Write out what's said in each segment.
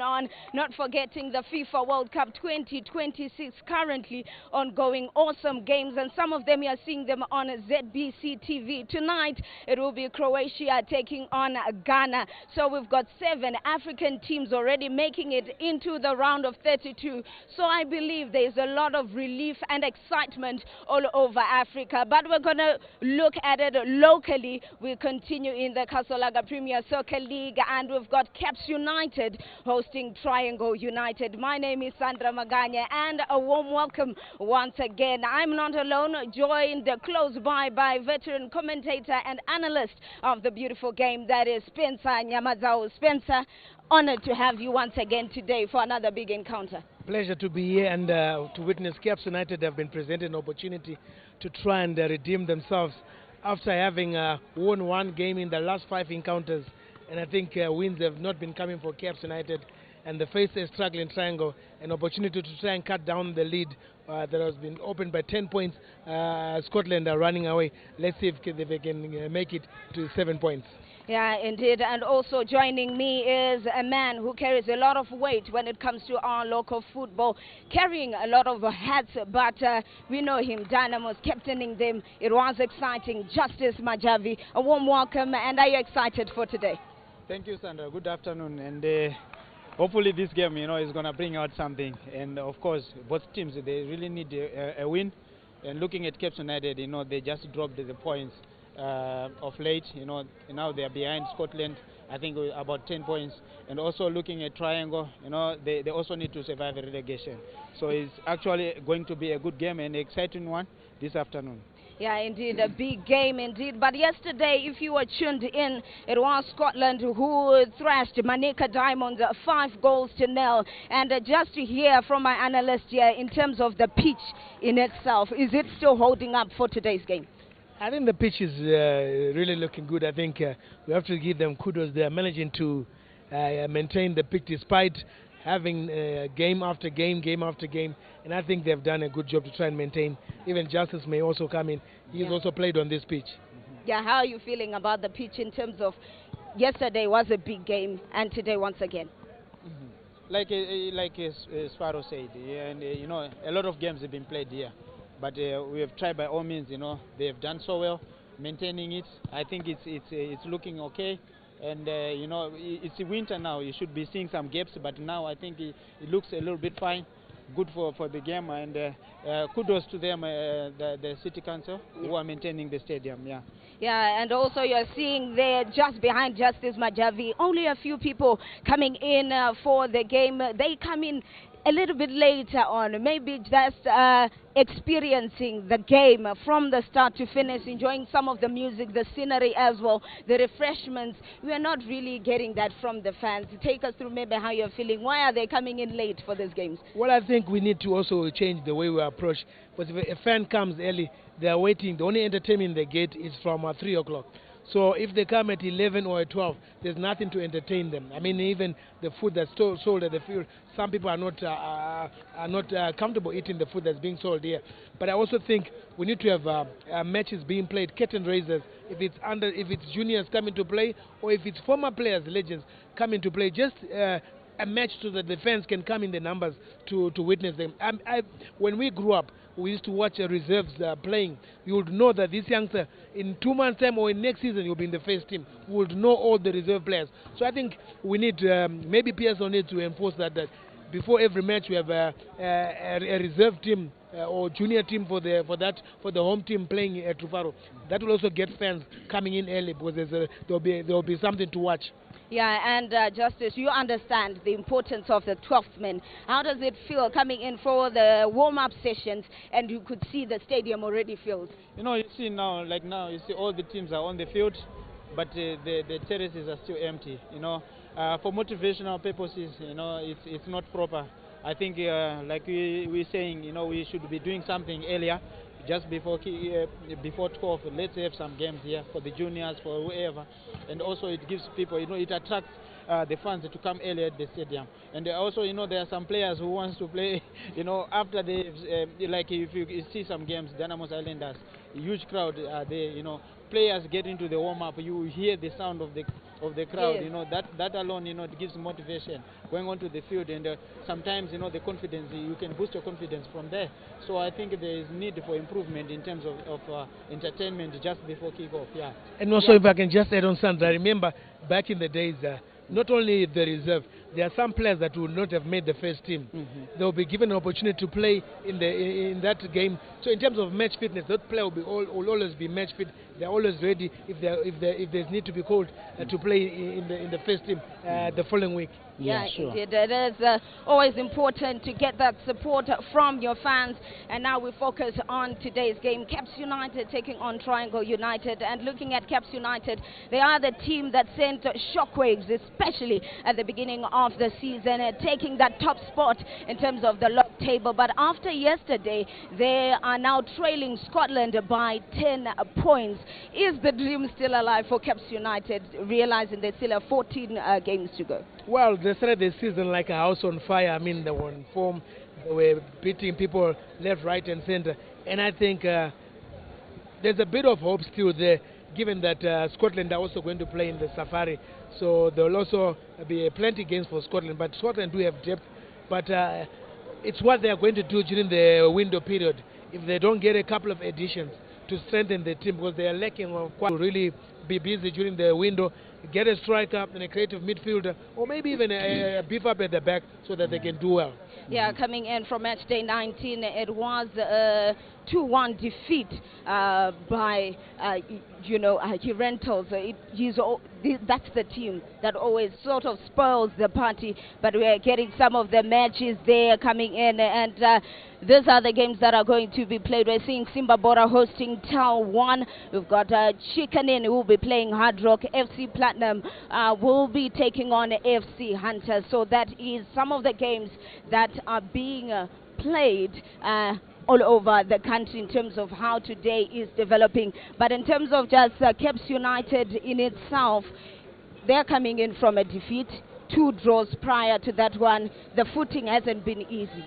going on. Not forgetting the FIFA World Cup 2026 currently ongoing. Awesome games, and some of them you are seeing them on ZBC TV. Tonight it will be Croatia taking on Ghana. So we've got 7 African teams already making it into the round of 32. So I believe there's a lot of relief and excitement all over Africa. But we're going to look at it locally. We continue in the Kasolaga Premier Soccer League, and we've got Caps United hosting Triangle United. My name is Sandra Maganya, and a warm welcome once again. I'm not alone, joined close by veteran commentator and analyst of the beautiful game, that is Spencer Nyamazao. Spencer, honored to have you once again today for another big encounter. Pleasure to be here and to witness Caps United have been presented an opportunity to try and redeem themselves after having won one game in the last 5 encounters. And I think wins have not been coming for Caps United, and they face a struggling Triangle, an opportunity to try and cut down the lead that has been opened by 10 points. Scotland are running away. Let's see if they can make it to 7 points. Yeah, indeed. And also joining me is a man who carries a lot of weight when it comes to our local football, carrying a lot of hats, but we know him, Dynamo's captaining them. It was exciting. Justice Majavi, a warm welcome, and are you excited for today? Thank you, Sandra. Good afternoon, and hopefully this game, is going to bring out something. And of course, both teams, they really need a win. And looking at Caps United, they just dropped the points of late. Now they are behind Scotland, I think about 10 points. And also looking at Triangle, they also need to survive a relegation. So it's actually going to be a good game and an exciting one this afternoon. Yeah, indeed, a big game indeed. But yesterday, if you were tuned in, it was Scotland who thrashed Manica Diamonds 5-0. And just to hear from my analyst here, in terms of the pitch in itself, is it still holding up for today's game? I think the pitch is really looking good. I think we have to give them kudos. They are managing to maintain the pitch despite having game after game, and I think they've done a good job to try and maintain. Even Justice may also come in. He's also played on this pitch. Yeah, how are you feeling about the pitch in terms of yesterday was a big game and today once again? Like Sparrow said, and a lot of games have been played here, but we have tried by all means. They have done so well maintaining it. I think it's looking okay. And it's winter now. You should be seeing some gaps, but now I think it looks a little bit fine, good for the game. And kudos to them, the City Council, who are maintaining the stadium. Yeah, and also you're seeing there just behind Justice Majavi, only a few people coming in for the game. They come in a little bit later on, maybe just experiencing the game from the start to finish, enjoying some of the music, the scenery as well, the refreshments. We are not really getting that from the fans. Take us through maybe how you're feeling. Why are they coming in late for these games? Well, I think we need to also change the way we approach. Because if a fan comes early, they are waiting. The only entertainment they get is from 3 o'clock. So if they come at 11 or at 12, there's nothing to entertain them. I mean, even the food that's sold at the field, some people are not comfortable eating the food that's being sold here. But I also think we need to have matches being played, curtain raisers. If it's juniors coming to play, or if it's former players, legends coming to play, just a match so that the fans can come in the numbers to witness them. When we grew up, we used to watch reserves playing. You would know that this youngster, in 2 months' time or in next season, you'll be in the first team. We would know all the reserve players. So I think we need, maybe PSL needs to enforce that before every match we have a reserve team or junior team for the home team playing at Trufaro. That will also get fans coming in early, because there'll be something to watch. Yeah, and Justice, you understand the importance of the 12th man. How does it feel coming in for the warm-up sessions, and you could see the stadium already filled? You see now, you see all the teams are on the field, but the terraces are still empty. For motivational purposes, it's not proper. I think, like we were saying, we should be doing something earlier, just before 12. Let's have some games here for the juniors, for whoever, and also it gives people, it attracts the fans to come early at the stadium. And also, there are some players who wants to play, after they, like if you see some games, Dynamo's Islanders, huge crowd are there, players get into the warm-up, you hear the sound of the of the crowd. Yes. You know, that alone, you know, it gives motivation going onto the field, and sometimes, you know, the confidence, you can boost your confidence from there. So I think there is need for improvement in terms of entertainment just before kickoff. Yeah. And also, if I can just add on something, I remember back in the days, not only the reserve, there are some players that would not have made the first team. They will be given an opportunity to play in that game. So in terms of match fitness, that player will always be match fit. They're always ready if there's need to be called to play in the first team the following week. Yeah, sure. indeed. It is always important to get that support from your fans. And now we focus on today's game. Caps United taking on Triangle United. And looking at Caps United, they are the team that sent shockwaves, especially at the beginning of the season, taking that top spot in terms of the log table. But after yesterday, they are now trailing Scotland by 10 points. Is the dream still alive for Caps United, realizing they still have 14 games to go? Well, they started the season like a house on fire. I mean, they were in form. They were beating people left, right, and center. And I think there's a bit of hope still there, given that Scotland are also going to play in the Safari. So there will also be plenty games for Scotland. But Scotland do have depth. But it's what they are going to do during the window period. If they don't get a couple of additions to strengthen the team, because they are lacking of quite to really be busy during the window, get a striker and a creative midfielder, or maybe even a beef up at the back so that they can do well. Yeah, coming in from Matchday 19, it was a 2-1 defeat by, Rentals. That's the team that always sort of spoils the party, but we are getting some of the matches there coming in, and these are the games that are going to be played. We're seeing Simba Bora hosting Tal 1. We've got Chikanin who will be playing Hard Rock. FC Platinum will be taking on FC Hunter. So that is some of the games that are being played all over the country in terms of how today is developing. But in terms of just Caps United in itself, they're coming in from a defeat, 2 draws prior to that one. The footing hasn't been easy.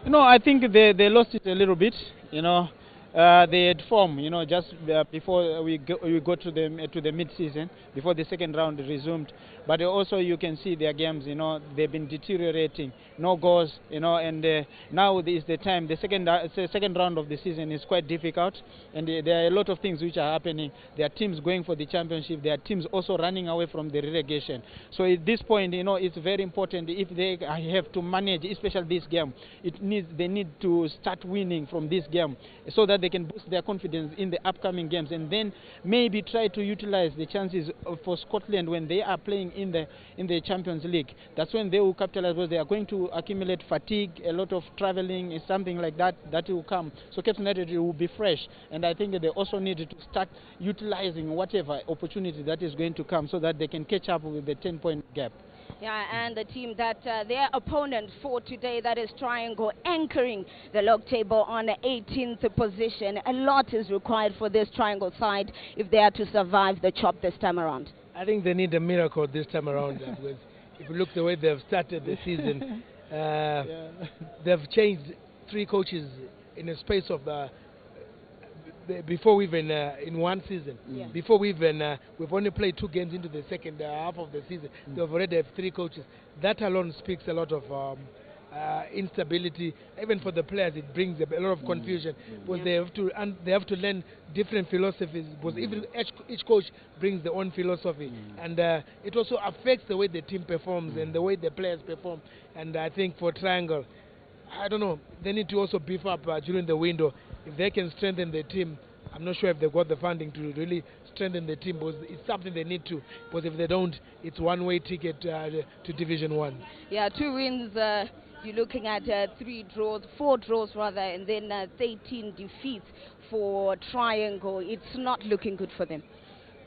You know, I think they lost it a little bit. You know, they had form. You know, just before we go to the mid-season, before the second round resumed. But also you can see their games. You know, they've been deteriorating. No goals. You know, and now is the time. The second round of the season is quite difficult, and there are a lot of things which are happening. There are teams going for the championship. There are teams also running away from the relegation. So at this point, you know, it's very important if they have to manage, especially this game. They need to start winning from this game so that they can boost their confidence in the upcoming games, and then maybe try to utilize the chances for Scotland when they are playing in the Champions League. That's when they will capitalize, because they are going to accumulate fatigue, a lot of traveling, something like that will come. So Cape United will be fresh, and I think they also need to start utilizing whatever opportunity that is going to come so that they can catch up with the 10-point gap. Yeah, and the team that their opponent for today, that is Triangle, anchoring the log table on the 18th position. A lot is required for this Triangle side if they are to survive the chop this time around. I think they need a miracle this time around because if you look the way they've started the season, they've changed 3 coaches in a space of before we even in one season. Before we've only played 2 games into the second half of the season. They've already have 3 coaches. That alone speaks a lot of instability. Even for the players, it brings a lot of confusion because they have to learn different philosophies. Because even each coach brings their own philosophy, and it also affects the way the team performs and the way the players perform. And I think for Triangle, I don't know, they need to also beef up during the window. If they can strengthen the team, I'm not sure if they've got the funding to really strengthen the team, because it's something they need to. Because if they don't, it's one-way ticket to Division 1. Yeah, 2 wins. You're looking at 4 draws rather, and then 13 defeats for Triangle. It's not looking good for them.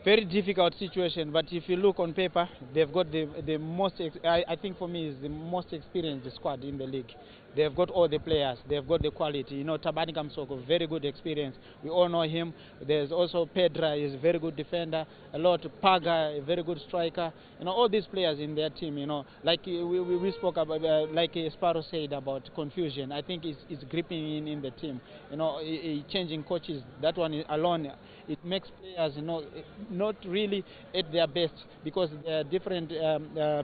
Very difficult situation, but if you look on paper, they've got the most, I think for me, is the most experienced squad in the league. They've got all the players. They've got the quality. Tabani Kamsoko, very good experience. We all know him. There's also Pedra, is a very good defender. A lot Paga, a very good striker. All these players in their team. Like we spoke about, like Sparrow said about confusion. I think it's gripping in the team. Changing coaches. That one alone, it makes players, not really at their best, because there are different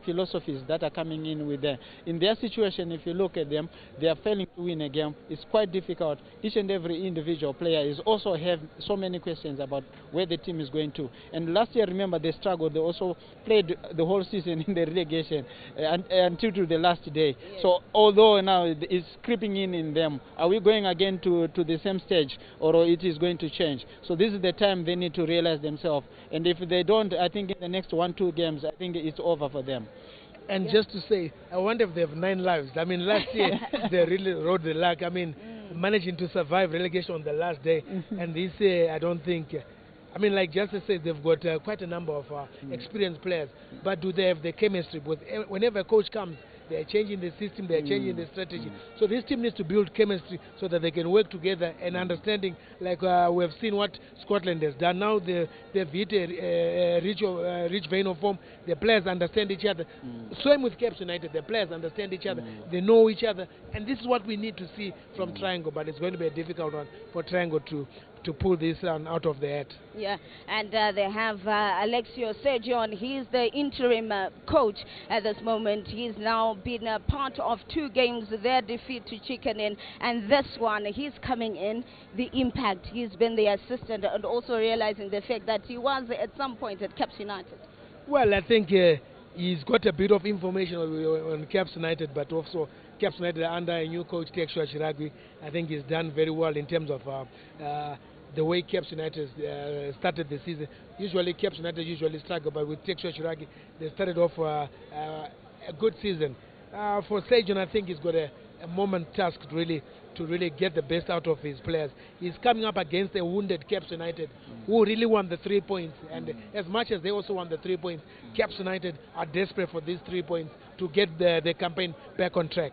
philosophies that are coming in with them. In their situation, if you look at them, they are failing to win a game. It's quite difficult. Each and every individual player is also have so many questions about where the team is going to. And last year, remember, they struggled. They also played the whole season in the relegation until to the last day. Yes. So although now it's creeping in them, are we going again to the same stage, or it is going to change? So this is the time they need to realize themselves. And if they don't, I think in the next 1-2 games, I think it's over for them. And just to say, I wonder if they have 9 lives. I mean, last year they really rode the luck. I mean, managing to survive relegation on the last day. And this year, I don't think. I mean, like Justice said, they've got quite a number of experienced players. But do they have the chemistry? Because whenever a coach comes, they're changing the system, they're changing the strategy. So this team needs to build chemistry so that they can work together and understanding, like we have seen what Scotland has done. Now they've hit a rich vein of form. The players understand each other. Same with Caps United. The players understand each other. They know each other. And this is what we need to see from Triangle. But it's going to be a difficult one for Triangle to pull this out of the hat. Yeah, and they have Alexio Sergion. He's the interim coach at this moment. He's now been a part of 2 games, their defeat to Chicken Inn, and this one, he's coming in, the impact. He's been the assistant, and also realizing the fact that he was at some point at Caps United. Well, I think he's got a bit of information on Caps United, but also Caps United under a new coach, Tekshua Shiragwi. I think he's done very well in terms of the way Caps United started the season. Usually Caps United struggle, but with Tekshua Shiragwi, they started off a good season. For Sergion, I think he's got a moment task to really get the best out of his players. He's coming up against a wounded Caps United who really won the 3 points. And as much as they also won the 3 points, Caps United are desperate for these 3 points to get the campaign back on track.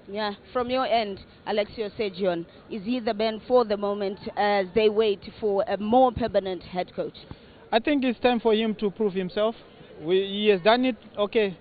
Yeah, from your end, Alexio Sergion, is he the man for the moment as they wait for a more permanent head coach? I think it's time for him to prove himself. He has done it,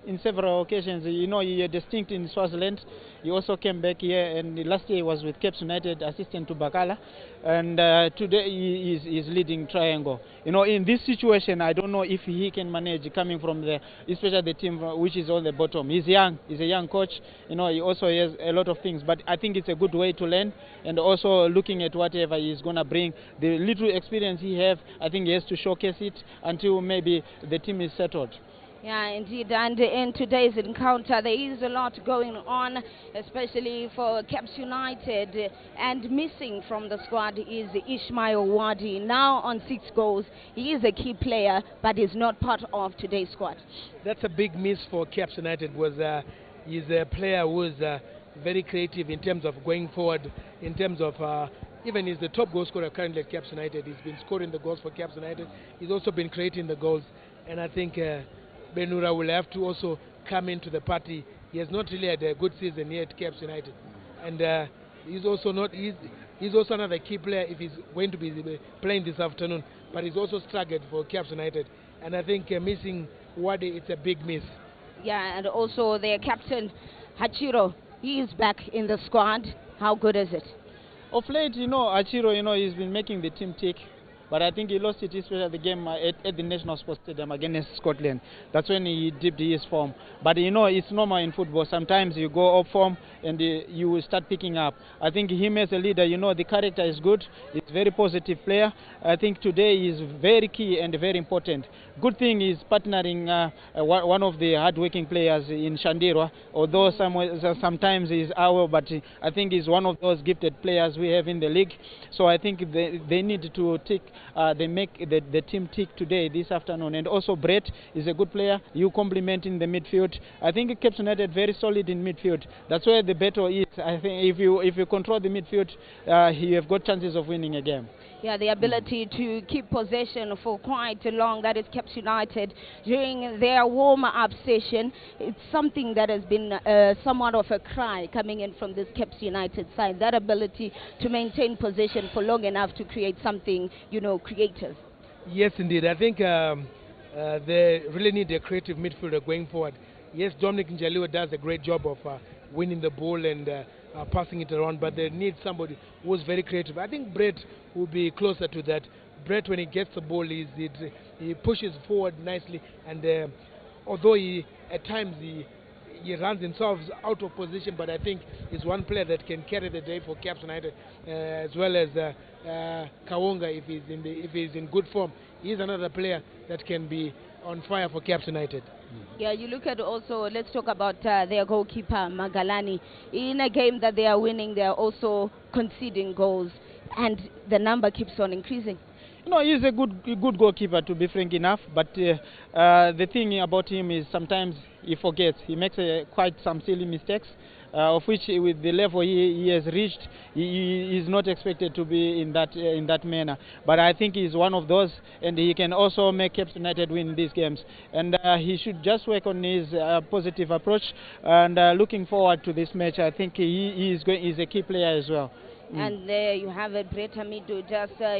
in several occasions. He had distinct in Swaziland. He also came back here, and last year he was with Caps United, assistant to Bakala, and today he is leading Triangle. In this situation, I don't know if he can manage coming from especially the team which is on the bottom. He's young. He's a young coach. He also has a lot of things, but I think it's a good way to learn, and also looking at whatever he's going to bring. The little experience he has, I think he has to showcase it until maybe the team is settled. Yeah, indeed, and in today's encounter there is a lot going on, especially for Caps United, and missing from the squad is Ishmael Wadi, now on 6 goals. He is a key player, but is not part of today's squad. That's a big miss for Caps United. He's a player who is very creative in terms of going forward, in terms of even he's the top goal scorer currently at Caps United. He's been scoring the goals for Caps United. He's also been creating the goals, and I think Benura will have to also come into the party. He has not really had a good season here at Caps United, and he's also another key player if he's going to be playing this afternoon. But he's also struggled for Caps United, and I think missing Wadi, it's a big miss. Yeah, and also their captain Hachiro, he is back in the squad. How good is it? Of late, Hachiro, he's been making the team tick. But I think he lost it, especially the game at the National Sports Stadium against Scotland. That's when he dipped his form. But it's normal in football. Sometimes you go off form and you will start picking up. I think him as a leader, the character is good. He's a very positive player. I think today is very key and very important. Good thing is partnering one of the hard-working players in Shandirwa, although sometimes he's our, but I think he's one of those gifted players we have in the league. So I think they need to take. They make the team tick today, this afternoon. And also Brett is a good player. You complement in the midfield. I think Caps United very solid in midfield. That's where the battle is. I think if you control the midfield, you have got chances of winning a game. Yeah, the ability to keep possession for quite long, that is Caps United during their warm-up session. It's something that has been somewhat of a cry coming in from this Caps United side, that ability to maintain possession for long enough to create something, creative. Yes, indeed. I think they really need a creative midfielder going forward. Yes, Dominic Njaliwa does a great job of winning the ball and passing it around, but they need somebody who's very creative. I think Brett will be closer to that. Brett, when he gets the ball, he pushes forward nicely, and although at times he runs himself out of position, but I think he's one player that can carry the day for Caps United, as well as Kawonga if he's in good form. He's another player that can be on fire for Caps United. Yeah, you look at also, let's talk about their goalkeeper, Magalani. In a game that they are winning, they are also conceding goals, and the number keeps on increasing. No, he's a good goalkeeper, to be frank enough. But the thing about him is sometimes he forgets. He makes quite some silly mistakes, of which with the level he has reached, he is not expected to be in that manner. But I think he's one of those, and he can also make Caps United win these games. And he should just work on his positive approach. And looking forward to this match, I think he's a key player as well. And there you have it, Brett Hamidu.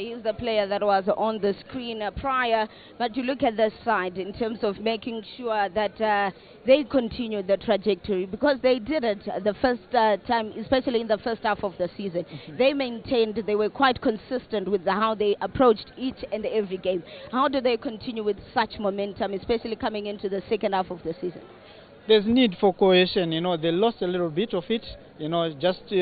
He's the player that was on the screen prior. But you look at this side in terms of making sure that they continue the trajectory, because they did it the first time, especially in the first half of the season. They maintained, they were quite consistent with how they approached each and every game. How do they continue with such momentum, especially coming into the second half of the season? There's need for cohesion. They lost a little bit of it. Just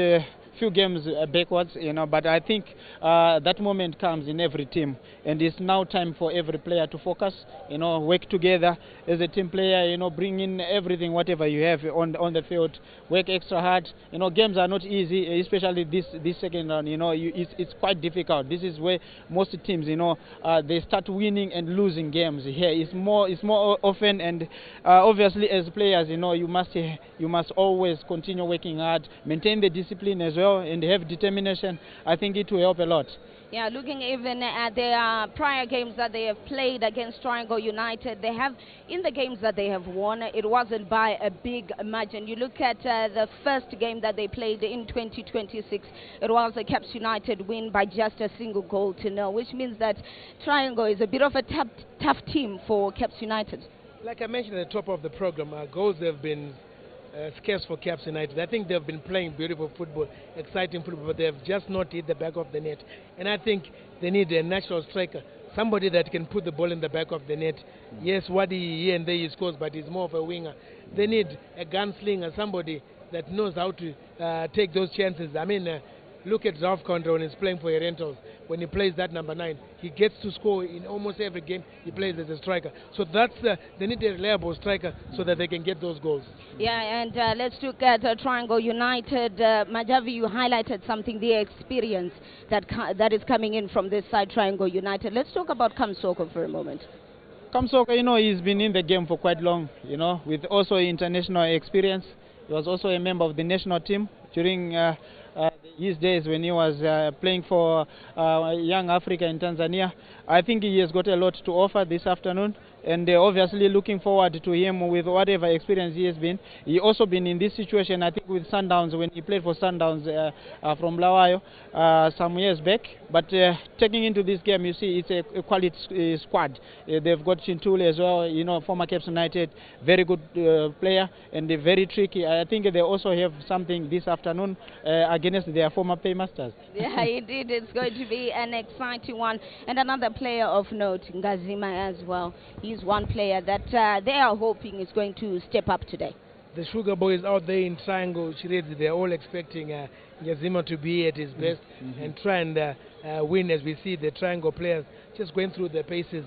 few games backwards, but I think that moment comes in every team, and it's now time for every player to focus, work together as a team player, bring in everything, whatever you have on the field, work extra hard. Games are not easy, especially this second round. It's quite difficult. This is where most teams, they start winning and losing games. Here it's more often, and obviously as players, you must always continue working hard, maintain the discipline as well, and have determination. I think it will help a lot. Yeah, looking even at their prior games that they have played against Triangle United, in the games that they have won, it wasn't by a big margin. You look at the first game that they played in 2026, it was a Caps United win by just a single goal to nil, which means that Triangle is a bit of a tough team for Caps United. Like I mentioned at the top of the program, goals have been scarce for Caps United. I think they've been playing beautiful football, exciting football, but they have just not hit the back of the net. And I think they need a natural striker, somebody that can put the ball in the back of the net. Yes, Wadi here and there he scores, but he's more of a winger. They need a gunslinger, somebody that knows how to take those chances. I mean, look at Ralph Contra when he's playing for Rentals. When he plays that number 9, he gets to score in almost every game he plays as a striker. So they need a reliable striker so that they can get those goals. Yeah, and let's look at Triangle United. Majavi, you highlighted something, the experience that is coming in from this side, Triangle United. Let's talk about Kamsoko for a moment. Kamsoko, he's been in the game for quite long, with also international experience. He was also a member of the national team during his days when he was playing for Young Africa in Tanzania. I think he has got a lot to offer this afternoon, and obviously looking forward to him with whatever experience he has been. He also been in this situation, I think, with Sundowns when he played for Sundowns from Bulawayo some years back. But taking into this game, you see, it's a quality squad. They've got Chintule as well, former Caps United, very good player, and very tricky. I think they also have something this afternoon against their former paymasters. Yeah, indeed, it's going to be an exciting one. And another player of note, Ngazima as well. He's one player that they are hoping is going to step up today. The Sugar Boys out there in Triangle, they're all expecting Ngazima to be at his best and try and win, as we see the Triangle players just going through the paces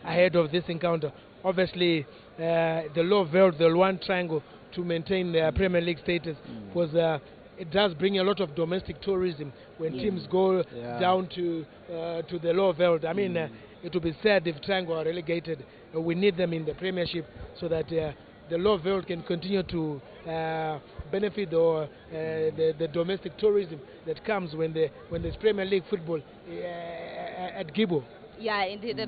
ahead of this encounter. Obviously, the Low Veld, they'll want Triangle to maintain their Premier League status, because it does bring a lot of domestic tourism when teams go down to the Low Veld. I mean, it would be sad if Triangle are relegated. We need them in the Premiership so that the Low Veld can continue to benefit the domestic tourism that comes when there's Premier League football at Gibo. Yeah, indeed,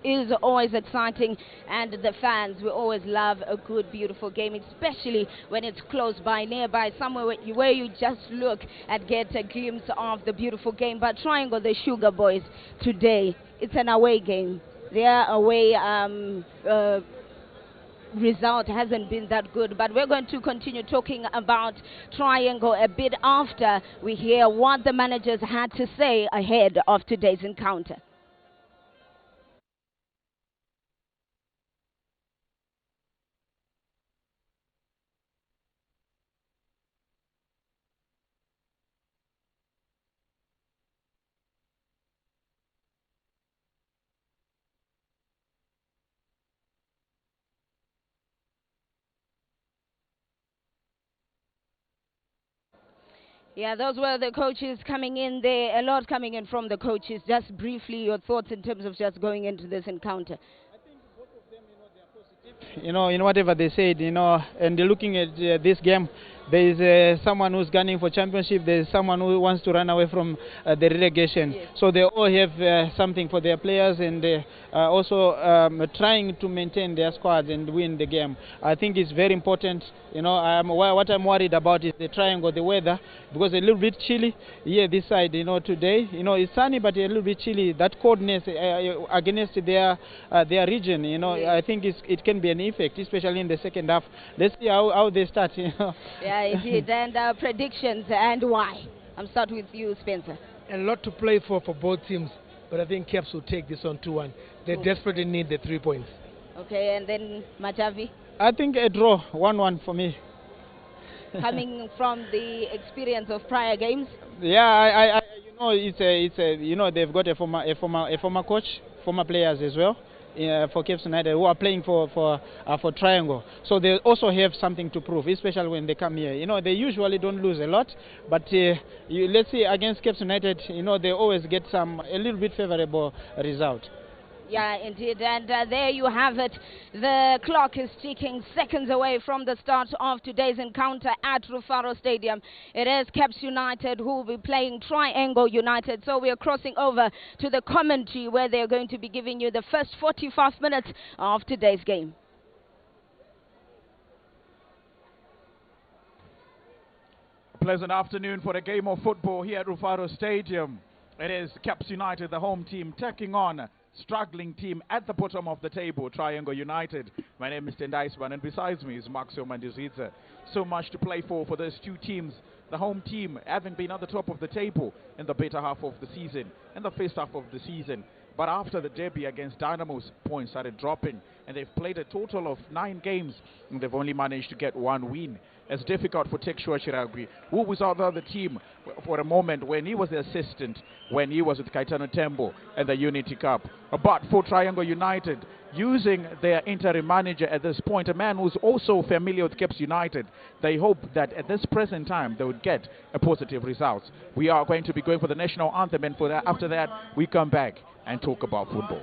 is always exciting, and the fans will always love a good, beautiful game, especially when it's close by, nearby, somewhere where you just look and get a glimpse of the beautiful game. But Triangle, the Sugar Boys, today, it's an away game. Their away result hasn't been that good, but we're going to continue talking about Triangle a bit after we hear what the managers had to say ahead of today's encounter. Yeah, those were the coaches coming in there, a lot coming in from the coaches. Just briefly, your thoughts in terms of just going into this encounter. In whatever they said, and looking at this game, there is someone who's gunning for championship, there is someone who wants to run away from the relegation. Yes. So they all have something for their players, and also trying to maintain their squads and win the game. I think it's very important. What I'm worried about is the Triangle, the weather, because a little bit chilly here this side. Today, it's sunny, but a little bit chilly. That coldness against their region, yes. I think it can be an effect, especially in the second half. Let's see how they start. Yeah, indeed. And predictions and why? I'm starting with you, Spencer. A lot to play for both teams, but I think Caps will take this on 2-1. They desperately need the 3 points. Okay, and then Matavi? I think a draw, 1-1 for me. Coming from the experience of prior games? Yeah, they've got a former coach, former players as well. For Cape United, who are playing for Triangle, so they also have something to prove, especially when they come here. They usually don't lose a lot, but let's see, against Cape United, they always get a little bit favorable result. Yeah, indeed. And there you have it. The clock is ticking seconds away from the start of today's encounter at Rufaro Stadium. It is Caps United who will be playing Triangle United. So we are crossing over to the commentary where they're going to be giving you the first 45 minutes of today's game. Pleasant afternoon for a game of football here at Rufaro Stadium. It is Caps United, the home team, taking on struggling team at the bottom of the table, Triangle United. My name is Tendaisman, and besides me is Maxio Mandizidze. So much to play for those two teams. The home team having been at the top of the table in the better half of the season, in the first half of the season. But after the derby against Dynamo's, points started dropping, and they've played a total of 9 games, and they've only managed to get 1 win. It's difficult for Tekshua Chiragwi, who was out of the team for a moment when he was the assistant, when he was with Kaitano Tembo and the Unity Cup. But for Triangle United, using their interim manager at this point, a man who's also familiar with Caps United, they hope that at this present time they would get a positive result. We are going to be going for the national anthem, and after that we come back and talk about football.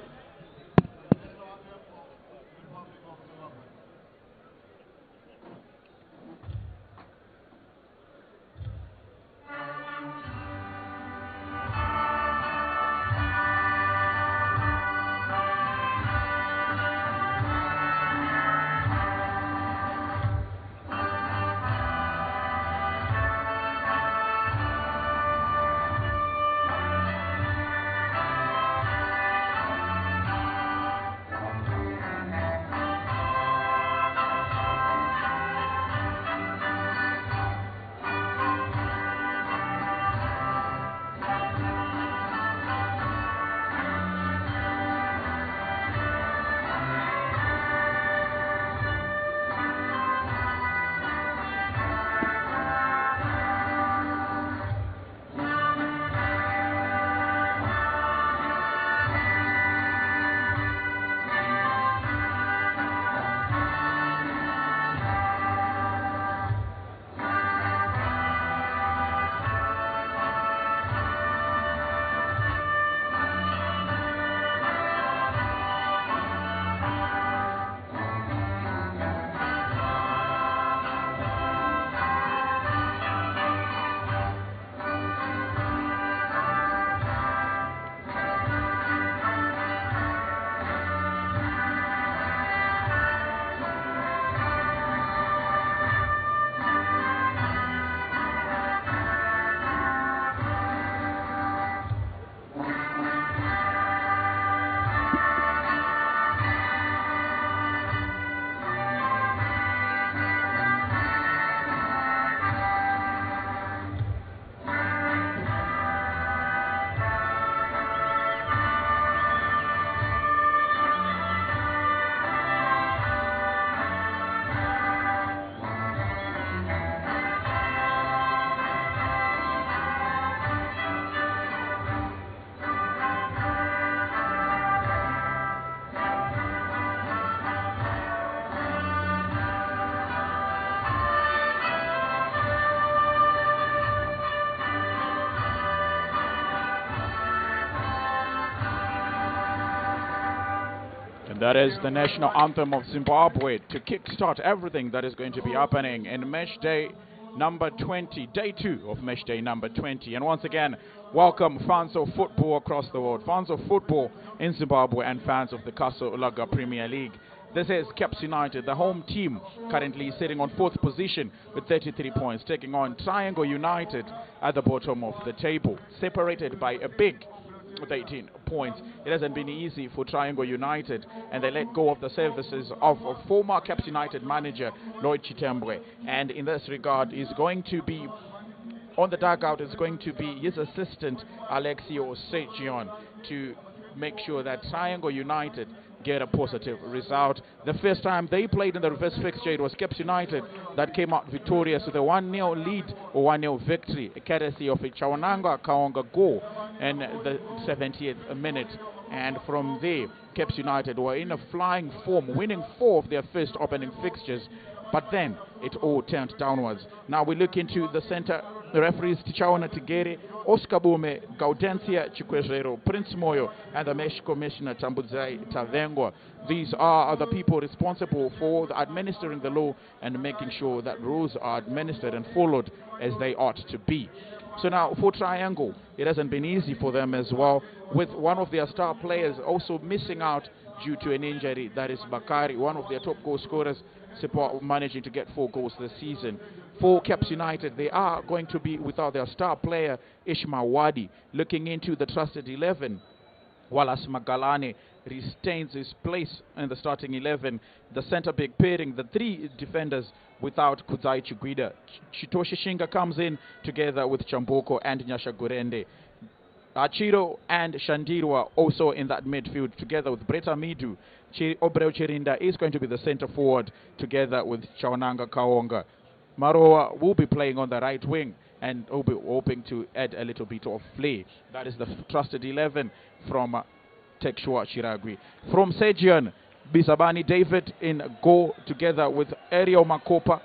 That is the national anthem of Zimbabwe to kickstart everything that is going to be happening in match day number 20, day 2 of match day number 20. And once again, welcome fans of football across the world, fans of football in Zimbabwe and fans of the Castle Lager Premier League. This is Caps United, the home team, currently sitting on 4th position with 33 points, taking on Triangle United at the bottom of the table, separated by a big with 18 points. It hasn't been easy for Triangle United, and they let go of the services of a former Caps United manager, Lloyd Chitembwe. And in this regard, is going to be on the dugout is going to be his assistant, Alexio Sejion, to make sure that Triangle United get a positive result. The first time they played in the reverse fixture, it was Caps United that came out victorious with a 1-0 lead or 1-0 victory, courtesy of a Chawananga Kaonga goal in the 70th minute. And from there, Caps United were in a flying form, winning 4 of their first opening fixtures. But then it all turned downwards. Now we look into the center referees: Tichaona Tigere, Oscar Bume, Gaudensia Chikwezero, Prince Moyo, and the Mesh Commissioner Tambudzai Tavengwa. These are the people responsible for administering the law and making sure that rules are administered and followed as they ought to be. So now for Triangle, it hasn't been easy for them as well, with one of their star players also missing out due to an injury. That is Bakari, one of their top goal scorers, managing to get 4 goals this season. For Caps United, they are going to be without their star player Ishmael Wadi. Looking into the trusted 11, Wallace Magalane retains his place in the starting 11. The centre back pairing, the 3 defenders without Kudzai Chiguida. Chitoshi Shinga comes in together with Chamboko and Nyasha Gurende. Achiro and Shandirwa also in that midfield together with Breta Midu. Obreo Chirinda is going to be the centre forward together with Chawananga Kaonga. Maroa will be playing on the right wing and will be hoping to add a little bit of flair. That is the trusted 11 from Tekshua Chiragwi. From Sejian, Bisabani David in goal together with Ariel Makopa,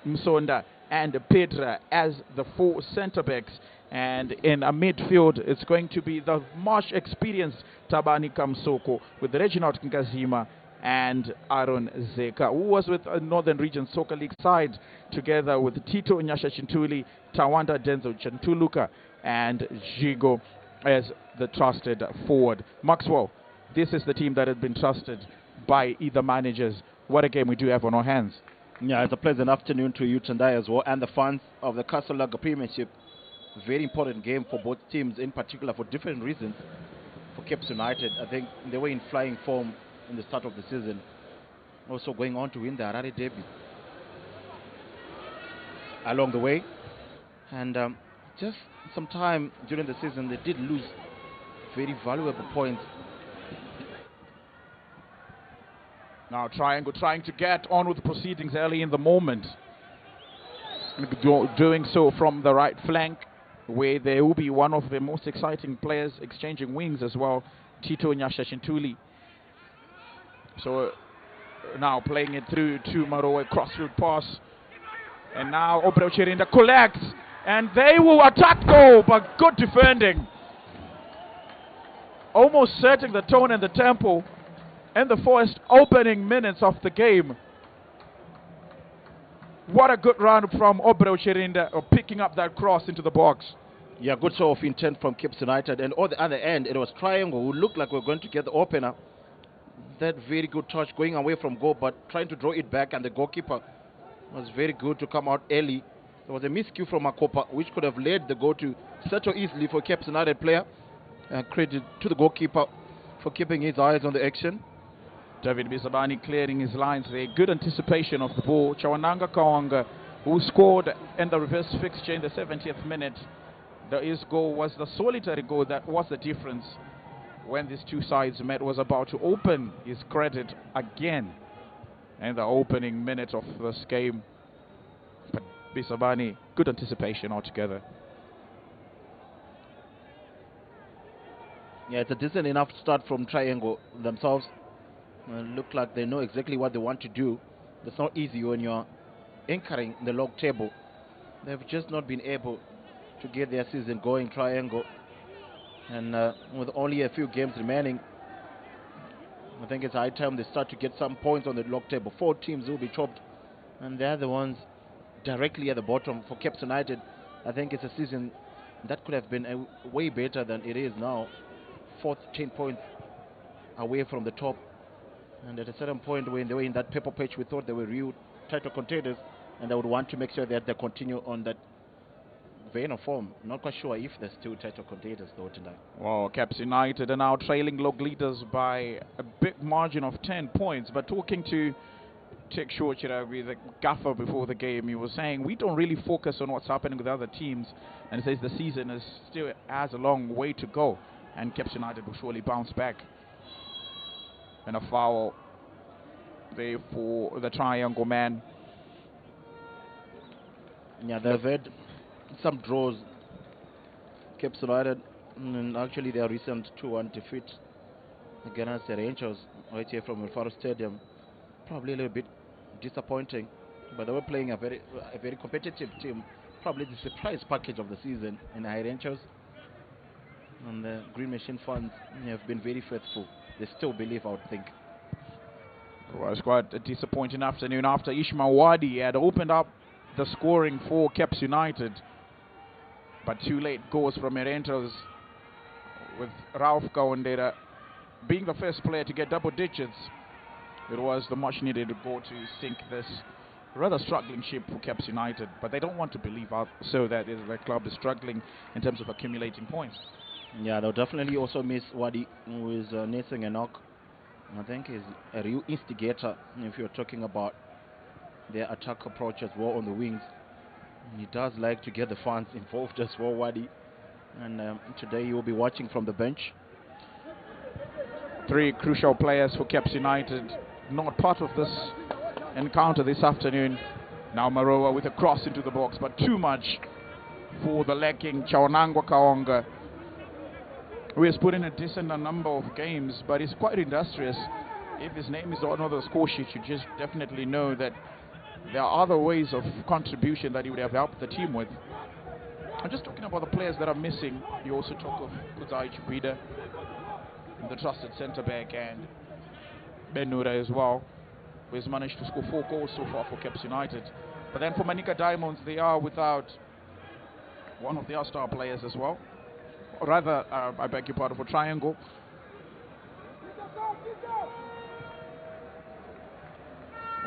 Msonda and Pedra as the 4 centre backs. And in a midfield, it's going to be the much experienced Tabani Kamsoko with Reginald Nkazima and Aaron Zeka, who was with a Northern Region Soccer League side, together with Tito Nyasha Chintuli, Tawanda Denzo Chantuluka, and Jigo as the trusted forward. Maxwell, this is the team that has been trusted by either managers. What a game we do have on our hands. Yeah, it's a pleasant afternoon to you, Tandai, as well, and the fans of the Castle Lager Premiership. Very important game for both teams, in particular for different reasons. For Caps United, I think they were in flying form in the start of the season, also going on to win the Harare Derby along the way. And just some time during the season, they did lose very valuable points. Now Triangle trying to get on with the proceedings early in the moment. Doing so from the right flank, where there will be one of the most exciting players exchanging wings as well, Tito Nyasha Chintuli. So now playing it through to Maroe, crossfield pass. And now Obreo Chirinda collects, and they will attack goal, but good defending. Almost setting the tone and the tempo in the first opening minutes of the game. What a good run from Obreo Chirinda, picking up that cross into the box. Yeah, good show of intent from Caps United. And on the other end, it was Triangle who looked like we were going to get the opener. That very good touch going away from goal, but trying to draw it back, and the goalkeeper was very good to come out early. There was a miscue from Makopa, which could have led the goal to settle easily for Caps United player. Credit to the goalkeeper for keeping his eyes on the action. David Bisabani clearing his lines there. Good anticipation of the ball. Chawananga Kaonga, who scored in the reverse fixture in the 70th minute. His goal was the solitary goal that was the difference when these two sides met. Was about to open his credit again in the opening minute of this game. But Bisabani, good anticipation altogether. Yeah, it's a decent enough start from Triangle themselves. Look like they know exactly what they want to do. It's not easy when you're anchoring the log table. They've just not been able to get their season going, Triangle. And with only a few games remaining, I think it's high time they start to get some points on the log table. 4 teams will be chopped, and they're the ones directly at the bottom. For Caps United, I think it's a season that could have been way better than it is now. 4th, 10 points away from the top, and at a certain point when they were in that purple patch, we thought they were real title contenders, and they would want to make sure that they continue on that vein of form. Not quite sure if they're still title contenders though tonight. Well, Caps United are now trailing log leaders by a big margin of 10 points. But talking to Tek Shorchirabi, the gaffer before the game, he was saying we don't really focus on what's happening with other teams, and he says the season is still has a long way to go, and Caps United will surely bounce back. And a foul there for the triangle man. Yeah, they've had some draws, Caps United, and actually their recent 2-1 defeat against the Rangers right here from Rufaro Stadium, probably a little bit disappointing, but they were playing a very competitive team, probably the surprise package of the season in High Rangers, and the Green Machine fans have been very faithful. They still believe, I would think. Well, it was quite a disappointing afternoon after Ishmael Wadi had opened up the scoring for Caps United, but 2 late goals from Rangers, with Ralph Kawandera being the first player to get double digits. It was the much needed goal to sink this rather struggling ship for Caps United, but they don't want to believe out so that the club is struggling in terms of accumulating points. Yeah, they'll definitely also miss Wadi, who is Nathan Enoch. I think he's a real instigator if you're talking about their attack approach as well on the wings. He does like to get the fans involved as well, Wadi. And today he will be watching from the bench. 3 crucial players for Caps United not part of this encounter this afternoon. Now Maroa with a cross into the box, but too much for the lacking Chawanangwa Kaonga, who has put in a decent number of games, but he's quite industrious. If his name is on the score sheet, you just definitely know that there are other ways of contribution that he would have helped the team with. I'm just talking about the players that are missing. You also talk of Kuzai Chupida, the trusted centre back, and Benura as well, who has managed to score 4 goals so far for Caps United. But then for Manika Diamonds, they are without one of their star players as well. Or rather, I beg your pardon, for Triangle.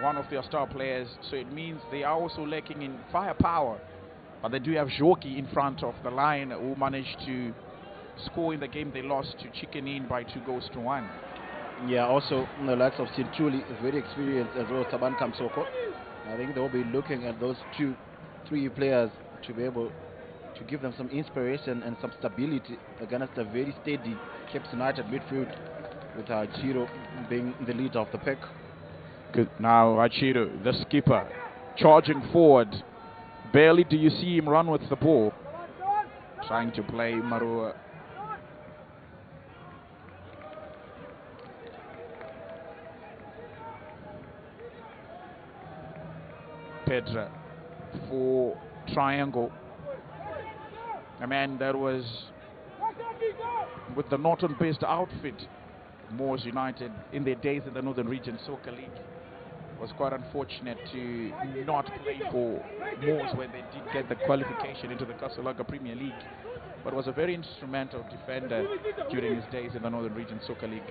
One of their star players, so it means they are also lacking in firepower. But they do have Joki in front of the line, who managed to score in the game they lost to Chicken Inn by 2-1. Yeah, also the likes of Sintuli is very experienced as well, Taban Kamsoko. I think they'll be looking at those 2-3 players to be able to give them some inspiration and some stability against a very steady Caps United midfield, with Chiro being the leader of the pack. Good. Now Achiro, the skipper, charging forward. Barely do you see him run with the ball, trying to play Marua. Pedra for Triangle, a man that was with the Norton-based outfit Moors United in their days in the Northern Region Soccer League. Was quite unfortunate to not play for Moors when they did get the qualification into the Casablanca Premier League, but was a very instrumental defender during his days in the Northern Region Soccer League.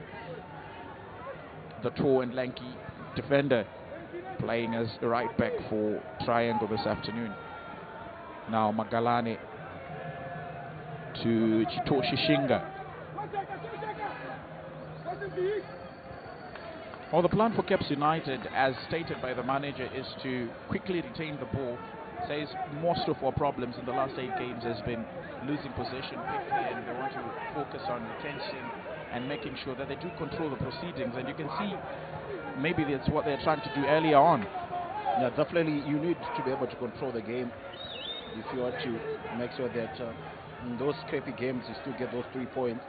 The tall and lanky defender, playing as a right back for Triangle this afternoon. Now Magalane to Chitoshi Shinga. Well, the plan for Caps United, as stated by the manager, is to quickly retain the ball. Says most of our problems in the last 8 games has been losing possession quickly, and they want to focus on retention and making sure that they do control the proceedings. And you can see maybe that's what they're trying to do earlier on. Yeah, definitely you need to be able to control the game if you want to make sure that in those scrappy games you still get those 3 points.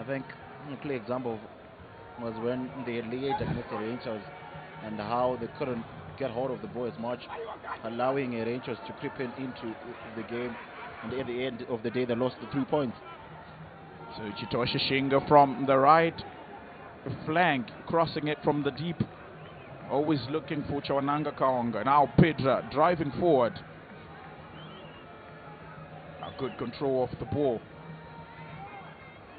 I think a clear example was when they laid against the Rangers and how they couldn't get hold of the ball as much, allowing the Rangers to creep into the game, and at the end of the day they lost the 3 points. So Chitoshi Shinga from the right, flank, crossing it from the deep. Always looking for Chawananga Kaonga. Now Pedra driving forward. A good control of the ball.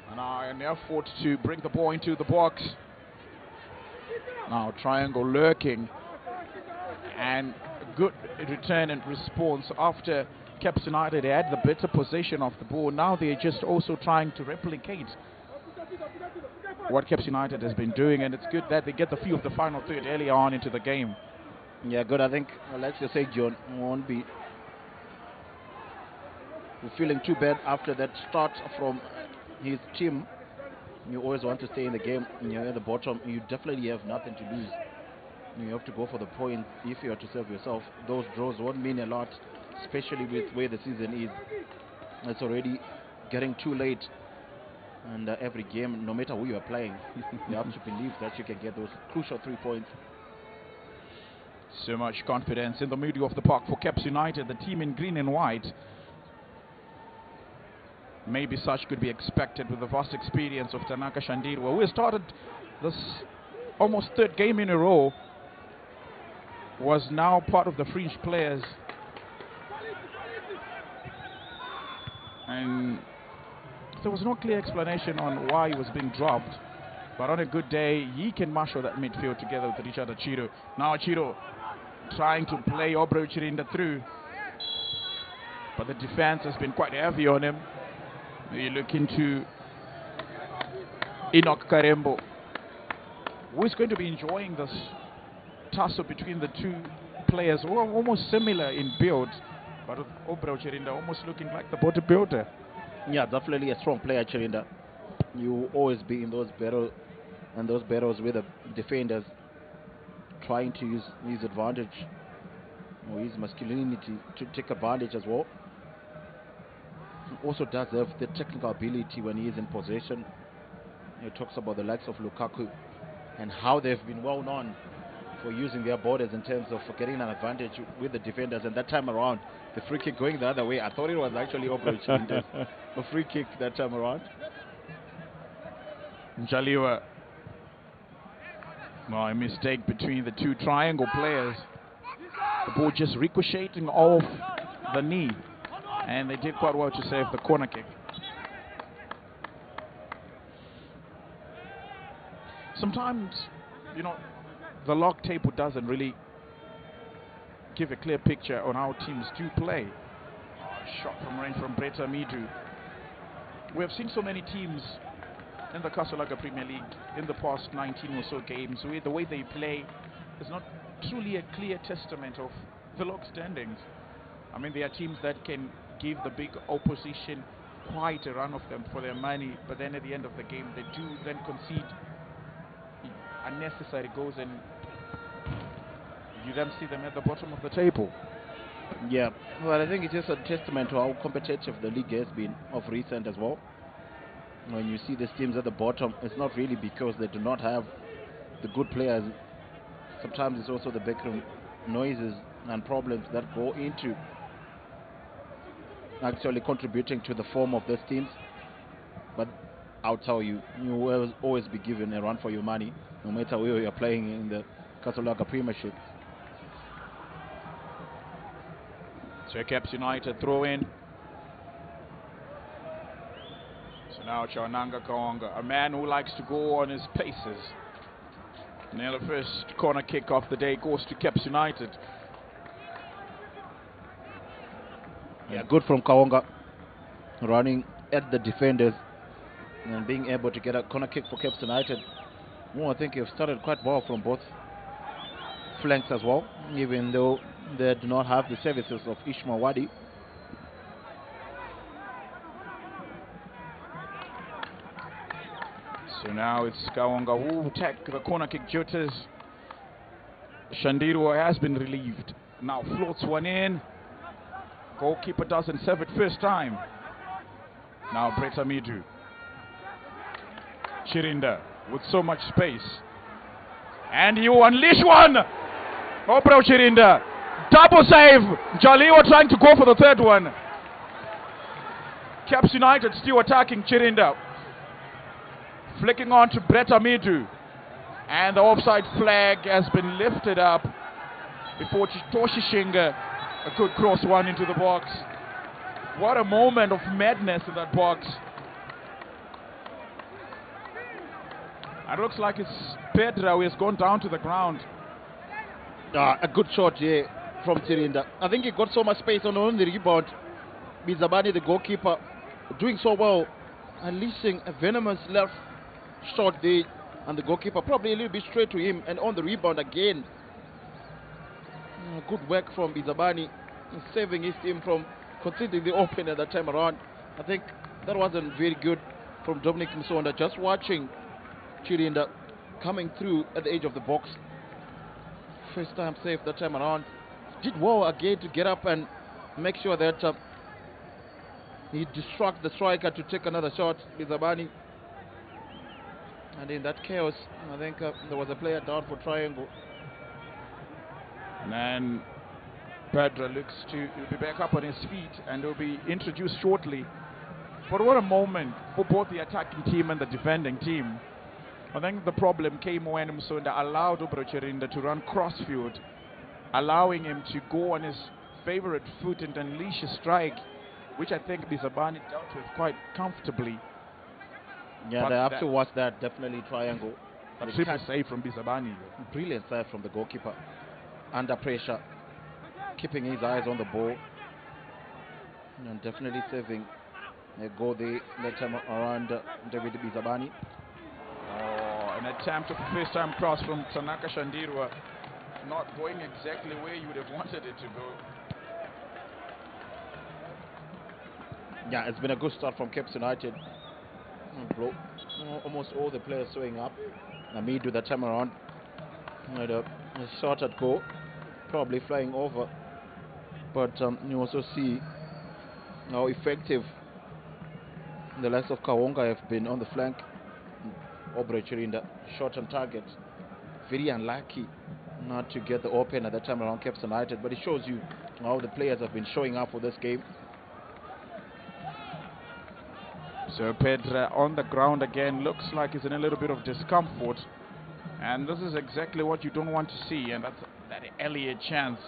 And now an effort to bring the ball into the box. Now triangle lurking. And a good return and response after Caps United had the better possession of the ball. Now they're just also trying to replicate what Caps United has been doing, and it's good that they get the feel of the final third early on into the game. Yeah, good. I think, let's just say, John won't be feeling too bad after that start from his team. You always want to stay in the game. You're at the bottom. You definitely have nothing to lose. You have to go for the points if you are to serve yourself. Those draws won't mean a lot, especially with where the season is. It's already getting too late. And every game, no matter who you are playing, you have to believe that you can get those crucial 3 points. So much confidence in the middle of the park for Caps United, the team in green and white. Maybe such could be expected with the vast experience of Tanaka Shandirwa, who started this almost third game in a row, was now part of the fringe players. And there was no clear explanation on why he was being dropped. But on a good day, he can marshal that midfield together with Richard Achiro. Now Achiro trying to play Obro Chirinda through. But the defense has been quite heavy on him. You look into Enoch Karembo, who is going to be enjoying this tussle between the two players, who are almost similar in build. But with Obro Chirinda almost looking like the bodybuilder. Yeah, definitely a strong player, Chirinda. You will always be in those battles with the defenders, trying to use his advantage or his masculinity to take advantage as well. He also does have the technical ability when he is in possession. He talks about the likes of Lukaku and how they've been well known for using their borders in terms of getting an advantage with the defenders. And that time around, the free kick going the other way, I thought it was actually a free kick that time around. Njaliwa. Well, a mistake between the two triangle players. The ball just ricocheting off the knee. And they did quite well to save the corner kick. Sometimes, you know, the log table doesn't really give a clear picture on how teams do play. Shot from range from Breta Midu. We have seen so many teams in the Kasalaga Premier League in the past 19 or so games where the way they play is not truly a clear testament of the log standings. I mean, there are teams that can give the big opposition quite a run of them for their money, but then at the end of the game they do then concede unnecessary goals, and you then see them at the bottom of the table. Yeah, well, I think it's just a testament to how competitive the league has been of recent as well. When you see these teams at the bottom, it's not really because they do not have the good players. Sometimes it's also the background noises and problems that go into actually contributing to the form of these teams. But I'll tell you, you will always be given a run for your money, no matter where you're playing in the Kasalaga Premiership. So Caps United throw in. So now Chawananga Kaonga, a man who likes to go on his paces. Now the first corner kick of the day goes to Caps United. Yeah, good from Kaonga, running at the defenders and being able to get a corner kick for Caps United. Well, I think you've started quite well from both flanks as well, even though they do not have the services of Ishmael Wadi. So now it's Kaonga who will take the corner kick duties. Shandirwa has been relieved. Now floats one in. Goalkeeper doesn't serve it first time. Now Breta Midu. Chirinda with so much space. And you unleash one! Obro Chirinda. Double save! Jaliwa trying to go for the third one. Caps United still attacking Chirinda. Flicking on to Breta Midu. And the offside flag has been lifted up before Toshishinga could cross one into the box. What a moment of madness in that box. It looks like it's Pedra who has gone down to the ground. A good shot here from Tirinda. I think he got so much space on the rebound. Bizabani, the goalkeeper, doing so well, unleashing a venomous left shot there, and the goalkeeper probably a little bit straight to him, and on the rebound again. Good work from Bizabani, saving his team from conceding the opener that time around. I think that wasn't very good from Dominic Msonda, just watching Chirinda coming through at the edge of the box. First time save that time around. Did well again to get up and make sure that he distracts the striker to take another shot, Bizabani. And in that chaos, I think there was a player down for triangle. And then Pedra looks to be back up on his feet and will be introduced shortly. But what a moment for both the attacking team and the defending team. I think the problem came when Msonda allowed Ubrocherinda to run crossfield, allowing him to go on his favorite foot and unleash a strike, which I think Bizabani dealt with quite comfortably. Yeah, but they have to watch that, definitely triangle. A triple save from Bizabani. Brilliant save from the goalkeeper. Under pressure, keeping his eyes on the ball, and definitely saving a goal there that time around David Bizabani. Oh, an attempt of a first-time cross from Tanaka Shandirwa, not going exactly where you would have wanted it to go. Yeah, it's been a good start from Cape United. Almost all the players showing up. Namidu that time around had a shot at goal, probably flying over. But you also see how effective the likes of Kawonga have been on the flank. Aubrey Chirinda, shot on target. Very unlucky not to get the open at that time around Cape United, but it shows you how the players have been showing up for this game. So Pedra on the ground again, looks like he's in a little bit of discomfort, and this is exactly what you don't want to see, and that's that Elliot chance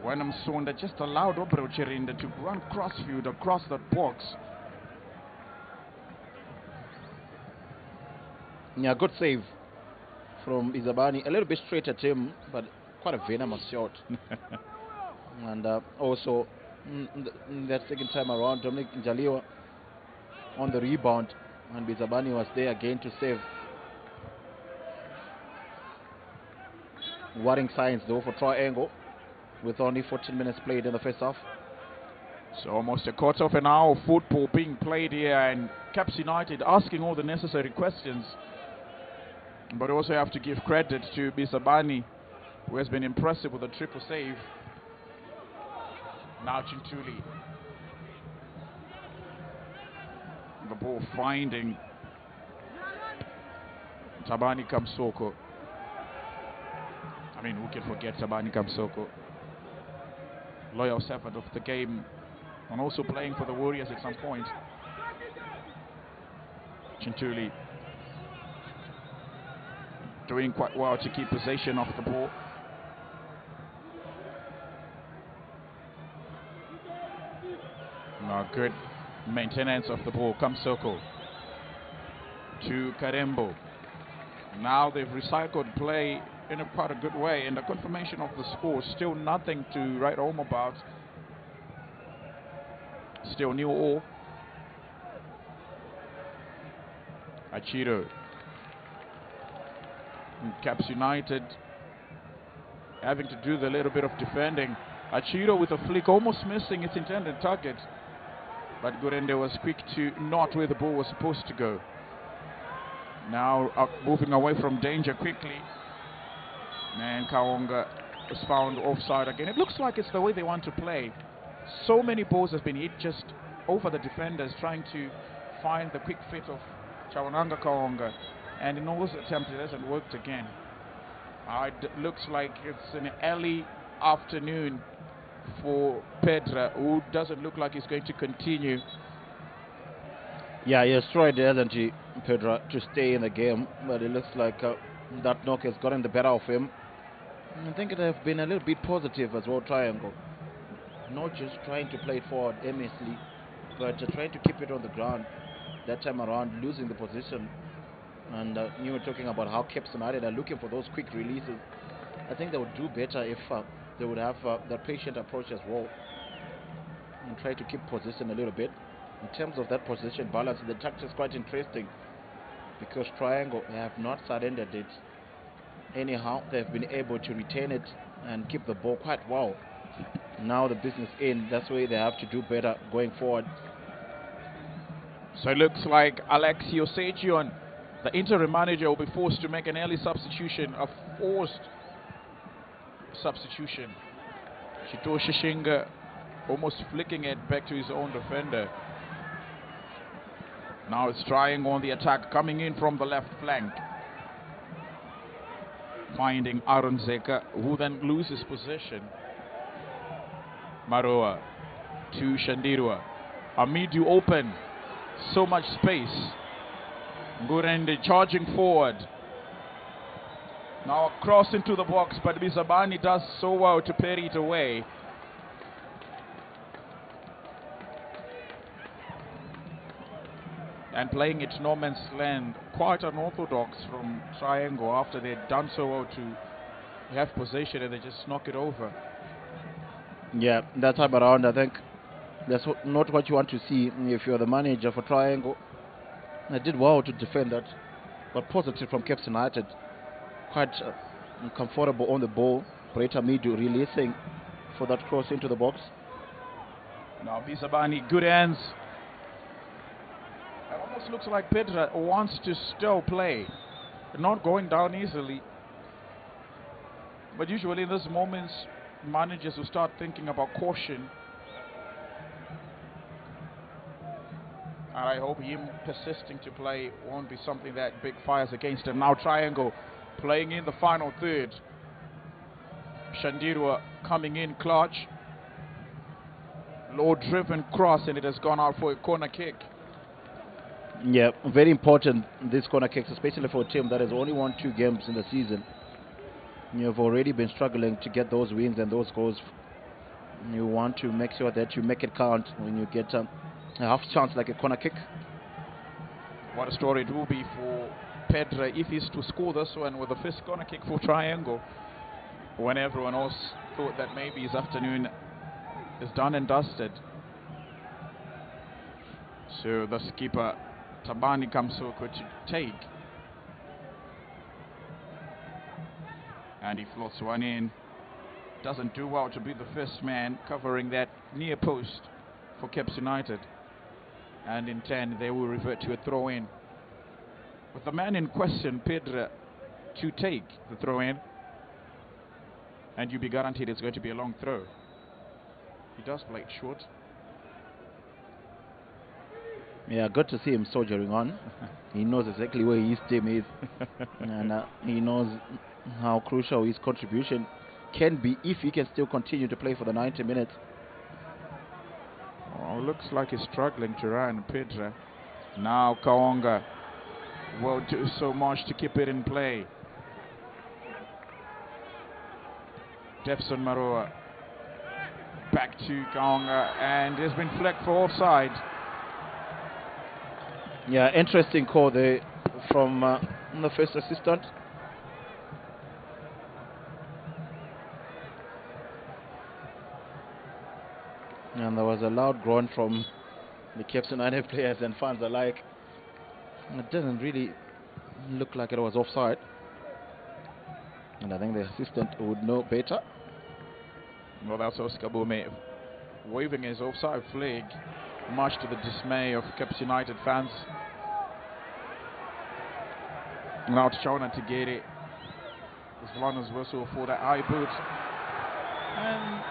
when Msonda just allowed Obro Chirinda to run crossfield across that box. Yeah, good save from Izabani. A little bit straight at him, but quite a venomous shot. And also, in that second time around, Dominic Njaliwa on the rebound, and Bizabani was there again to save. Worrying signs though for triangle, with only 14 minutes played in the first half. So almost a quarter of an hour of football being played here, and Caps United asking all the necessary questions. But also have to give credit to Bizabani, who has been impressive with a triple save. Now Chintuli. The ball finding Tabani Kamsoko. I mean, who can forget Tabani Kamsoko? Loyal servant of the game, and also playing for the Warriors at some point. Chintuli doing quite well to keep possession of the ball. Now good maintenance of the ball. Kamsoko to Karembo. Now they've recycled play in a quite a good way, and the confirmation of the score, still nothing to write home about. Still nil all. Achiro. And Caps United having to do the little bit of defending. Achiro with a flick, almost missing its intended target, but Gurende was quick to not where the ball was supposed to go. Now moving away from danger quickly, and Kawonga was found offside again. It looks like it's the way they want to play. So many balls have been hit just over the defenders, trying to find the quick fit of Chawananga Kawonga, and in all those attempts it hasn't worked again. It looks like it's an early afternoon for Pedra, who doesn't look like he's going to continue. Yeah, he has tried, hasn't he, Pedra, to stay in the game, but it looks like That knock has gotten the better of him. I think it has been a little bit positive as well, Triangle. Not just trying to play it forward aimlessly, but trying to keep it on the ground. That time around, losing the position. And you were talking about how Cape United are looking for those quick releases. I think they would do better if they would have that patient approach as well and try to keep position a little bit. In terms of that position balance, the tactic is quite interesting because Triangle have not surrendered it. Anyhow, they've been able to retain it and keep the ball quite well. Now the business in, that's why they have to do better going forward. So it looks like Alexio Sejion, the interim manager, will be forced to make an early substitution, a forced substitution. Shito Shishinga almost flicking it back to his own defender. Now it's trying on the attack, coming in from the left flank. Finding Aaron Zeka, who then loses possession. Maroa to Shandirwa. Amidu open. So much space. Ngurende charging forward. Now a cross into the box, but Bizabani does so well to parry it away. And playing it no man's land, quite unorthodox from Triangle after they'd done so well to have possession and they just knock it over. Yeah, that time around, I think that's not what you want to see if you're the manager for Triangle. They did well to defend that, but positive from Cape United. Quite comfortable on the ball. Breta Midu releasing for that cross into the box. Now Bizabani, good hands. It almost looks like Pedra wants to still play. Not going down easily. But usually in those moments, managers will start thinking about caution. And I hope him persisting to play won't be something that big fires against him. Now Triangle playing in the final third. Shandirwa coming in clutch. Low driven cross, and it has gone out for a corner kick. Yeah, very important, this corner kicks, especially for a team that has only won 2 games in the season. You've already been struggling to get those wins and those goals. You want to make sure that you make it count when you get a half chance like a corner kick. What a story it will be for Pedra if he's to score this one with the first corner kick for Triangle, when everyone else thought that maybe his afternoon is done and dusted. So the skipper Tabani Kamsoko to take, and he floats one in. Doesn't do well to be the first man covering that near post for Cape United, and in 10 they will revert to a throw in with the man in question, Pedra, to take the throw in, and you'll be guaranteed it's going to be a long throw. He does play it short. Yeah, good to see him soldiering on. He knows exactly where his team is. And he knows how crucial his contribution can be if he can still continue to play for the 90 minutes. Oh, looks like he's struggling to run, Pedra. Now Kaonga will do so much to keep it in play. Jefferson Maroa back to Kaonga, and has been flagged for offside. Yeah, interesting call there from the first assistant. And there was a loud groan from the Cape United players and fans alike. It doesn't really look like it was offside. And I think the assistant would know better. Well, that's Oscar Boume waving his offside flag, much to the dismay of Cape United fans. Now to Chona to get it. This one is whistle for the eye boot. And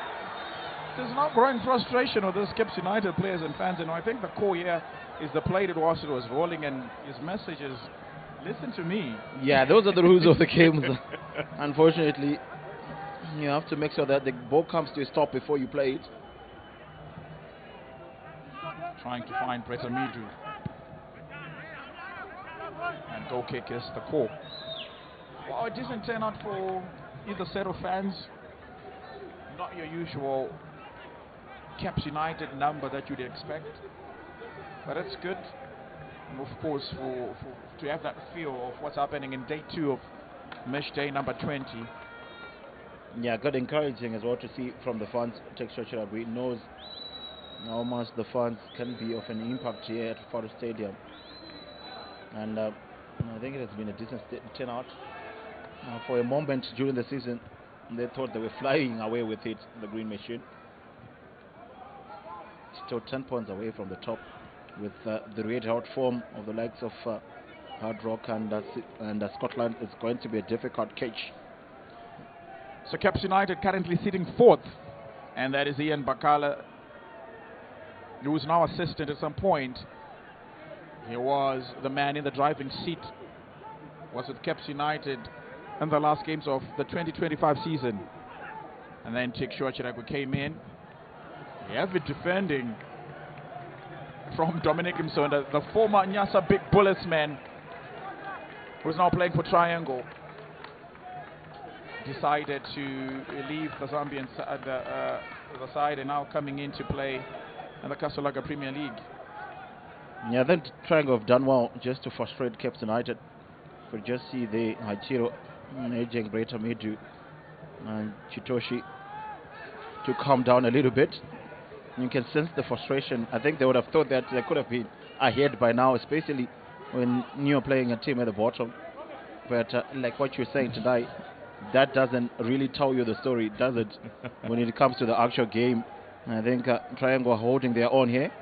there's no growing frustration with those Cape United players and fans. And I think the core here is the play that whilst it was rolling, and his message is, listen to me. Yeah, those are the rules of the game. Unfortunately, you have to make sure that the ball comes to a stop before you play it. Trying to find Breta Midu. And goal kick is the call. Well, a decent turnout for either set of fans. Not your usual Caps United number that you'd expect, but it's good. And of course, to have that feel of what's happening in day 2 of Matchday number 20. Yeah, good encouraging as well to see from the fans. Texture Chiragui knows how much the fans can be of an impact here at Faro Stadium. And I think it has been a decent turnout. For a moment during the season, they thought they were flying away with it, the Green Machine. Still 10 points away from the top, with the red-hot form of the likes of Hard Rock and Scotland. It's going to be a difficult catch. So Caps United currently sitting 4th, and that is Ian Bakala, who is now assistant at some point. He was the man in the driving seat, was with Caps United in the last games of the 2025 season. And then Texture Chiragui came in. Heavy defending from Dominic Msonda, the former Nyasa Big Bullets man, who's now playing for Triangle. Decided to leave the Zambian the side and now coming in to play in the Kasolaga Premier League. Yeah, then Triangle have done well just to frustrate Caps United. We just see the Hachiro edging Greater Midu and Chitoshi to calm down a little bit. You can sense the frustration. I think they would have thought that they could have been ahead by now, especially when you're playing a team at the bottom. But like what you're saying tonight, that doesn't really tell you the story, does it? When it comes to the actual game, I think Triangle are holding their own here.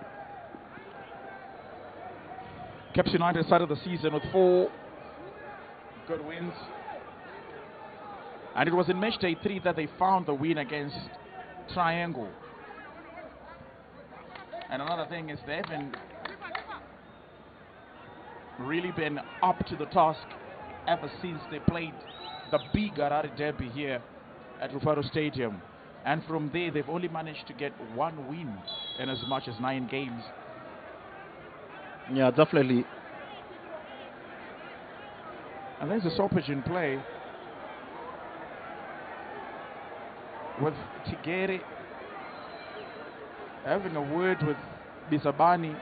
Caps United started the season with 4 good wins, and it was in Matchday 3 that they found the win against Triangle. And another thing is they haven't really been up to the task ever since they played the big Harare Derby here at Rufaro Stadium. And from there, they've only managed to get 1 win in as much as 9 games. Yeah, definitely. And there's a stoppage in play with Tigere having a word with Bisabani.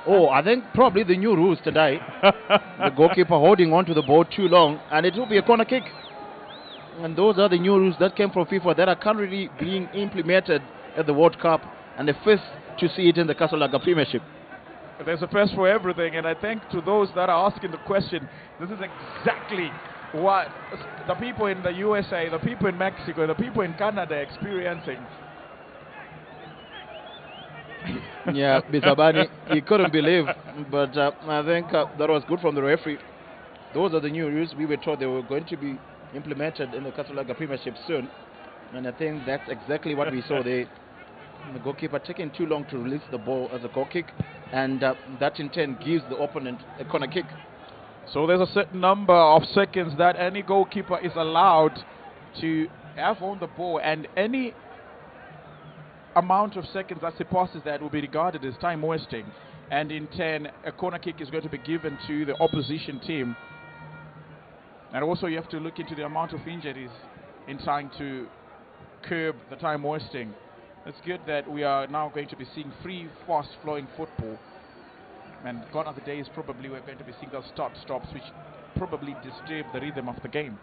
Oh, I think probably the new rules today. The goalkeeper holding on to the ball too long, and it will be a corner kick. And those are the new rules that came from FIFA that are currently being implemented at the World Cup, and the first to see it in the Kasolaga Premiership. There's a first for everything, and I think to those that are asking the question, this is exactly what the people in the USA, the people in Mexico, the people in Canada are experiencing. Yeah, Bisabani, he couldn't believe, but I think that was good from the referee. Those are the new rules. We were told they were going to be implemented in the Kasolaga Premiership soon, and I think that's exactly what we saw there. The goalkeeper taking too long to release the ball as a goal kick, and that in turn gives the opponent a corner kick. So there's a certain number of seconds that any goalkeeper is allowed to have on the ball, and any amount of seconds that surpasses that will be regarded as time wasting, and in turn a corner kick is going to be given to the opposition team. And also you have to look into the amount of injuries in trying to curb the time wasting. It's good that we are now going to be seeing free, fast-flowing football, and gone are the days probably we're going to be seeing those start-stops which probably disturb the rhythm of the game.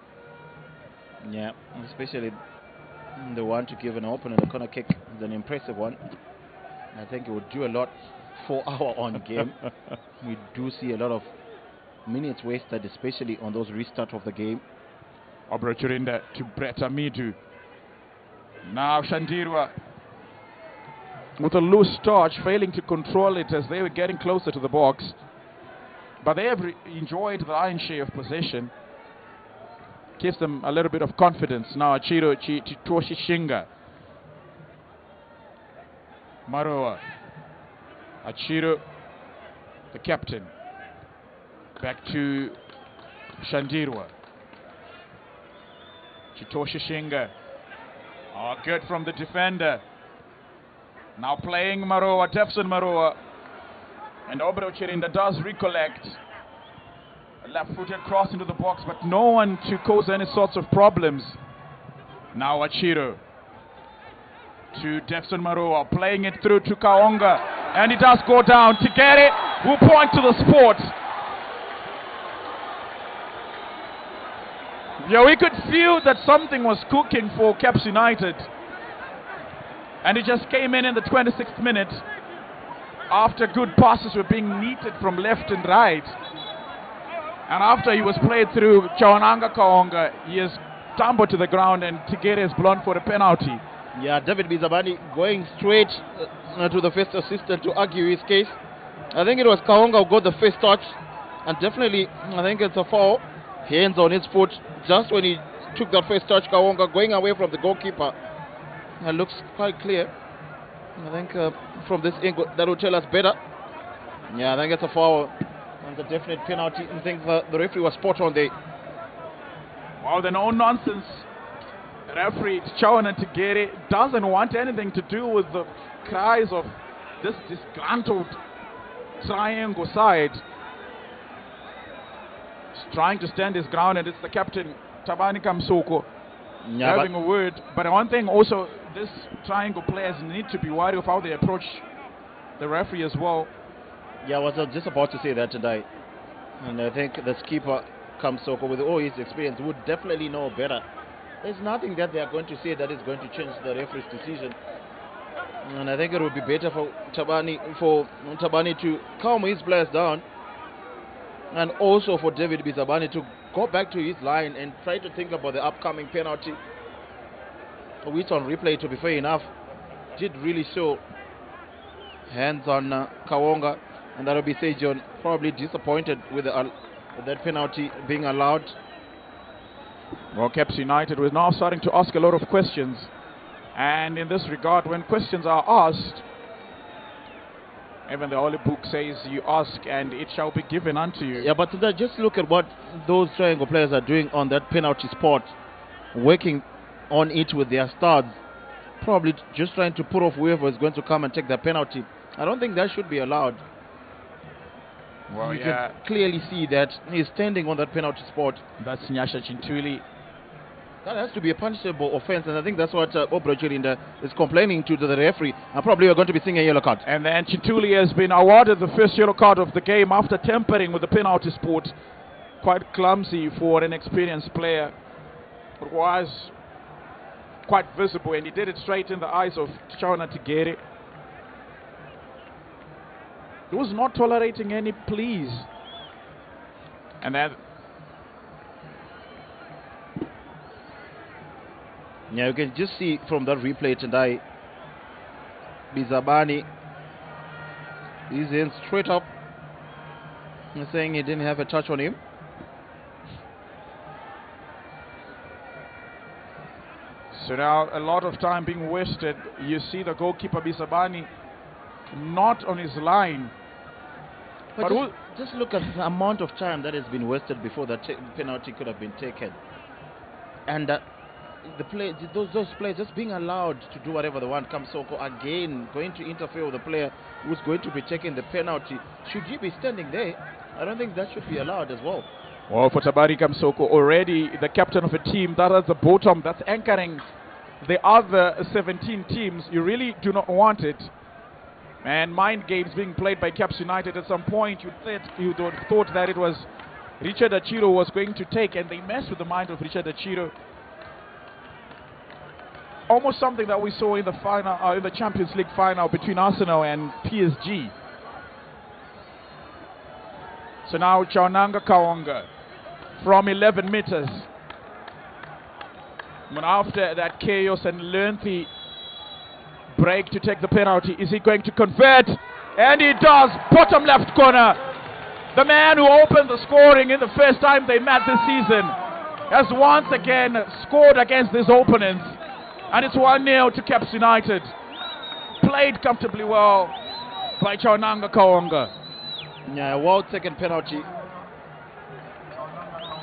Yeah, especially the one to give an opponent a corner kick is an impressive one. I think it would do a lot for our own game. We do see a lot of minutes wasted, especially on those restarts of the game. Obrochurinda to Bretta Midu. Now Shandirwa with a loose touch, failing to control it as they were getting closer to the box. But they have enjoyed the lion's share of possession. Gives them a little bit of confidence. Now Achiro Chitoshi Shinga. Maroa. Achiro, the captain. Back to Shandirwa. Chitoshi Shinga. Oh, good from the defender. Now playing Maroa, Tefson Maroa. And Obro Chirinda does recollect. Left-footed cross into the box, but no one to cause any sorts of problems. Now Achiro to Jefferson Maroa, playing it through to Kaonga, and it does go down. To get it, we'll point to the sport. Yeah, we could feel that something was cooking for Caps United, and it just came in the 26th minute after good passes were being neated from left and right. And after he was played through Chawananga Kaonga, he has tumbled to the ground, and Tigere is blown for a penalty. Yeah, David Bizabani going straight to the first assistant to argue his case. I think it was Kaonga who got the first touch, and definitely I think it's a foul. Hands on his foot just when he took that first touch. Kaonga going away from the goalkeeper. It looks quite clear. I think from this angle that will tell us better. Yeah, I think it's a foul and a definite penalty. I think the referee was spot on there. Wow, the no-nonsense referee Chawana Tigere doesn't want anything to do with the cries of this disgruntled triangle side. He's trying to stand his ground, and it's the captain Tabani Kamsoko having a word. But one thing also, this triangle players need to be worried of how they approach the referee as well. Yeah, I was just about to say that today. And I think the skipper Kamsoko, with all his experience, would definitely know better. There's nothing that they are going to say that is going to change the referee's decision. And I think it would be better for Tabani to calm his players down, and also for David Bizabani to go back to his line and try to think about the upcoming penalty, which on replay, to be fair enough, did really show hands on Kaonga, and that will be Sejon probably disappointed with that penalty being allowed. Well, Caps United was now starting to ask a lot of questions, and in this regard, when questions are asked, even the Holy Book says you ask and it shall be given unto you. Yeah, but just look at what those triangle players are doing on that penalty spot, working on it with their studs, probably just trying to put off whoever is going to come and take the penalty. I don't think that should be allowed. Well, you can clearly see that he's standing on that penalty spot. That's Nyasha Chintuli. That has to be a punishable offense, and I think that's what Obro Chirinda is complaining to the referee. And probably we're going to be seeing a yellow card. And then Chintuli has been awarded the first yellow card of the game after tampering with the penalty spot. Quite clumsy for an experienced player. It was quite visible, and he did it straight in the eyes of Chawana Tigere. He was not tolerating any pleas. And then yeah, you can just see from that replay today, Bizabani, his hands straight up, and saying he didn't have a touch on him. So now a lot of time being wasted. You see the goalkeeper Bizabani not on his line. But just look at the amount of time that has been wasted before that penalty could have been taken. And those players just being allowed to do whatever they want. Kamsoko again going to interfere with the player who's going to be taking the penalty. Should he be standing there? I don't think that should be allowed as well. Well, for Tabari Kamsoko, already the captain of a team that is the bottom, that's anchoring the other 17 teams. You really do not want it. And mind games being played by Caps United. At some point you thought that it was Richard Achiro was going to take, and they messed with the mind of Richard Achiro. Almost something that we saw in the final, in the Champions League final between Arsenal and PSG. So now Chawananga Kaonga from 11 meters. But after that chaos and lengthy break to take the penalty, is he going to convert? And he does. Bottom left corner. The man who opened the scoring in the first time they met this season has once again scored against his opponents, and it's 1-0 to Caps United. Played comfortably well by Chawananga Kaonga. Yeah, a well taken penalty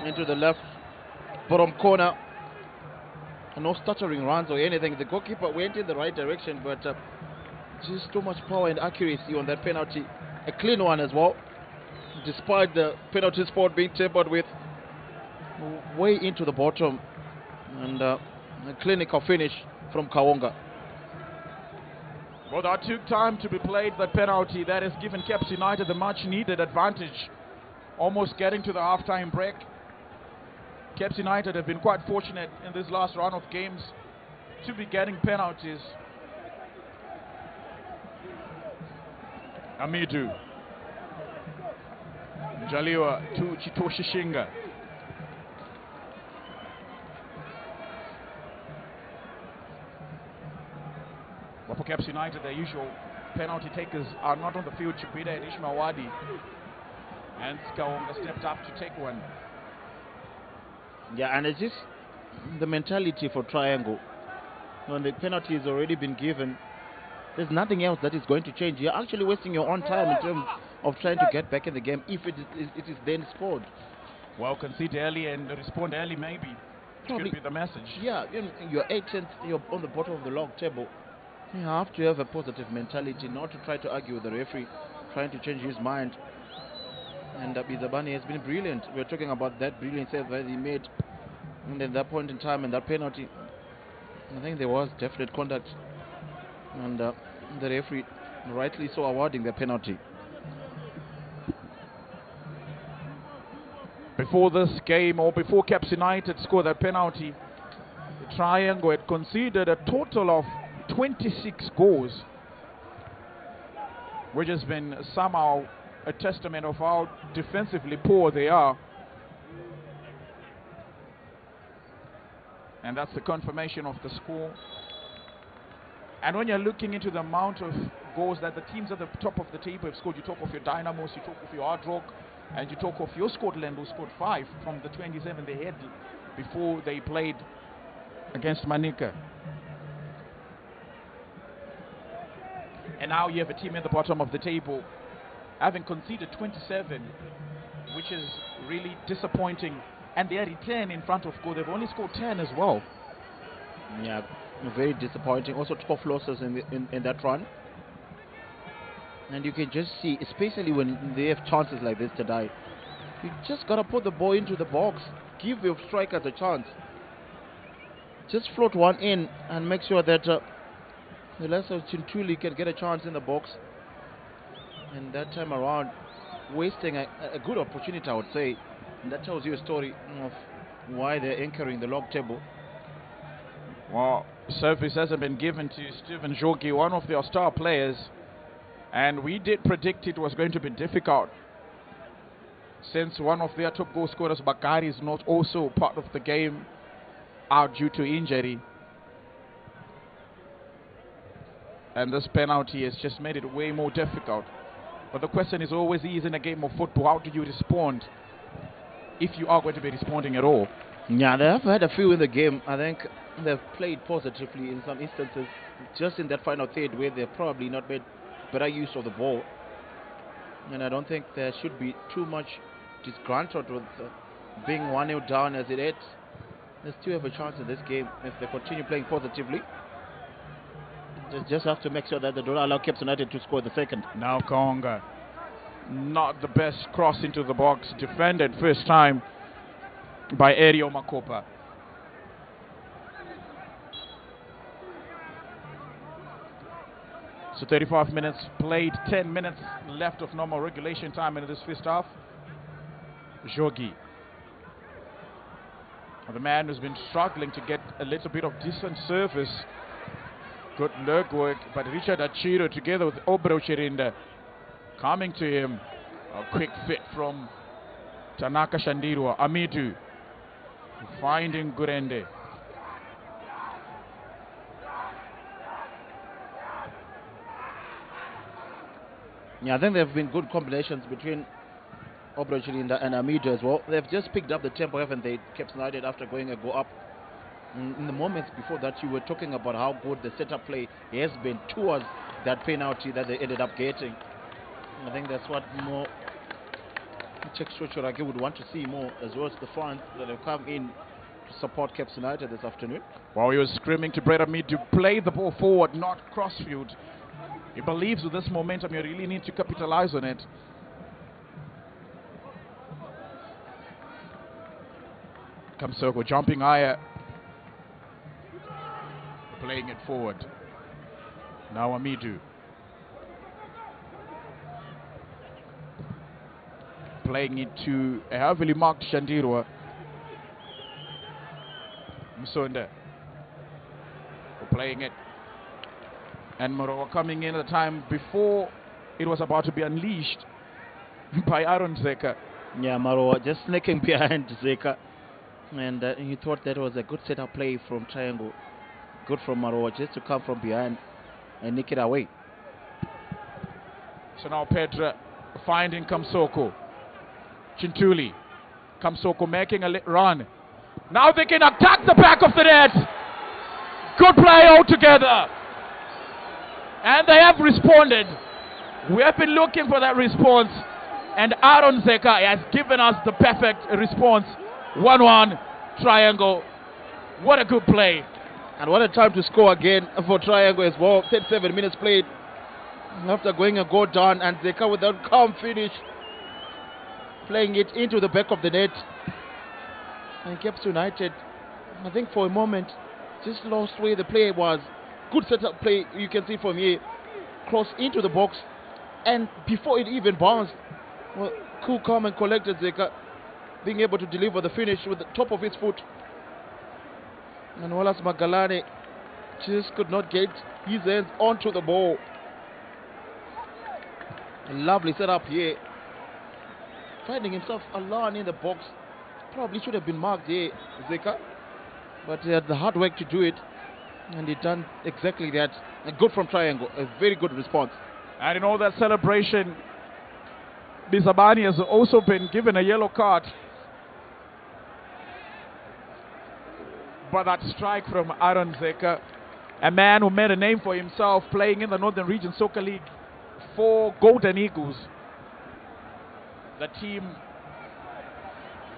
into the left bottom corner. No stuttering runs or anything. The goalkeeper went in the right direction, but just too much power and accuracy on that penalty. A clean one as well. despite the penalty spot being tampered with, way into the bottom, and a clinical finish from Kawonga. Well, that took time to be played, that penalty. That has given Caps United the much-needed advantage, almost getting to the half-time break. Caps United have been quite fortunate in this last round of games to be getting penalties. Amidu. Jaliwa to Chitoshi Shinga. But for Caps United, the usual penalty takers are not on the field. Chipida and Ishmael Wadi. And Kawonga stepped up to take one. Yeah, and it's just the mentality for Triangle. When the penalty has already been given, there's nothing else that is going to change. You're actually wasting your own time in terms of trying to get back in the game if it is then scored. Well, concede early and respond early, maybe. Which could be the message. Yeah, you're 18th, you're on the bottom of the log table. You have to have a positive mentality, not to try to argue with the referee, trying to change his mind. And Bizabani has been brilliant. We're talking about that brilliant save that he made. And at that point in time, and that penalty, I think there was definite contact. And the referee rightly so awarding the penalty. Before this game, or before Caps United scored that penalty, the Triangle had conceded a total of 26 goals, which has been somehow a testament of how defensively poor they are. And that's the confirmation of the score. And when you're looking into the amount of goals that the teams at the top of the table have scored, you talk of your Dynamos, you talk of your Hard Rock, and you talk of your Scotland, who scored 5 from the 27 they had before they played against Manica. And now you have a team at the bottom of the table having conceded 27, which is really disappointing. And their return in front of goal, they've only scored 10 as well. Yeah, very disappointing. Also 12 losses in that run. And you can just see, especially when they have chances like this today, you just got to put the ball into the box. Give your strikers a chance. Just float one in and make sure that the lesser Chintuli can get a chance in the box. And that time around, wasting a good opportunity, I would say. And that tells you a story of why they're anchoring the log table. Well, service hasn't been given to Stephen Jogi, one of their star players. And we did predict it was going to be difficult, since one of their top goal scorers, Bakari, is not also part of the game, out due to injury. And this penalty has just made it way more difficult. But the question is always in a game of football, how do you respond, if you are going to be responding at all? Yeah, they have had a few in the game. I think they've played positively in some instances, just in that final third where they've probably not made better use of the ball. And I don't think there should be too much disgruntled with being 1-0 down as it is. They still have a chance in this game if they continue playing positively. They just have to make sure that they don't allow Caps United to score the second. Now Kawonga, not the best cross into the box, defended first time by Erio Makopa. So 35 minutes played, 10 minutes left of normal regulation time in this first half. Jogi, the man who's been struggling to get a little bit of decent service. Good leg work, but Richard Achiro together with Obro Chirinda coming to him. A quick fit from Tanaka Shandirwa. Amidu finding Gurende. Yeah, I think there have been good combinations between Obro Chirinda and Amidu as well. They've just picked up the tempo, haven't they, Caps United, after going a go up. In the moments before that, you were talking about how good the setup play has been towards that penalty that they ended up getting. I think that's what more Czech Shochorage would want to see more, as well as the fans that have come in to support Caps United this afternoon. While he was screaming to Breda Mead to play the ball forward, not crossfield. He believes with this momentum you really need to capitalize on it. Kamsoko jumping higher, playing it forward. Now Amidu. Playing it to a heavily marked Shandirwa. Msonde. Playing it. And Maroa coming in at the time before it was about to be unleashed by Aaron Zeka. Yeah, Maroa just sneaking behind Zeka. And he thought that was a good setup play from Triangle. Good from Maroa just to come from behind and nick it away. So now Pedra finding Kamsoko. Chintuli. Kamsoko making a run. Now they can attack the back of the net. Good play altogether. And they have responded. We have been looking for that response. And Aaron Zeka has given us the perfect response. 1-1 Triangle. What a good play. And what a time to score again for Triangle as well. 37 minutes played. After going a goal down, and Zeka with that calm finish. Playing it into the back of the net. And Caps United, I think for a moment, just lost where the play was. Good setup play, you can see from here. Cross into the box. And before it even bounced, well, cool, calm and collected Zeka, being able to deliver the finish with the top of his foot. And Wallace Magalani just could not get his hands onto the ball. A lovely setup here. Finding himself alone in the box. Probably should have been marked here, Zeka. But he had the hard work to do it. And he done exactly that. Good from Triangle. A very good response. And in all that celebration, Bizabani has also been given a yellow card. But that strike from Aaron Zeka, a man who made a name for himself playing in the Northern Region Soccer League for Golden Eagles. The team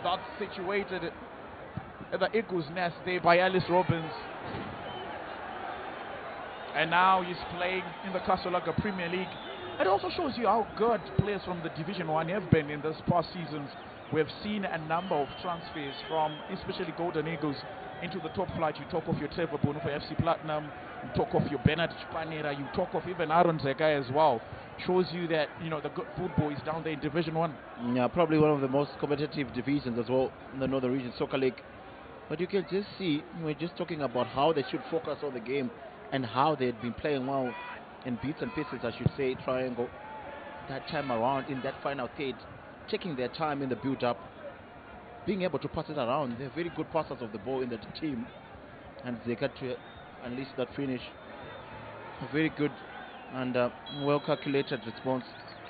that's situated at the Eagles Nest there by Alice Robbins. And now he's playing in the Kasolaga Premier League. It also shows you how good players from the Division 1 have been in this past seasons. We have seen a number of transfers from especially Golden Eagles into the top flight. You talk of your Trevor Bono for FC Platinum, you talk of your Bernard Chupanera, you talk of even Aaron Zeka as well. Shows you that, you know, the good football is down there in Division 1. Yeah, probably one of the most competitive divisions as well in the Northern Region Soccer League. But you can just see, we're just talking about how they should focus on the game and how they had been playing well in bits and pieces, I should say, Triangle. That time around in that final third, taking their time in the build-up, being able to pass it around. They're very good passers of the ball in the team. And they got to unleash that finish. A very good and well-calculated response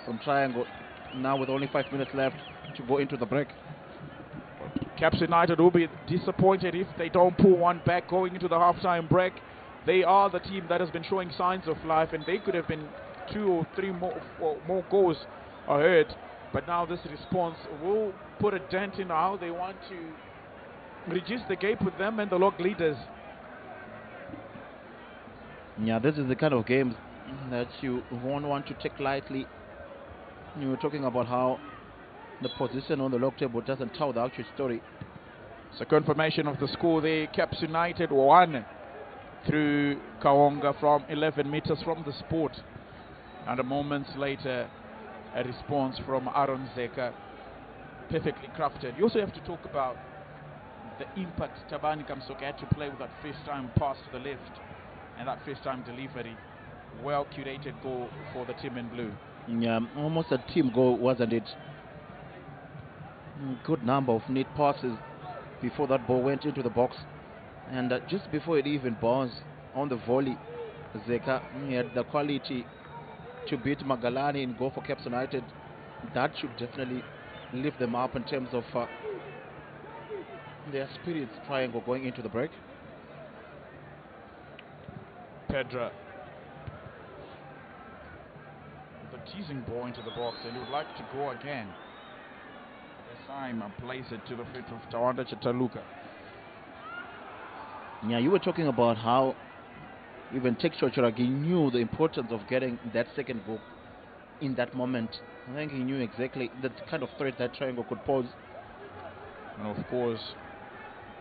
from Triangle. Now with only 5 minutes left to go into the break. Caps United will be disappointed if they don't pull one back going into the halftime break. They are the team that has been showing signs of life, and they could have been 2 or 3 more goals ahead. But now this response will put a dent in how they want to reduce the gap with them and the log leaders. Yeah, this is the kind of games that you won't want to take lightly. You were talking about how the position on the log table doesn't tell the actual story. It's a confirmation of the score there. Caps United 1 through Kaonga from 11 meters from the spot. And a moments later, a response from Aaron Zeka, perfectly crafted. You also have to talk about the impact Tabani Kamsoka had to play with that first time pass to the left and that first time delivery. Well curated goal for the team in blue. Yeah, almost a team goal, wasn't it? Good number of neat passes before that ball went into the box. And just before it even bounced on the volley, Zeka had the quality to beat Magalani and go for Caps United. That should definitely lift them up in terms of their spirits. Triangle going into the break. Pedra, the teasing ball into the box, and he would like to go again. This time and place it to the feet of Tawanda Chitaluka. Yeah, you were talking about how even Texture Choragi knew the importance of getting that second goal in that moment. I think he knew exactly the kind of threat that Triangle could pose. And of course,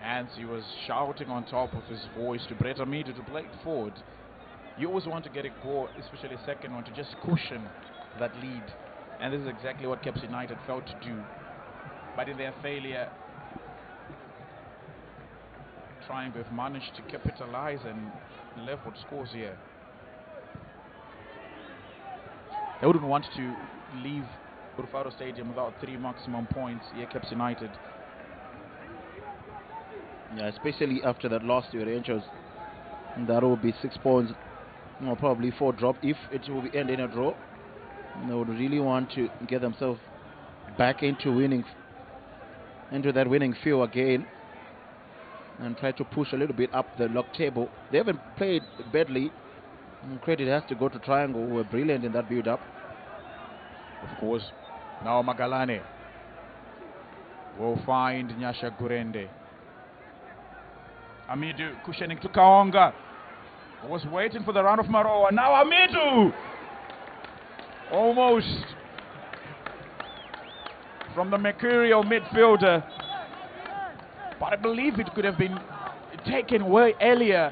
And he was shouting on top of his voice to Brett Amidu to play it forward. You always want to get a goal, especially a second one, to just cushion that lead. And this is exactly what Caps United failed to do. But in their failure, Triangle have managed to capitalize and leveled scores here. They wouldn't want to leave Rufaro Stadium without 3 maximum points here, Caps United. Yeah, especially after that loss to Rangers. That will be 6 points, probably 4 drop if it will end in a draw. They would really want to get themselves back into that winning field again and try to push a little bit up the log table. They haven't played badly. Credit has to go to Triangle, who were brilliant in that build-up. Of course, now Magalane will find Nyasha Gurende. Amidu cushioning to Kaonga. Was waiting for the run of Maroa. Now Amidu! Almost from the mercurial midfielder. But I believe it could have been taken way earlier.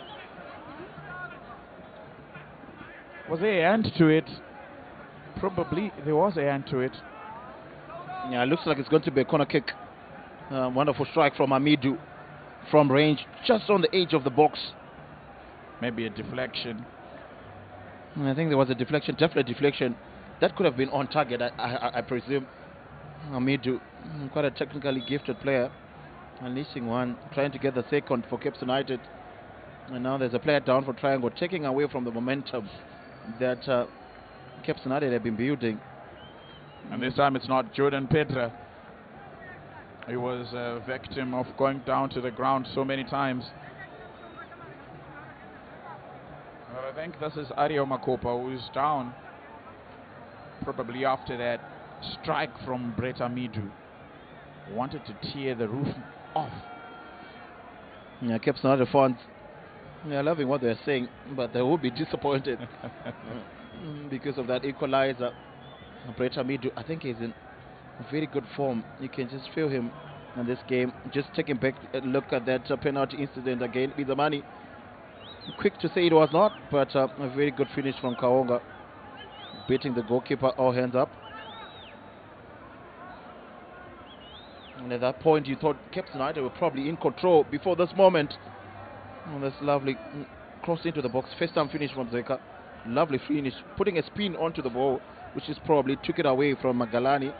Was there an end to it? Probably there was an end to it. Yeah, it looks like it's going to be a corner kick. Wonderful strike from Amidu from range, just on the edge of the box. Maybe a deflection. I think there was a deflection, definitely deflection. That could have been on target, I presume. Amidu, quite a technically gifted player. Unleashing one, trying to get the second for Caps United. And now there's a player down for Triangle, taking away from the momentum that Caps United have been building. And this time it's not Jordan Pedra. He was a victim of going down to the ground so many times. I think this is Ario Makopa who's down. Probably after that strike from Brett Amidu. Wanted to tear the roof off. Yeah, Caps United fans, they're loving what they're saying, but they will be disappointed because of that equalizer. Brett Amidu, I think he's in very good form. You can just feel him in this game. Just taking back a look at that penalty incident again. Bizamani, quick to say it was not, but a very good finish from Kaonga, beating the goalkeeper. All hands up. And at that point, you thought Caps United were probably in control before this moment. Oh, that's lovely. Cross into the box. First time finish from Zeka. Lovely finish. Putting a spin onto the ball, which is probably took it away from Magalani.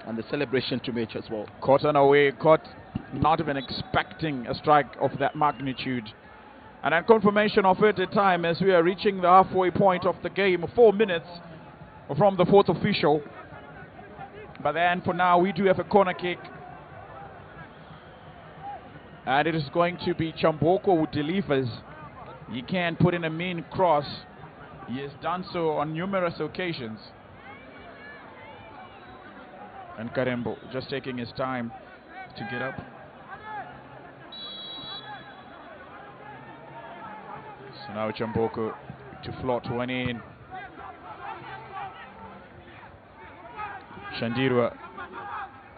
And the celebration to match as well. Caught unaware, caught not even expecting a strike of that magnitude. And then confirmation of it at time as we are reaching the halfway point of the game. 4 minutes from the fourth official. But then for now we do have a corner kick. And it is going to be Chamboko who delivers. He can put in a mean cross. He has done so on numerous occasions. And Karembo just taking his time to get up. So now Chamboko to float one in. Shandirwa,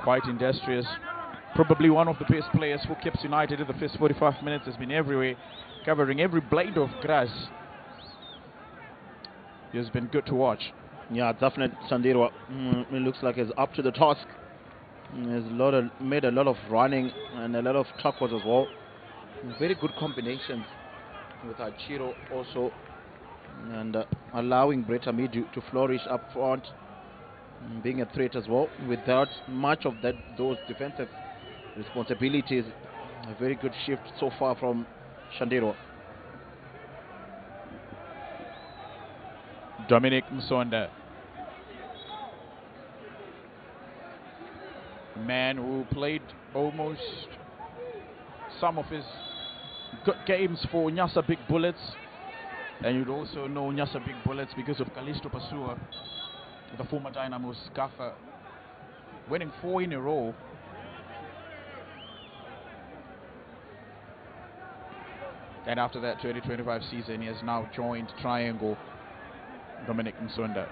quite industrious. Probably one of the best players for Caps United in the first 45 minutes. Has been everywhere, covering every blade of grass. He has been good to watch. Yeah, definitely Shandirwa. It looks like he's up to the task. He's made a lot of running and a lot of tackles as well. Very good combinations with Achiro also, and allowing Brett Amidu to flourish up front, being a threat as well without much of those defensive responsibilities. A very good shift so far from Shandirwa. Dominic Msonda, man who played almost some of his good games for Nyasa Big Bullets, and you'd also know Nyasa Big Bullets because of Kalisto Pasua, the former Dynamo Scaffer, winning 4 in a row. And after that 2025 season, he has now joined Triangle. Dominic Msonda.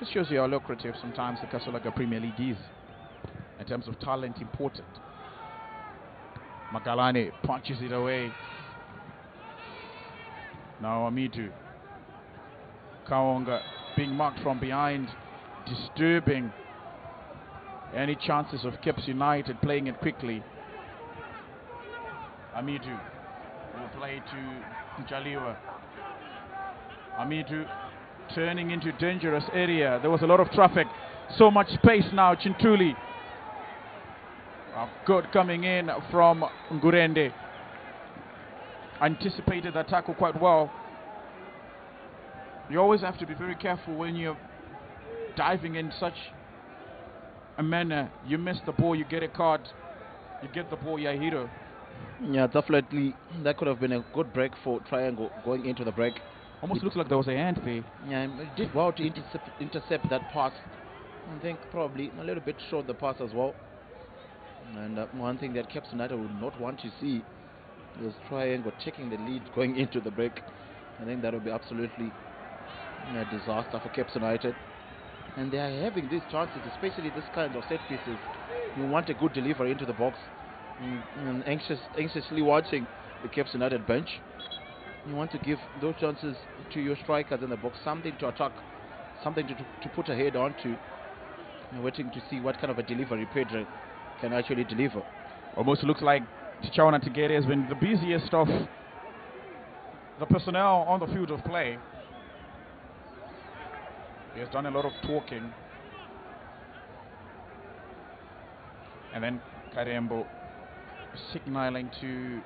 Just shows you how lucrative sometimes the Kasolaga Premier League is. in terms of talent important. Magalani punches it away. Now Amidu. Kaonga being marked from behind, disturbing any chances of Caps United playing it quickly. Amidu will play to Jaliwa. Amidu turning into dangerous area. There was a lot of traffic, so much space now. Chintuli. Good coming in from Ngurende. Anticipated the tackle quite well. You always have to be very careful when you're diving in such a manner. You miss the ball, you get a card. You get the ball, you're a hero. Yeah, definitely. That could have been a good break for Triangle going into the break. Almost looks like there was a hand there. Yeah, he did well to intercept that pass. I think probably a little bit short the pass as well. And one thing that Caps United would not want to see is Triangle taking the lead going into the break. I think that would be absolutely a disaster for Caps United. And they are having these chances, especially this kind of set pieces. You want a good delivery into the box. And anxiously watching the Caps United bench. You want to give those chances to your strikers in the box, something to attack, something to put a head onto. And waiting to see what kind of a delivery Pedro can actually deliver. Almost looks like Tichawana Tigere has been the busiest of the personnel on the field of play. He has done a lot of talking. And then Karembo signaling to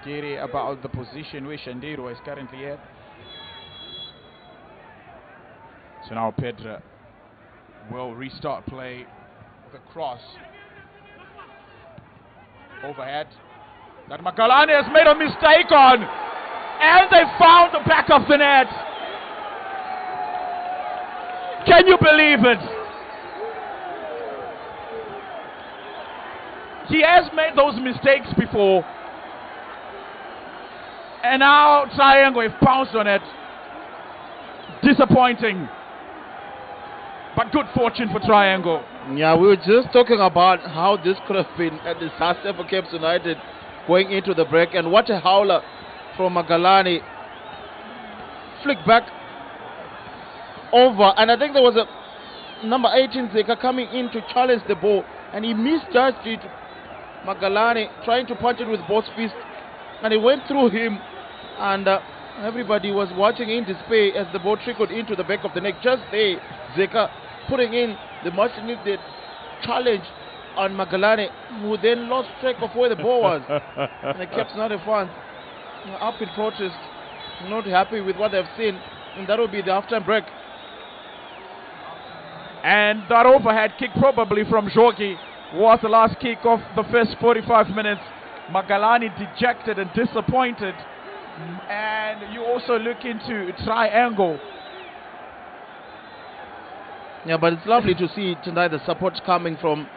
Tigere about the position where Shandero is currently at. So now Pedro will restart play with a cross. Overhead. That Magalani has made a mistake on. And they found the back of the net. Can you believe it? He has made those mistakes before. And now Triangle have pounced on it. Disappointing. But good fortune for Triangle. Yeah, we were just talking about how this could have been a disaster for Caps United going into the break. And what a howler from Magalani. Flick back over. And I think there was a number 18 Zeka coming in to challenge the ball. And he misjudged it. Magalani trying to punch it with both fists. And it went through him. And everybody was watching in despair as the ball trickled into the back of the neck. Just there, Zeka putting in the much needed challenge on Magalani, who then lost track of where the ball was. And the Caps United fans up in protest, not happy with what they've seen, and that will be the halftime break. And that overhead kick probably from Jogi was the last kick of the first 45 minutes. Magalani dejected and disappointed. And you also look into Triangle. Yeah, but it's lovely to see tonight the support coming from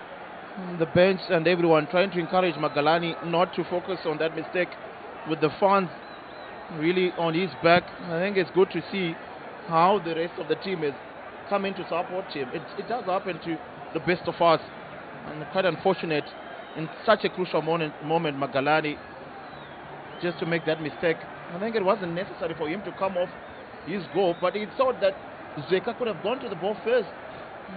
the bench and everyone trying to encourage Magalani not to focus on that mistake, with the fans really on his back. I think it's good to see how the rest of the team is coming to support him. It does happen to the best of us, and quite unfortunate in such a crucial moment Magalani just to make that mistake. I think it wasn't necessary for him to come off his goal, but he thought that Zeka could have gone to the ball first,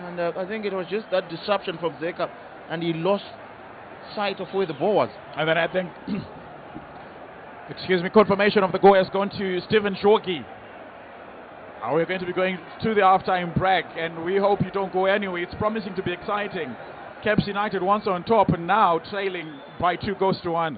and I think it was just that disruption from Zeka, and he lost sight of where the ball was. And then I think confirmation of the goal has gone to Stephen Shoki. We're going to be going to the halftime break, and we hope you don't go anywhere. It's promising to be exciting. Caps United once on top and now trailing by 2-1.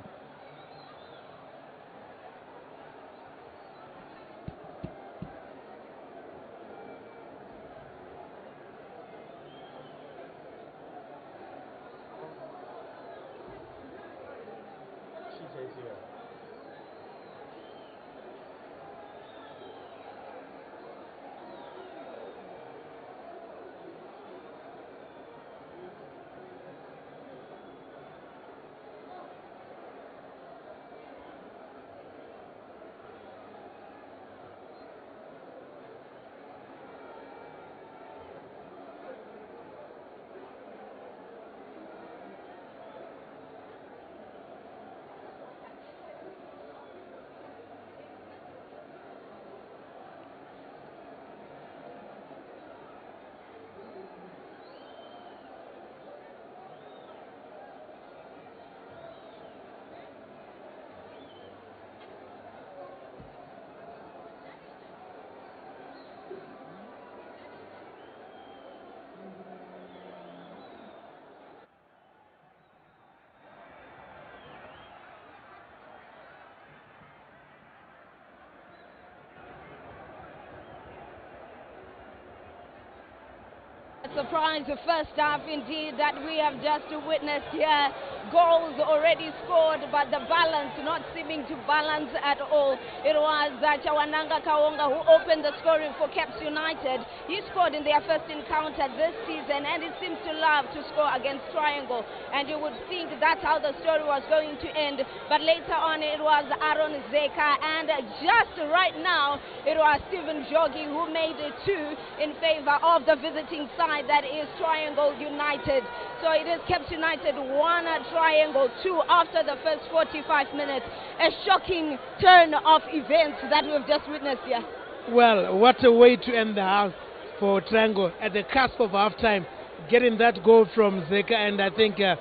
surprise first half indeed that we have just witnessed here. Goals already scored, but the balance not seeming to balance at all. It was Chawananga Kaonga who opened the scoring for Caps United. He scored in their first encounter this season, and he seems to love to score against Triangle. And you would think that's how the story was going to end. But later on, it was Aaron Zeka, and just right now, it was Stephen Jogi who made it 2 in favor of the visiting side, that is Triangle United. So it is Caps United 1, Triangle 2 after the first 45 minutes. A shocking turn of events that we've just witnessed here. Well, what a way to end the half for Triangle at the cusp of half-time, getting that goal from Zeka, and I think a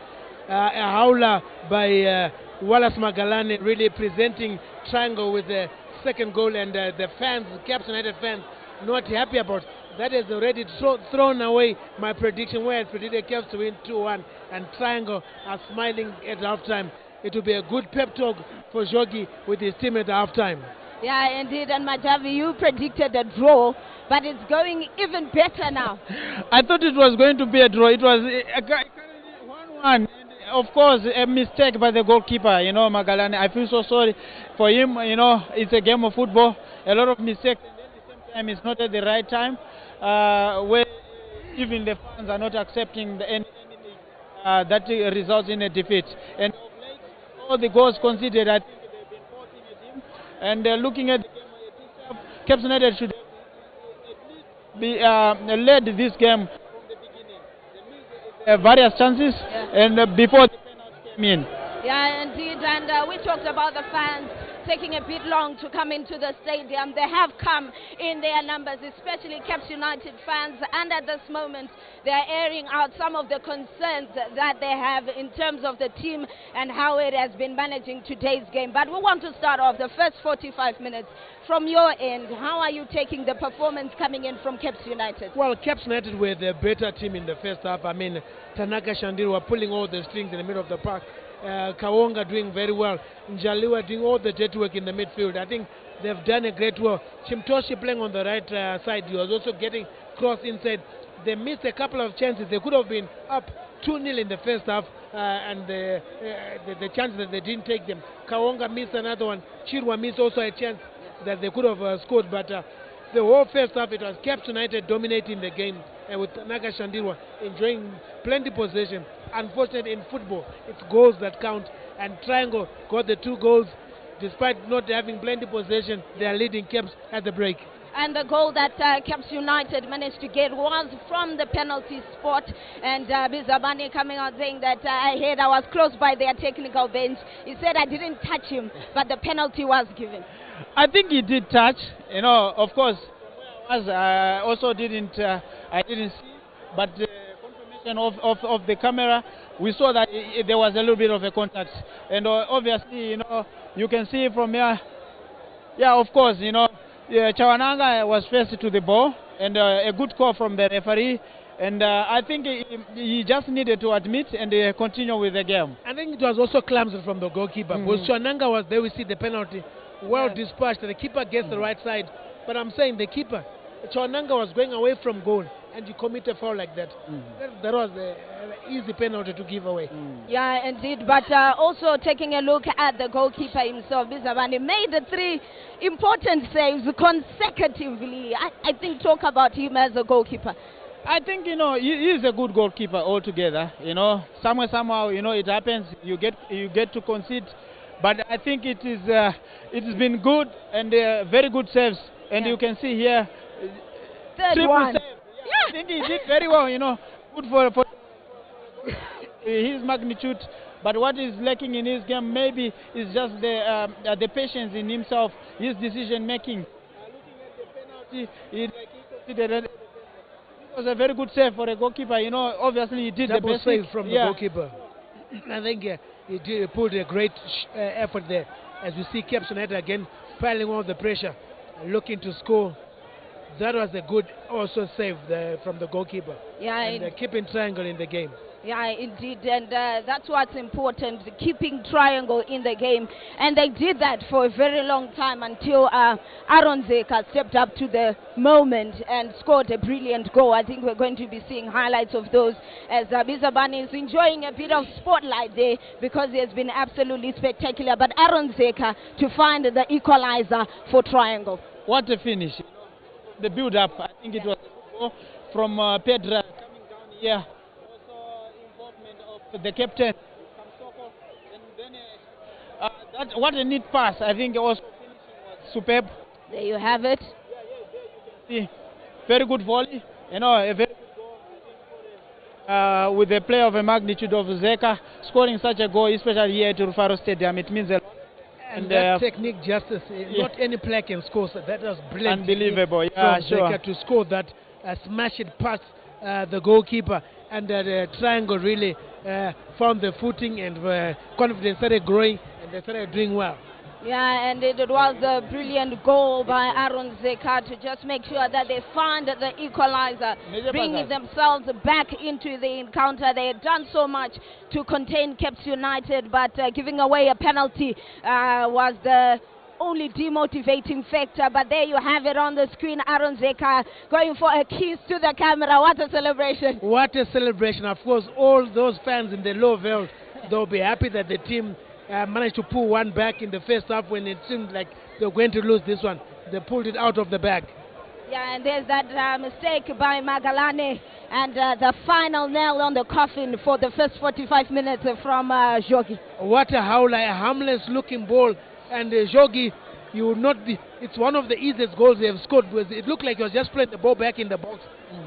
howler by Wallace Magalani really presenting Triangle with the second goal, and the fans, Caps United fans, not happy about. That has already thrown away my prediction where I predicted Caps to win 2-1, and Triangle are smiling at halftime. It will be a good pep talk for Jogi with his team at halftime. Yeah, indeed, and Majavi, you predicted a draw, but it's going even better now. I thought it was going to be a draw. It was 1-1. Of course, a mistake by the goalkeeper, Magalani. I feel so sorry for him. It's a game of football. A lot of mistakes, and at the same time, it's not at the right time. Where even the fans are not accepting anything that results in a defeat. And all the goals conceded, I think they've been forcing at him. And looking at the game itself, Caps United should be led this game from the beginning. They missed various chances, and before the penalty came in. Yeah, indeed, and we talked about the fans taking a bit long to come into the stadium. They have come in their numbers, especially Caps United fans, and at this moment they are airing out some of the concerns that they have in terms of the team and how it has been managing today's game. But we want to start off the first 45 minutes from your end. How are you taking the performance coming in from Caps United? Well, Caps United were the better team in the first half. I mean, Tanaka Shandir were pulling all the strings in the middle of the park. Kawonga doing very well. Njaliwa doing all the dirty work in the midfield. I think they've done a great work. Chimtoshi playing on the right side. He was also getting cross inside. They missed a couple of chances. They could have been up 2-0 in the first half, and the chances that they didn't take them. Kawonga missed another one. Chirwa missed also a chance that they could have scored, but the whole first half it was Caps United dominating the game, and with Tanaka Shandirwa enjoying plenty possession. Unfortunately, in football, it's goals that count, and Triangle got the 2 goals. Despite not having plenty possession, they are leading Caps at the break. And the goal that Caps United managed to get was from the penalty spot. And Bizabani coming out saying that I was close by their technical bench. He said I didn't touch him, but the penalty was given. I think he did touch. Of course, I also didn't. I didn't see, but the confirmation of the camera, we saw that there was a little bit of a contact, and obviously, you can see from here. Yeah, of course, Chawananga was first to the ball, and a good call from the referee. And I think he just needed to admit and continue with the game. I think it was also clumsy from the goalkeeper. Because Chawananga was there, we see the penalty. Well dispatched, and the keeper gets the right side. But I'm saying the keeper, Chawananga was going away from goal, and you commit a foul like that. That was an easy penalty to give away. Yeah, indeed. But also taking a look at the goalkeeper himself, Bizabani made the 3 important saves consecutively. I think talk about him as a goalkeeper. I think, he is a good goalkeeper altogether. Somehow, it happens. You get to concede. But I think it has been good and very good saves. And you can see here, third one. Save. Yeah, I think he did very well, good for his magnitude. But what is lacking in his game maybe is just the patience in himself, his decision making. Looking at the penalty, he considered it was a very good save for a goalkeeper. Obviously he did Double the best save from the goalkeeper. I think he pulled a great effort there. As we see Caps United again piling on the pressure, looking to score. That was a good also save from the goalkeeper. Yeah, and keeping Triangle in the game. Yeah, indeed, and that's what's important, keeping Triangle in the game. And they did that for a very long time until Aaron Zeka stepped up to the moment and scored a brilliant goal. I think we're going to be seeing highlights of those as Bizabani is enjoying a bit of spotlight there because he has been absolutely spectacular. But Aaron Zeka to find the equalizer for Triangle. What a finish. The build-up, I think it was a goal from Pedra coming down here. The captain, and then what a neat pass. I think also finishing was superb. There you have it. See, very good volley. You know, a very good goal. With a player of a magnitude of Zeka scoring such a goal, especially here at Rufaro Stadium, it means a lot. And that technique, justice, not any player can score. So that was brilliant. Unbelievable, yeah, from sure. Zeka to score that, smash it past the goalkeeper, and the Triangle really found the footing, and confidence started growing, and they started doing well. Yeah, and it was a brilliant goal by Aaron Zeka to just make sure that they found the equalizer, bringing themselves back into the encounter. They had done so much to contain Caps United, but giving away a penalty was the only demotivating factor. But there you have it on the screen. Aaron Zeka going for a kiss to the camera. What a celebration. What a celebration. Of course, all those fans in the low veld, they'll be happy that the team managed to pull one back in the first half when it seemed like they were going to lose this one. They pulled it out of the bag. Yeah, and there's that mistake by Magalane, and the final nail on the coffin for the first 45 minutes from Jogi. What a howler, a harmless looking ball. And Jogi, you would not be, it's one of the easiest goals they have scored. It looked like he was just playing the ball back in the box.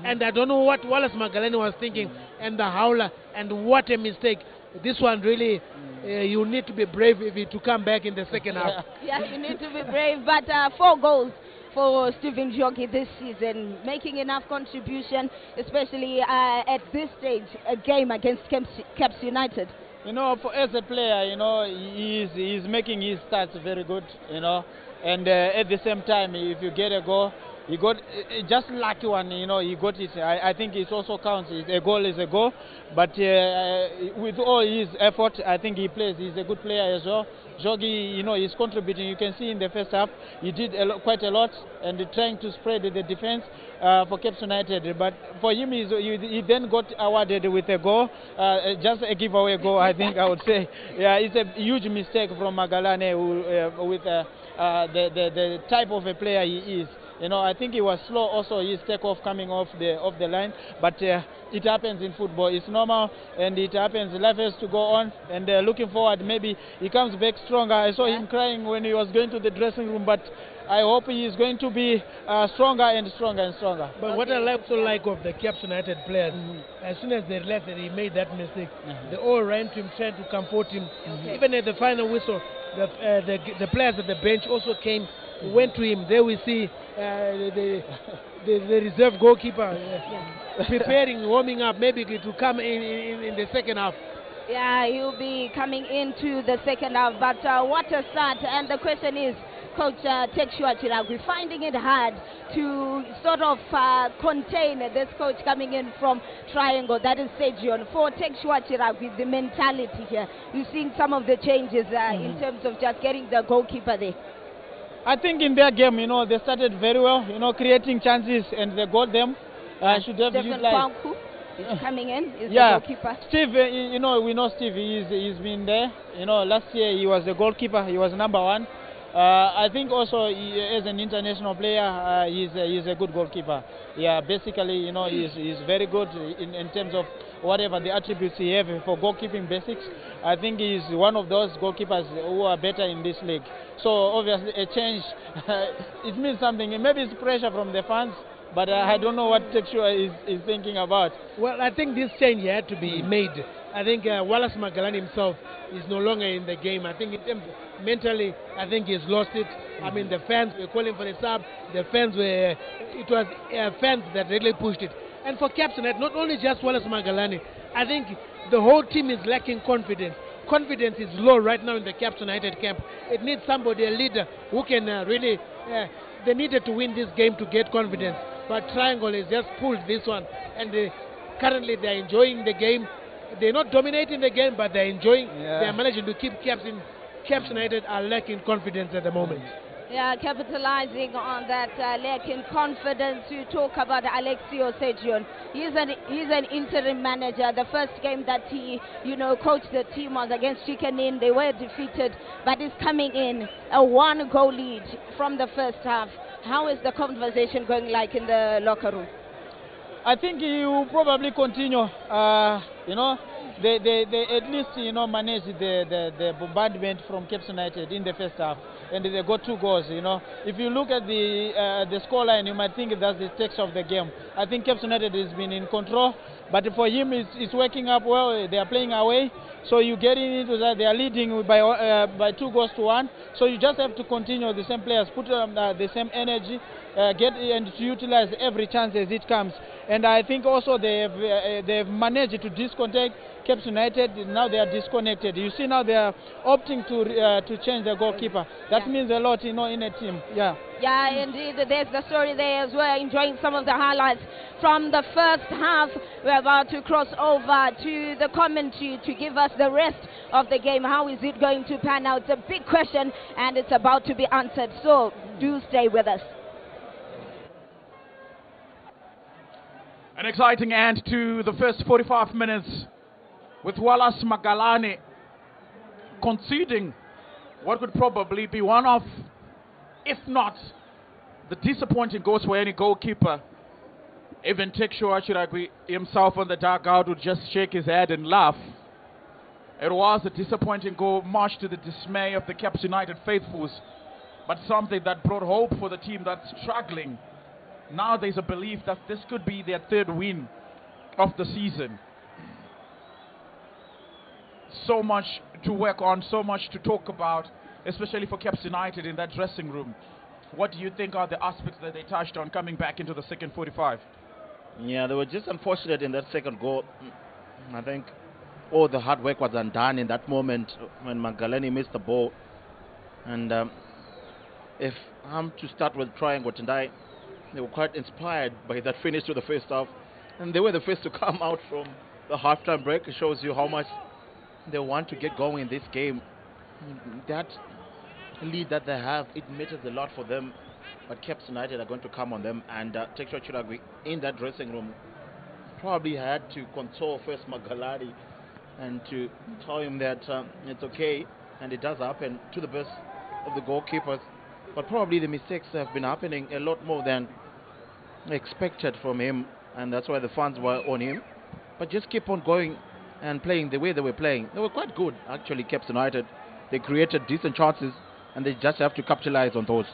And I don't know what Wallace Magalani was thinking, and the howler, and what a mistake. This one really, you need to be brave if you to come back in the second half. Yeah, you need to be brave, but 4 goals for Stephen Jogi this season, making enough contribution, especially at this stage, a game against Caps United. You know, as a player, you know, he's making his stats very good, you know, and at the same time, if you get a goal, he got just lucky one, you know, he got it. I think it also counts. A goal is a goal, but with all his effort, I think he plays. He's a good player as well. Jogi, you know, he's contributing. You can see in the first half, he did quite a lot and trying to spread the defense for Caps United. But for him, he then got awarded with a goal, just a giveaway goal, I think I would say. Yeah, it's a huge mistake from Magalane with the type of a player he is. You know, I think he was slow also, his takeoff coming off the line, but it happens in football. It's normal, and it happens. Life has to go on, and looking forward, maybe he comes back stronger. I saw him crying when he was going to the dressing room, but I hope he is going to be stronger and stronger and stronger. But what I also like of the Caps United players, as soon as they realized that he made that mistake, they all ran to him, trying to comfort him. Even at the final whistle, the players at the bench also came, went to him. There we see the reserve goalkeeper preparing, warming up, maybe to come in the second half. Yeah, he'll be coming into the second half, but what a start. And the question is, Coach Tekshua Chiragwi, finding it hard to sort of contain this coach coming in from Triangle, that is Sejion. For Tekshua Chiragwi, the mentality here, you're seeing some of the changes in terms of just getting the goalkeeper there. I think in their game, you know, they started very well, you know, creating chances, and they got them. Should have utilized. Is coming in, is the goalkeeper. Steve, you know, we know Steve, he's been there. You know, last year he was the goalkeeper, he was #1. I think also as an international player, he's a good goalkeeper. Yeah, basically, you know, he's very good in terms of whatever the attributes he have for goalkeeping basics. I think he's one of those goalkeepers who are better in this league. So obviously a change, it means something. Maybe it's pressure from the fans, but I don't know what Tekshua is thinking about. Well, I think this change had to be made. I think Wallace Magalani himself is no longer in the game. I think mentally, I think he's lost it. I mean, the fans were calling for the sub. The fans were, it was fans that really pushed it. And for Caps United, not only just Wallace Magalani, I think the whole team is lacking confidence. Confidence is low right now in the Caps United camp. It needs somebody, a leader, who can really, they needed to win this game to get confidence. But Triangle has just pulled this one. And currently they're enjoying the game. they're not dominating the game, but they're enjoying. Yeah. They're managing to keep Caps in. Caps United are lacking confidence at the moment. Yeah, capitalizing on that lack in confidence. You talk about Alexio Segion. He's an interim manager. The first game that he, coached the team was against Chicken Inn. They were defeated, but he's coming in a 1-goal lead from the first half. How is the conversation going like in the locker room? I think he will probably continue. They at least managed the bombardment from Cape United in the first half, and they got 2 goals. If you look at the scoreline, you might think that's the text of the game. I think Cape United has been in control, but for him it's working up well. They are playing away, so you get into that. They are leading by 2 goals to 1. So you just have to continue the same players, put the same energy, get and to utilize every chance as it comes. And I think also they've managed to disconnect Cape United. Now they are disconnected. You see now they are opting to change the goalkeeper. That means a lot, in a team. Yeah. Yeah, indeed. There's the story there as well. Enjoying some of the highlights from the first half. We're about to cross over to the commentary to give us the rest of the game. How is it going to pan out? It's a big question, and it's about to be answered. So do stay with us. An exciting end to the first 45 minutes with Wallace Magalani conceding what could probably be one of, if not the disappointing goals for any goalkeeper. Even Tekshua Chiragwi himself on the dugout would just shake his head and laugh. It was a disappointing goal, much to the dismay of the Caps United faithfuls, but something that brought hope for the team that's struggling. Now there's a belief that this could be their 3rd win of the season. So much to work on, so much to talk about, especially for Caps United in that dressing room. What do you think are the aspects that they touched on coming back into the second 45? Yeah, they were just unfortunate in that second goal. I think all the hard work was undone in that moment when Magalani missed the ball. And if I'm to start with Triangle Tendai, they were quite inspired by that finish to the first half. And they were the first to come out from the halftime break. It shows you how much they want to get going in this game. That lead that they have, it matters a lot for them. But Caps United are going to come on them. And Tekshua Chiragwi in that dressing room probably had to console first Magalani and to tell him that it's okay. And it does happen to the best of the goalkeepers. But probably the mistakes have been happening a lot more than expected from him, and that's why the fans were on him. But just keep on going and playing the way they were playing. They were quite good, actually, Caps United. They created decent chances, and they just have to capitalize on those.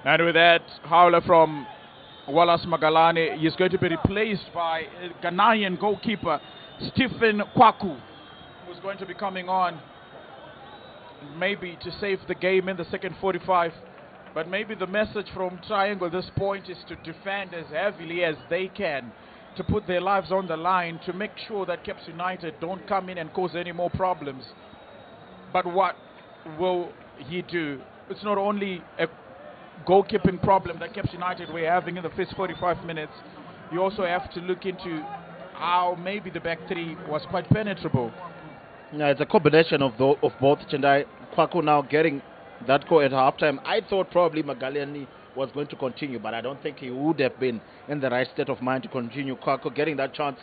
And with that, howler from Wallace Magalani is going to be replaced by Ghanaian goalkeeper Stephen Kwaku, who's going to be coming on maybe to save the game in the second 45. But maybe the message from Triangle at this point is to defend as heavily as they can, to put their lives on the line, to make sure that Caps United don't come in and cause any more problems. But what will he do? It's not only a goalkeeping problem that Caps United were having in the first 45 minutes. You also have to look into how maybe the back three was quite penetrable. Yeah, it's a combination of both. Chendai Kwaku now getting that goal at halftime. I thought probably Magalani was going to continue, but I don't think he would have been in the right state of mind to continue. Kwaku getting that chance,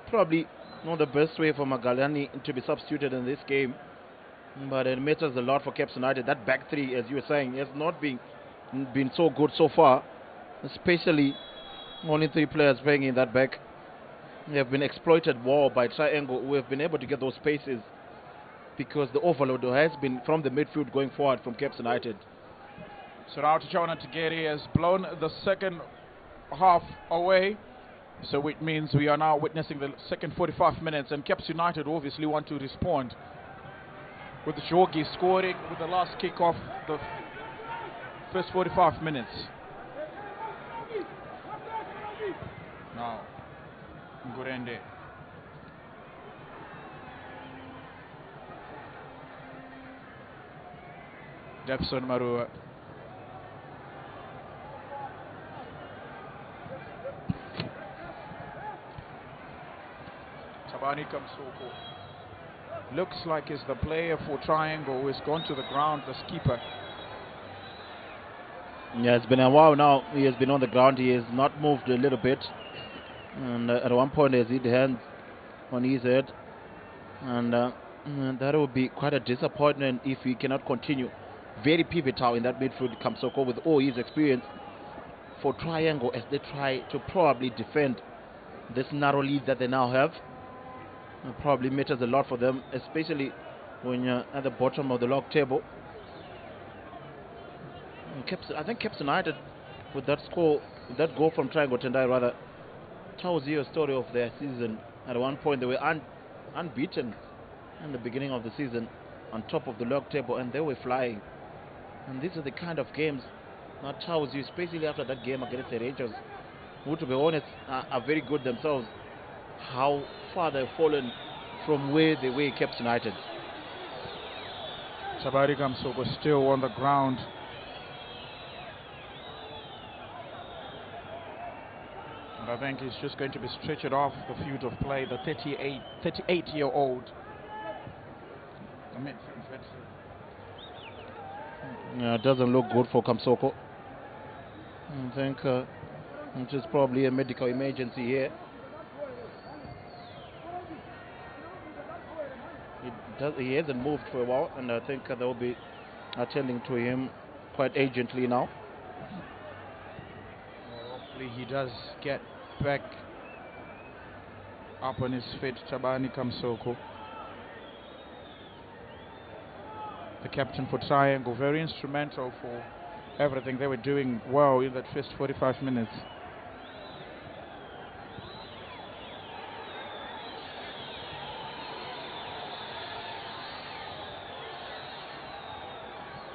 probably not the best way for Magalani to be substituted in this game. But it matters a lot for Caps United. That back three, as you were saying, has not been so good so far, especially only 3 players playing in that back. They have been exploited well by Triangle, who have been able to get those spaces because the overload has been from the midfield going forward from Caps United. So now Tichona Tigeri has blown the second half away. So it means we are now witnessing the second 45 minutes, and Caps United obviously want to respond. With Jogi scoring with the last kick off the first 45 minutes. Now, Ngurende. Jefferson Marua. Tabani Kamsoko looks like he's the player for Triangle who has gone to the ground, the skipper. Yeah, it's been a while now. He has been on the ground. He has not moved a little bit. And at one point, he has hit hands on his head. And that would be quite a disappointment if he cannot continue. Very pivotal in that midfield, Kamsoko, with all his experience for Triangle as they try to probably defend this narrow lead that they now have. It probably matters a lot for them, especially when you're at the bottom of the log table. I think Caps United, with that score, with that goal from Triangle Tendai rather, tells you a story of their season. At one point they were unbeaten in the beginning of the season, on top of the log table, and they were flying. And these are the kind of games that tells you, especially after that game against the Rangers, who, to be honest, are very good themselves, how far they've fallen from where they were Caps United. Tabari Kamsoko still on the ground. And I think he's just going to be stretched off the field of play, the 38-year-old. Yeah, it doesn't look good for Kamsoko. I think it's just probably a medical emergency here. He hasn't moved for a while, and I think they'll be attending to him quite urgently now. Well, hopefully he does get back up on his feet, Tabani Kamsoko. The captain for Triangle, very instrumental for everything they were doing well in that first 45 minutes.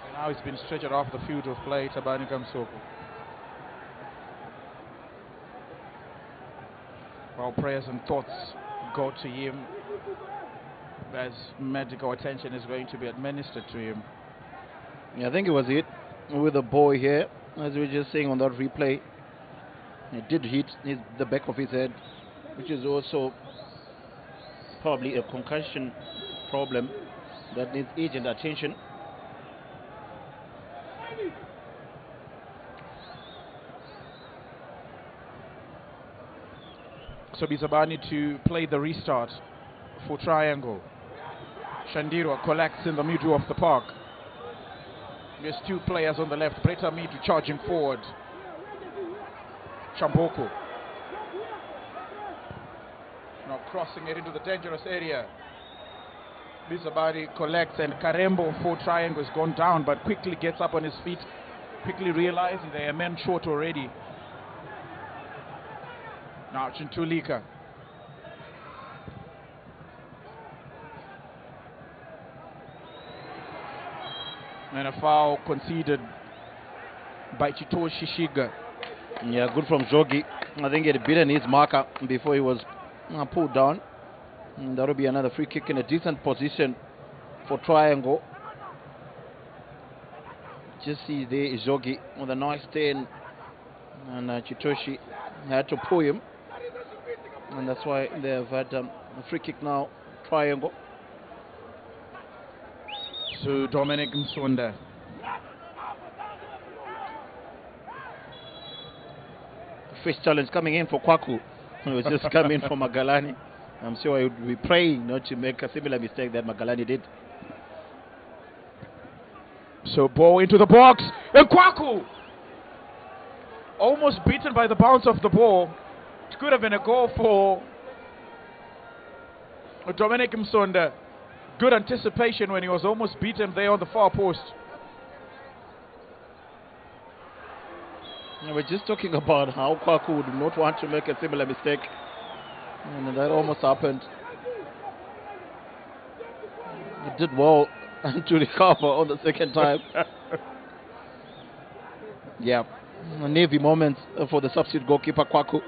And now he's been stretched off the field of play, Tabani Kamsoko. Well, prayers and thoughts go to him as medical attention is going to be administered to him. Yeah, I think it was hit with the ball here, as we were just saying on that replay. It did hit the back of his head, which is also probably a concussion problem that needs urgent attention. So Bizabani to play the restart for Triangle. Shandirwa collects in the middle of the park. There's two players on the left. Breta Midu charging forward. Chamboko. Now crossing it into the dangerous area. Bizabani collects, and Karembo for Triangle has gone down, but quickly gets up on his feet, quickly realizing they are men short already. Now Chintulika. And a foul conceded by Chitoshi Shiga. Yeah, good from Jogi. I think he had beaten his marker before he was pulled down. And that will be another free kick in a decent position for Triangle. Just see there is Jogi with a nice turn, and Chitoshi had to pull him. And that's why they have had a free kick now, Triangle. So Dominic Msonda. First challenge coming in for Kwaku. He was just coming from Magalani. I'm sure he would be praying not to make a similar mistake that Magalani did. So ball into the box, and Kwaku almost beaten by the bounce of the ball. It could have been a goal for Dominic Msonda. Good anticipation when he was almost beaten there on the far post. We're just talking about how Kwaku would not want to make a similar mistake, and that almost happened. He did well to recover on the second time. Yeah, a Navy moment for the substitute goalkeeper Kwaku.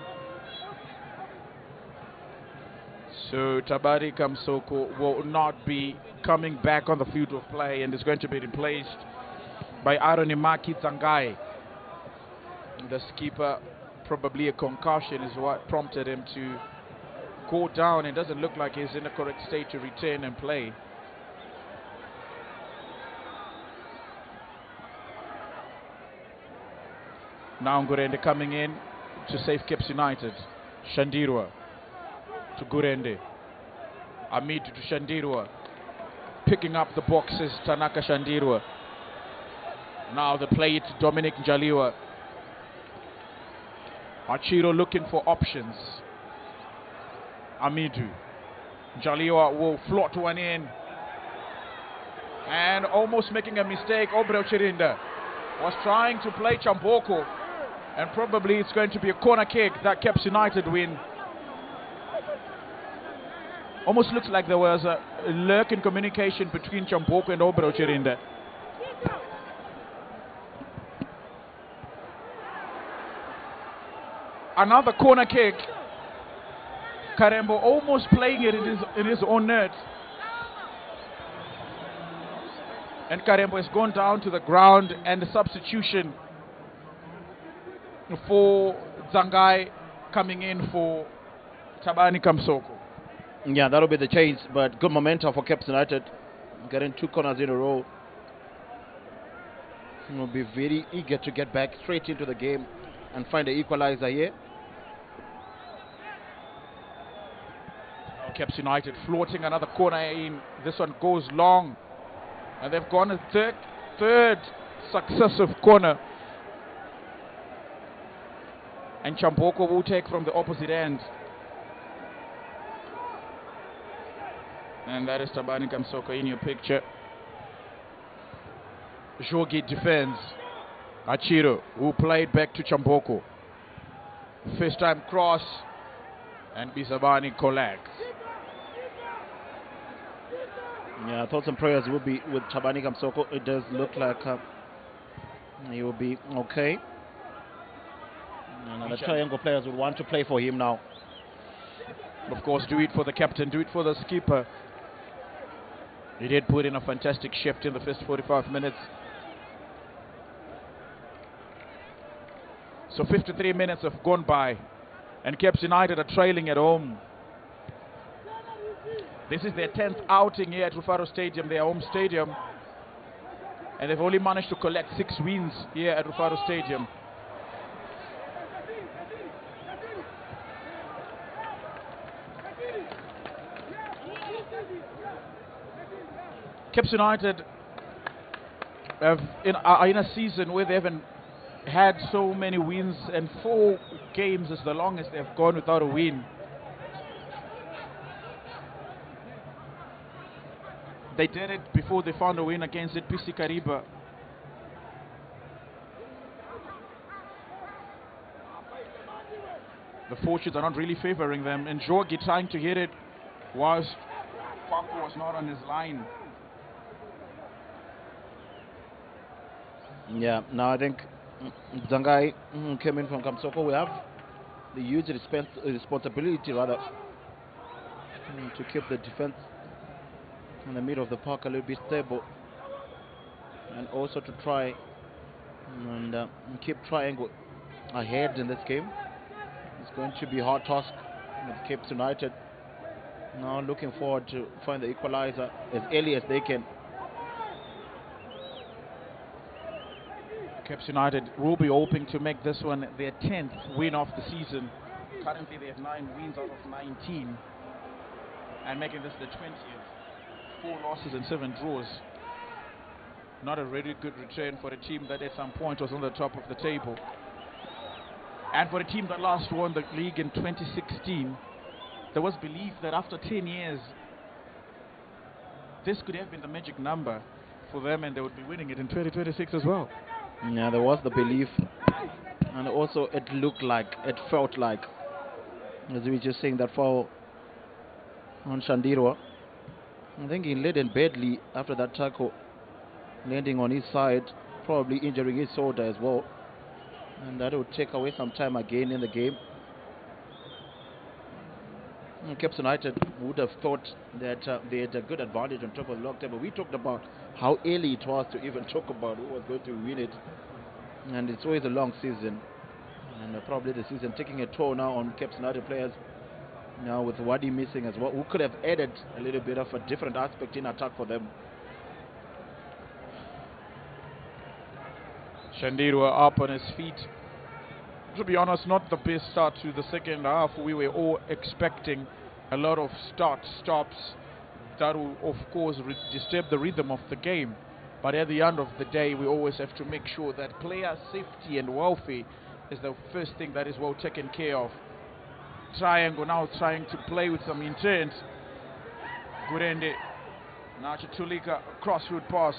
So Tabari Kamsoko will not be coming back on the field of play and is going to be replaced by Aronimaki Zangai. The skipper, probably a concussion is what prompted him to go down and doesn't look like he's in the correct state to return and play. Now Gurende coming in to save Caps United. Shandirwa to Gurende. Amid to Shandirwa. Picking up the boxes, Tanaka Shandirwa. Now the play to Dominic Njaliwa. Achiro looking for options. Amidu. Njaliwa will float one in. And almost making a mistake. Obreo Chirinda was trying to play Chamboko. And probably it's going to be a corner kick that Caps United win. Almost looks like there was a lurk in communication between Chamboko and Obreo Chirinda. Another corner kick. Karembo almost playing it in his own net. And Karembo has gone down to the ground, and the substitution for Zangai coming in for Tabani Kamsoko. Yeah, that'll be the change, but good momentum for Caps United. Getting 2 corners in a row. Will be very eager to get back straight into the game and find the equalizer here. Caps United floating another corner in. This one goes long. And they've gone a third successive corner. And Chamboko will take from the opposite end. And that is Tabani Kamsoko in your picture. Jogi defends. Achiro, who played back to Chamboko. First time cross. And Bisabani collects. Yeah, thoughts and prayers will be with Tabani Kamsoko. It does look like he will be okay. And the triangle players will want to play for him now. Of course, do it for the captain, do it for the skipper. He did put in a fantastic shift in the first 45 minutes. So 53 minutes have gone by, and Caps United are trailing at home. This is their 10th outing here at Rufaro Stadium, their home stadium. And they've only managed to collect 6 wins here at Rufaro Stadium. Caps United are in a season where they haven't had so many wins, and 4 games is the longest they've gone without a win. They did it before they found a win against ZPC Kariba. The fortunes are not really favoring them, and Jorgi trying to hit it whilst Paco was not on his line. Yeah, now I think Zangai came in from Kamsoko. We have the huge responsibility rather to keep the defense in the middle of the park a little bit stable, and also to try and keep Triangle ahead in this game. It's going to be a hard task with Cape United. Now looking forward to find the equalizer as early as they can. Caps United will be hoping to make this one their 10th win of the season. Currently they have 9 wins out of 19, and making this the 20th. 4 losses and 7 draws. Not a really good return for a team that at some point was on the top of the table. And for a team that last won the league in 2016, there was belief that after 10 years, this could have been the magic number for them, and they would be winning it in 2026 as well. Yeah, there was the belief, and also it looked like, it felt like, as we were just saying, that foul on Shandirwa. I think he led in badly after that tackle, landing on his side, probably injuring his shoulder as well, and that would take away some time again in the game. Caps United would have thought that they had a good advantage on top of the log table. We talked about how early it was to even talk about who was going to win it, and it's always a long season, and probably the season taking a toll now on Caps United players. Now with Wadi missing as well, who could have added a little bit of a different aspect in attack for them. Shandirwa up on his feet. To be honest, not the best start to the second half. We were all expecting a lot of start-stops that will, of course, disturb the rhythm of the game. But at the end of the day, we always have to make sure that player safety and welfare is the first thing that is well taken care of. Triangle now trying to play with some intent. Gurende. Now Chitulika, crossfield pass.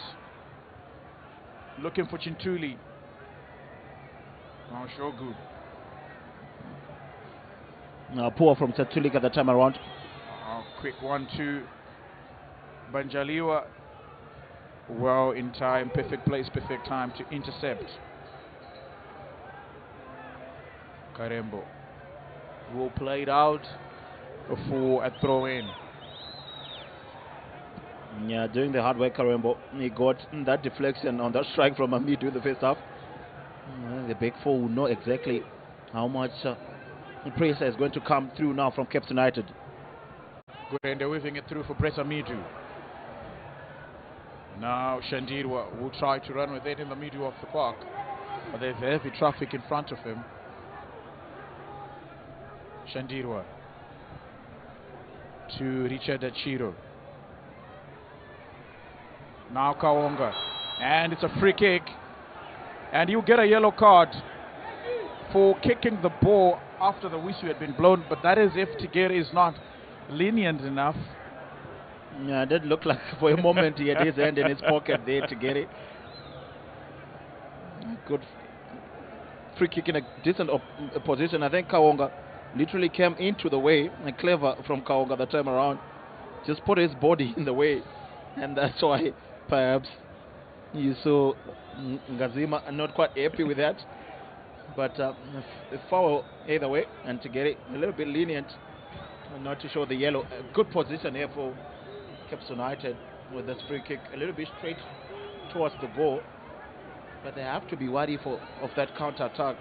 Looking for Chintuli. Now Shogu. Now poor from Chitulika the time around. Quick 1-2. Banjaliwa. Well in time, perfect place, perfect time to intercept. Karembo will play it out for a throw in. Yeah, doing the hard work, Karembo. He got that deflection on that strike from Amidu in the first half. The big four will know exactly how much pressure is going to come through now from Cape United. Good, and they're weaving it through for Brett Amidu. Now Shandirwa will try to run with it in the middle of the park, but there's heavy traffic in front of him. Shandirwa to Richard Achiro. Now Kawonga, and it's a free kick, and you get a yellow card for kicking the ball after the whistle had been blown, but that is if Tigere is not lenient enough. Yeah, it did look like for a moment he had his hand in his pocket there to get it. Good free kick in a decent position. I think Kawonga literally came into the way, and clever from Kawonga the time around. Just put his body in the way, and that's why perhaps you saw Ngazima not quite happy with that. But a foul either way, and to get it a little bit lenient, not to show the yellow. A good position here for Cape United with this free kick, a little bit straight towards the goal, but they have to be wary of that counter attack.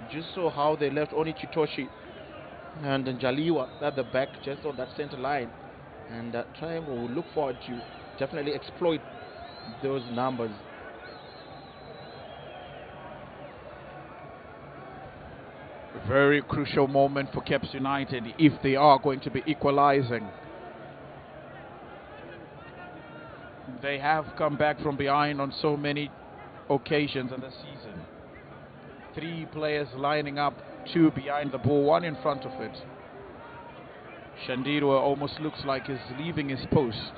Just saw how they left only Chitoshi and Njaliwa at the back, just on that center line, and Triangle will look forward to definitely exploit those numbers. Very crucial moment for Cape United if they are going to be equalizing. They have come back from behind on so many occasions in the season. 3 players lining up, 2 behind the ball, 1 in front of it. Shandirwa almost looks like he's leaving his post.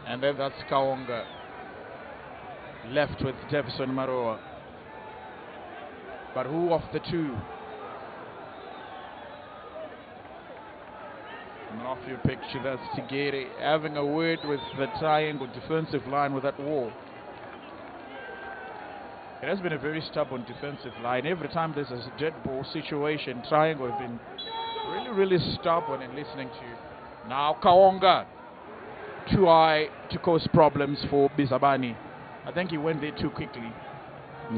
And then that's Kawonga, left with Jefferson Maroa. But who of the 2? And off your picture, that's Tigere having a word with the Triangle defensive line with that wall. It has been a very stubborn defensive line. Every time there's a dead ball situation, Triangle have been really stubborn in listening to. Now Kawonga try to cause problems for Bizabani. I think he went there too quickly.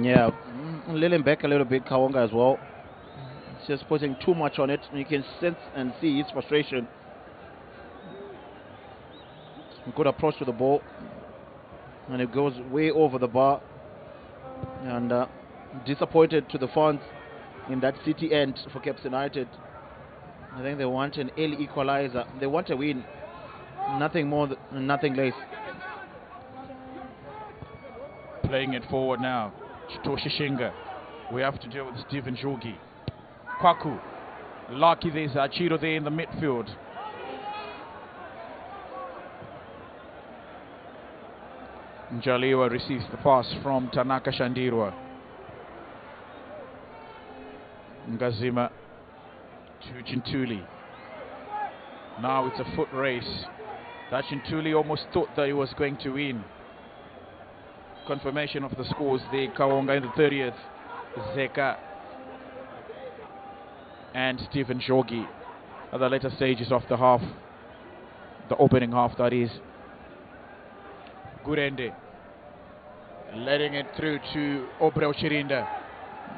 Yeah, leaning back a little bit, Kawonga as well. It's just putting too much on it. You can sense and see his frustration. Good approach to the ball, and it goes way over the bar. And disappointed to the fans in that city end for Cape United. I think they want an early equalizer. They want a win, nothing more, nothing less. Playing it forward now, Chitoshi Shinga. We have to deal with Stephen Jogi. Kwaku, lucky there's Achiro there in the midfield. Njaliwa receives the pass from Tanaka Shandirwa. Ngazima to Chintuli. Now it's a foot race. That Chintuli almost thought that he was going to win. Confirmation of the scores there. Kawonga in the 30th. Zeka and Stephen Jogi at the later stages of the half. The opening half, that is. Gurende letting it through to Obreo Chirinda.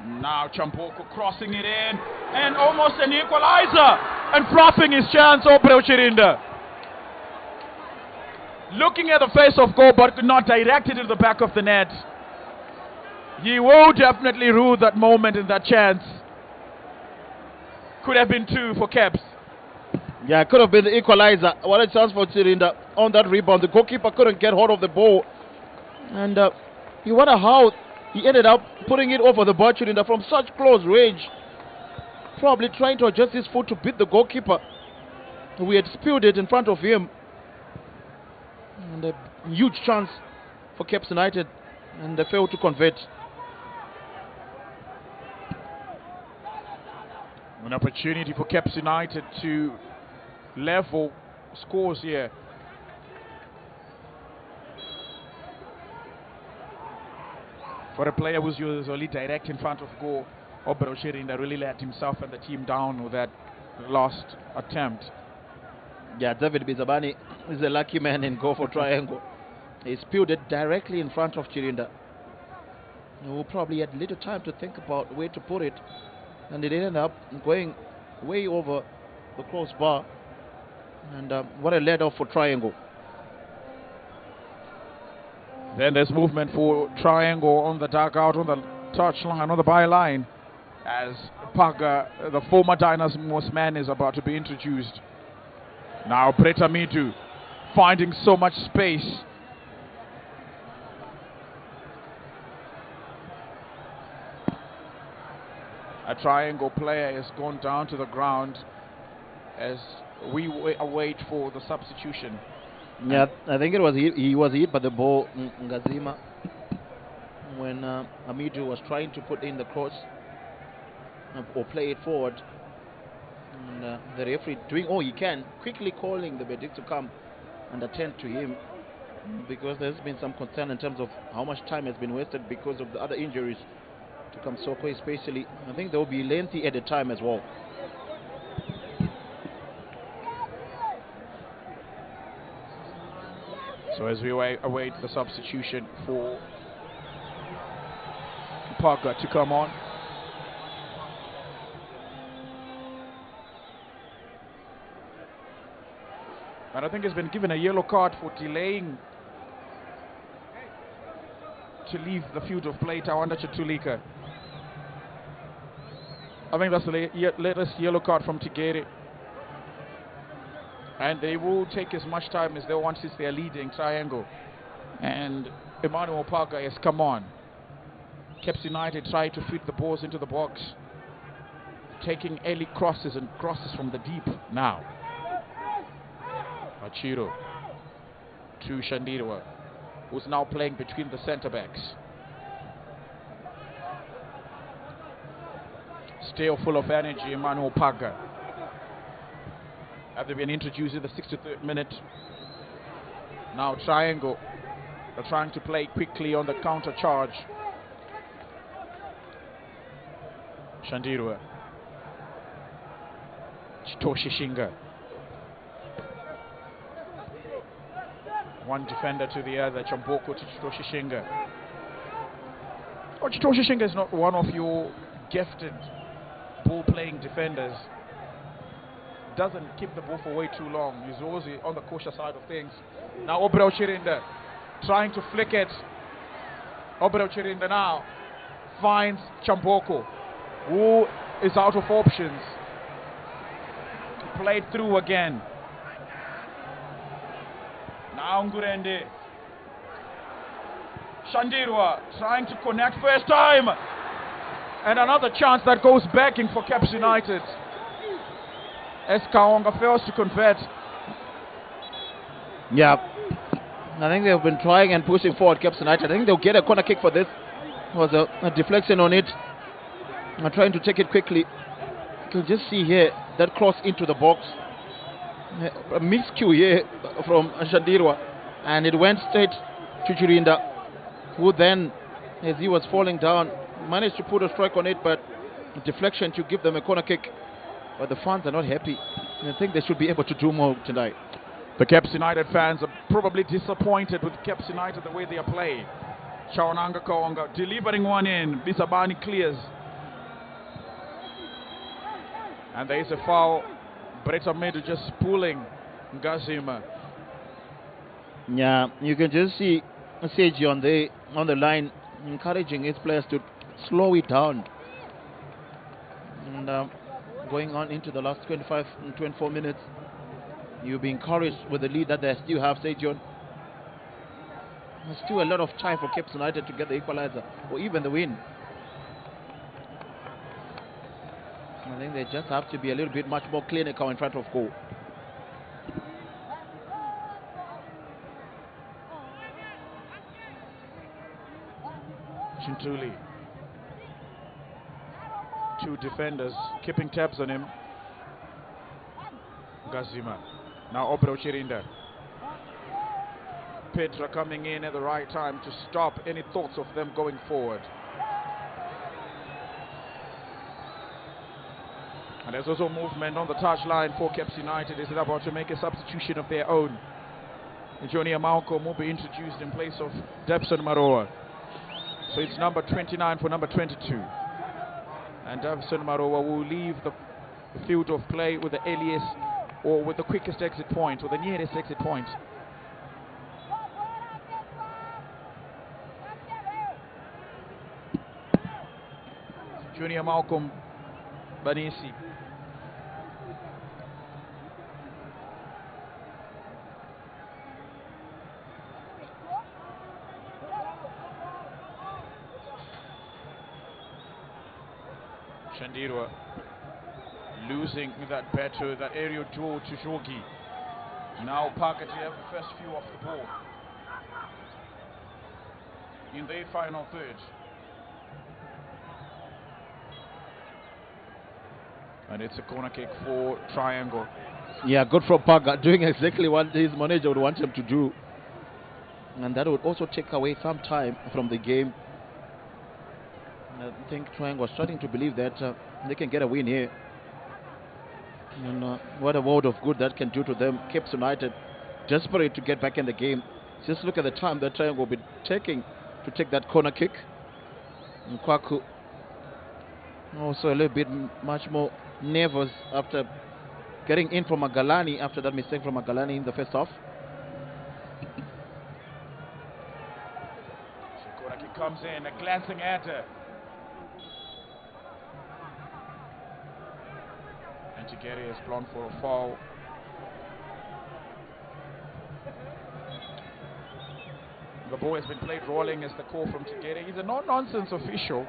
Now Champoko crossing it in, and almost an equalizer, and fluffing his chance, Obreo Chirinda. Looking at the face of goal, but could not direct it to the back of the net. He will definitely rue that moment and that chance. Could have been 2 for Caps. Yeah, it could have been the equalizer. What a chance for Chirinda on that rebound. The goalkeeper couldn't get hold of the ball. And you wonder how he ended up putting it over the bar, Chirinda, from such close range. Probably trying to adjust his foot to beat the goalkeeper. We had spilled it in front of him. And a huge chance for Caps United. And they failed to convert. An opportunity for Caps United to level scores here. For a player who's usually direct in front of goal, Obreo Chirinda really let himself and the team down with that last attempt. Yeah, David Bizabani is a lucky man in goal for Triangle. He spilled it directly in front of Chirinda, who probably had little time to think about where to put it. And it ended up going way over the crossbar. And what a let off for Triangle. Then there's movement for Triangle on the dugout, on the touchline, on the byline, as Paga, the former Dynamos man, is about to be introduced. Now Breta Midu finding so much space. A Triangle player has gone down to the ground as we await for the substitution. Yeah, I think it was he was hit by the ball, Ngazima, when Amidu was trying to put in the cross or play it forward. And the referee doing all he can, quickly calling the verdict to come and attend to him, because there's been some concern in terms of how much time has been wasted because of the other injuries to Kamsoko especially. I think they will be lengthy at the time as well. So as we await the substitution for Parker to come on. And I think he's been given a yellow card for delaying to leave the field of play, Tawanda Chatulika. I think that's the latest yellow card from Tigere. And they will take as much time as they want since they are leading Triangle. And Emmanuel Parker has come on. Caps United try to feed the balls into the box, taking early crosses and crosses from the deep now. Achiro to Shandirwa, who's now playing between the centre backs. Still full of energy, Emmanuel Parker. Have they been introduced in the 63rd minute? Now Triangle are trying to play quickly on the counter charge. Shandirwa, Chitoshi Shinga. One defender to the other, Chamboko to Chitoshi Shinga. Oh, Chitoshi Shinga is not one of your gifted ball-playing defenders. Doesn't keep the ball for way too long. He's always on the cautious side of things. Now Obreo Chirinda trying to flick it. Obreo Chirinda now finds Chamboko, who is out of options. Played through again. Now Ngurende. Shandirwa trying to connect first time. And another chance that goes backing for Caps United, as Kaonga fails to convert. Yeah, I think they've been trying and pushing forward Caps United. I think they'll get a corner kick for this. There was a deflection on it. I'm trying to take it quickly. You can just see here that cross into the box. A miscue here from Shandirwa, and it went straight to Chirinda, who then, as he was falling down, managed to put a strike on it, but deflection to give them a corner kick. But the fans are not happy. I think they should be able to do more tonight. The Caps United fans are probably disappointed with Caps United the way they are playing. Shawananga Kaonga delivering one in. Bisabani clears. And there is a foul. Bretta Medu just pulling Gazima. Yeah, you can just see Seiji on the line, encouraging his players to slow it down. And going on into the last 25 and 24 minutes, you'll be encouraged with the lead that they still have, Seiji on. There's still a lot of time for Cape United to get the equalizer or even the win. I think they just have to be a little bit much more clinical in front of goal. Chintuli. Two defenders keeping tabs on him. Gazima. Now Obro Chirinda. Petra coming in at the right time to stop any thoughts of them going forward. And there's also movement on the touchline for Cape United. Is it about to make a substitution of their own? Junior Malcolm will be introduced in place of Debson Maroa. So it's number 29 for number 22. And Debson Maroa will leave the field of play with the earliest or with the quickest exit point or the nearest exit point. Junior Malcolm Banisi. Shandirwa losing that battle, that aerial duel to Jogi. Now Parker to have the first few off the ball in their final third. And it's a corner kick for Triangle. Yeah, good from Parker, doing exactly what his manager would want him to do. And that would also take away some time from the game. I think Triangle was starting to believe that they can get a win here. And what a world of good that can do to them. Cape United desperate to get back in the game. Just look at the time that Triangle will be taking to take that corner kick. And Kwaku also a little bit much more nervous after getting in from Magalani after that mistake from Magalani in the first half. So corner kick comes in, a glancing header. And Tigeri is blown for a foul. The ball has been played rolling as the call from Tigeri. He's a no-nonsense official.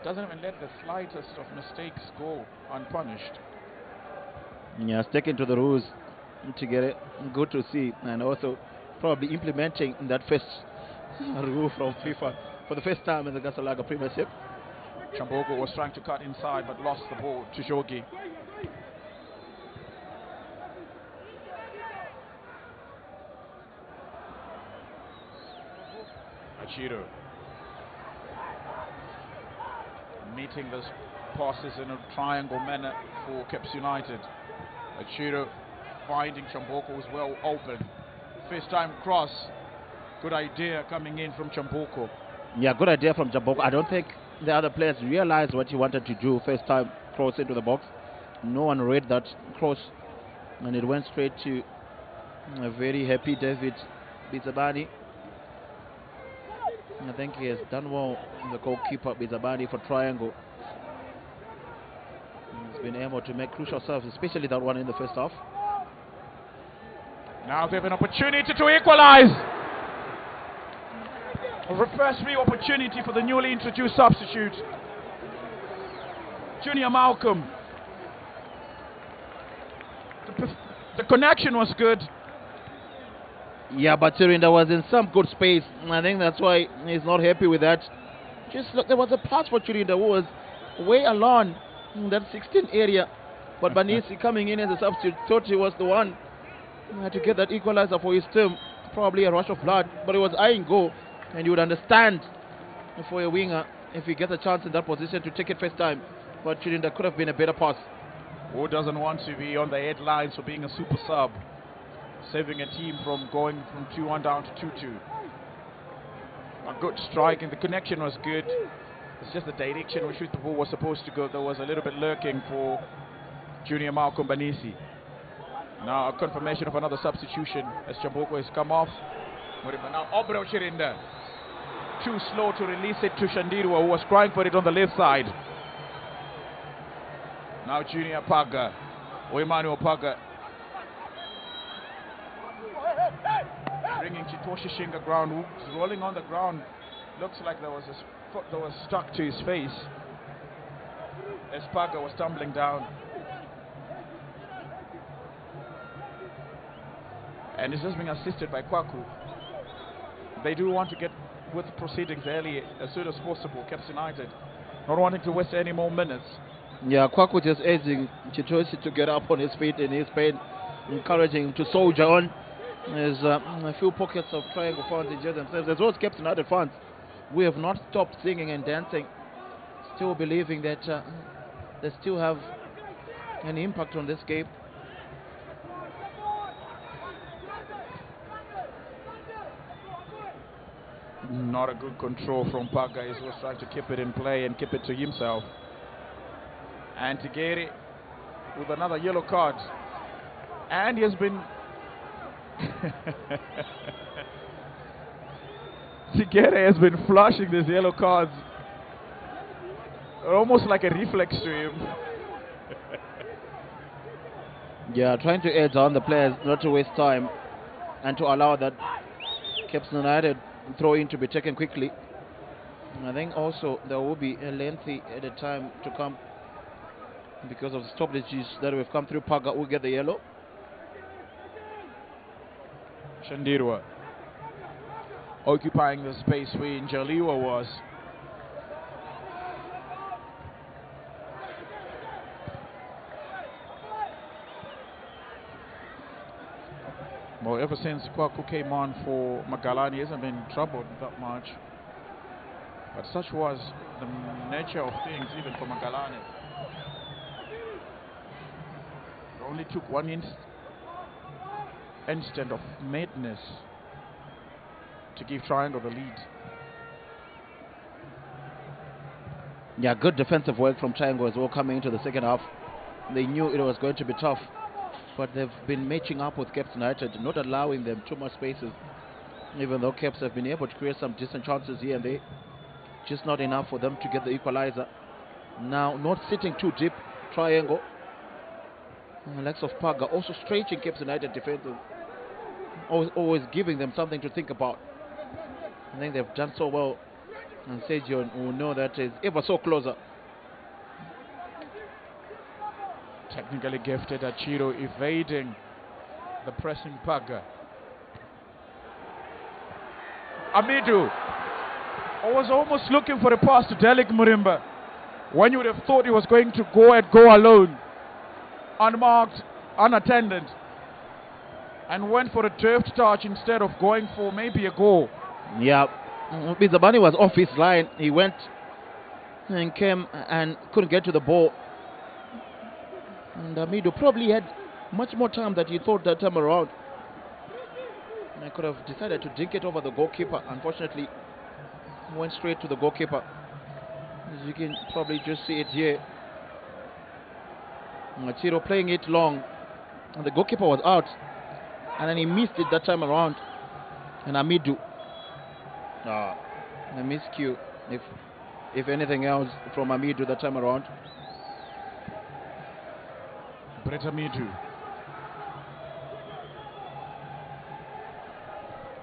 Doesn't even let the slightest of mistakes go unpunished. Yeah, sticking to the rules to get it. Good to see, and also probably implementing that first rule from FIFA for the first time in the Gasalaga Premiership. Chambogo was trying to cut inside but lost the ball to Jogi. Achiro meeting those passes in a triangle manner for Cape United. Achiro finding Chamboko as well open. First time cross. Good idea coming in from Chamboko. Yeah, good idea from Chamboko. I don't think the other players realized what he wanted to do. First time cross into the box. No one read that cross. And it went straight to a very happy David Bizabani. I think he has done well, the goalkeeper Bizabani for Triangle. He's been able to make crucial saves, especially that one in the first half. Now they have an opportunity to equalize. A first free opportunity for the newly introduced substitute, Junior Malcolm. The connection was good. Yeah, but Tirinda was in some good space. I think that's why he's not happy with that. Just look, there was a pass for Tirinda who was way along in that 16 area. But Banisi coming in as a substitute thought he was the one to get that equalizer for his team. Probably a rush of blood, but it was eyeing goal. And you would understand for a winger if he gets a chance in that position to take it first time. But Tirinda could have been a better pass. Who doesn't want to be on the headlines for being a super sub? Saving a team from going from 2-1 down to 2-2. A good strike and the connection was good. It's just the direction which the ball was supposed to go. There was a little bit lurking for Junior Malcolm Banisi. Now a confirmation of another substitution as Chamboko has come off. Murimba now Obreo Chirinda. Too slow to release it to Shandirwa, who was crying for it on the left side. Now Junior Paga, or Emmanuel Paga, bringing Chitoshi Shinga ground, who's rolling on the ground. Looks like there was a foot that was stuck to his face as Paga was tumbling down. And he's just being assisted by Kwaku. They do want to get with proceedings early as soon as possible. Caps United not wanting to waste any more minutes. Yeah, Kwaku just urging Chitoshi to get up on his feet in his pain, encouraging him to soldier on. There's a few pockets of Triangle fans enjoy themselves, as well as Caps United fans. We have not stopped singing and dancing, still believing that they still have an impact on this game. Not a good control from Paga. He was trying to keep it in play and keep it to himself. And Tigeri with another yellow card. And he has been... Tigeri has been flushing these yellow cards. Almost like a reflex to him. Yeah, trying to edge on the players not to waste time and to allow that Caps United throw in to be taken quickly. And I think also there will be a lengthy at a time to come because of the stoppages that we've come through. Paga will get the yellow. Shandirwa occupying the space where Njaliwa was. Well, ever since Kwaku came on for Magalani, he hasn't been troubled that much. But such was the nature of things, even for Magalani. It only took one instant of madness to give Triangle the lead. Yeah, good defensive work from Triangle as well coming into the second half. They knew it was going to be tough, but they've been matching up with Caps United, not allowing them too much spaces. Even though Caps have been able to create some decent chances here and there, just not enough for them to get the equalizer. Now, not sitting too deep, Triangle. Likes of Paga also stretching Caps United defenses, always giving them something to think about. I think they've done so well, and Sergio will know that is ever so closer. Technically gifted Achiro evading the pressing Paga. Amidu was almost looking for a pass to Delik Murimba when you would have thought he was going to go alone, unmarked, unattended, and went for a drift touch instead of going for maybe a goal. Yeah, Bizabani was off his line. He went and came and couldn't get to the ball. And Amido probably had much more time than he thought that time around. And I could have decided to dink it over the goalkeeper. Unfortunately, he went straight to the goalkeeper. As you can probably just see it here. Machiro playing it long. And the goalkeeper was out. And then he missed it that time around. And Amidu. A miscue, if anything else, from Amidu that time around. Brett Amidu.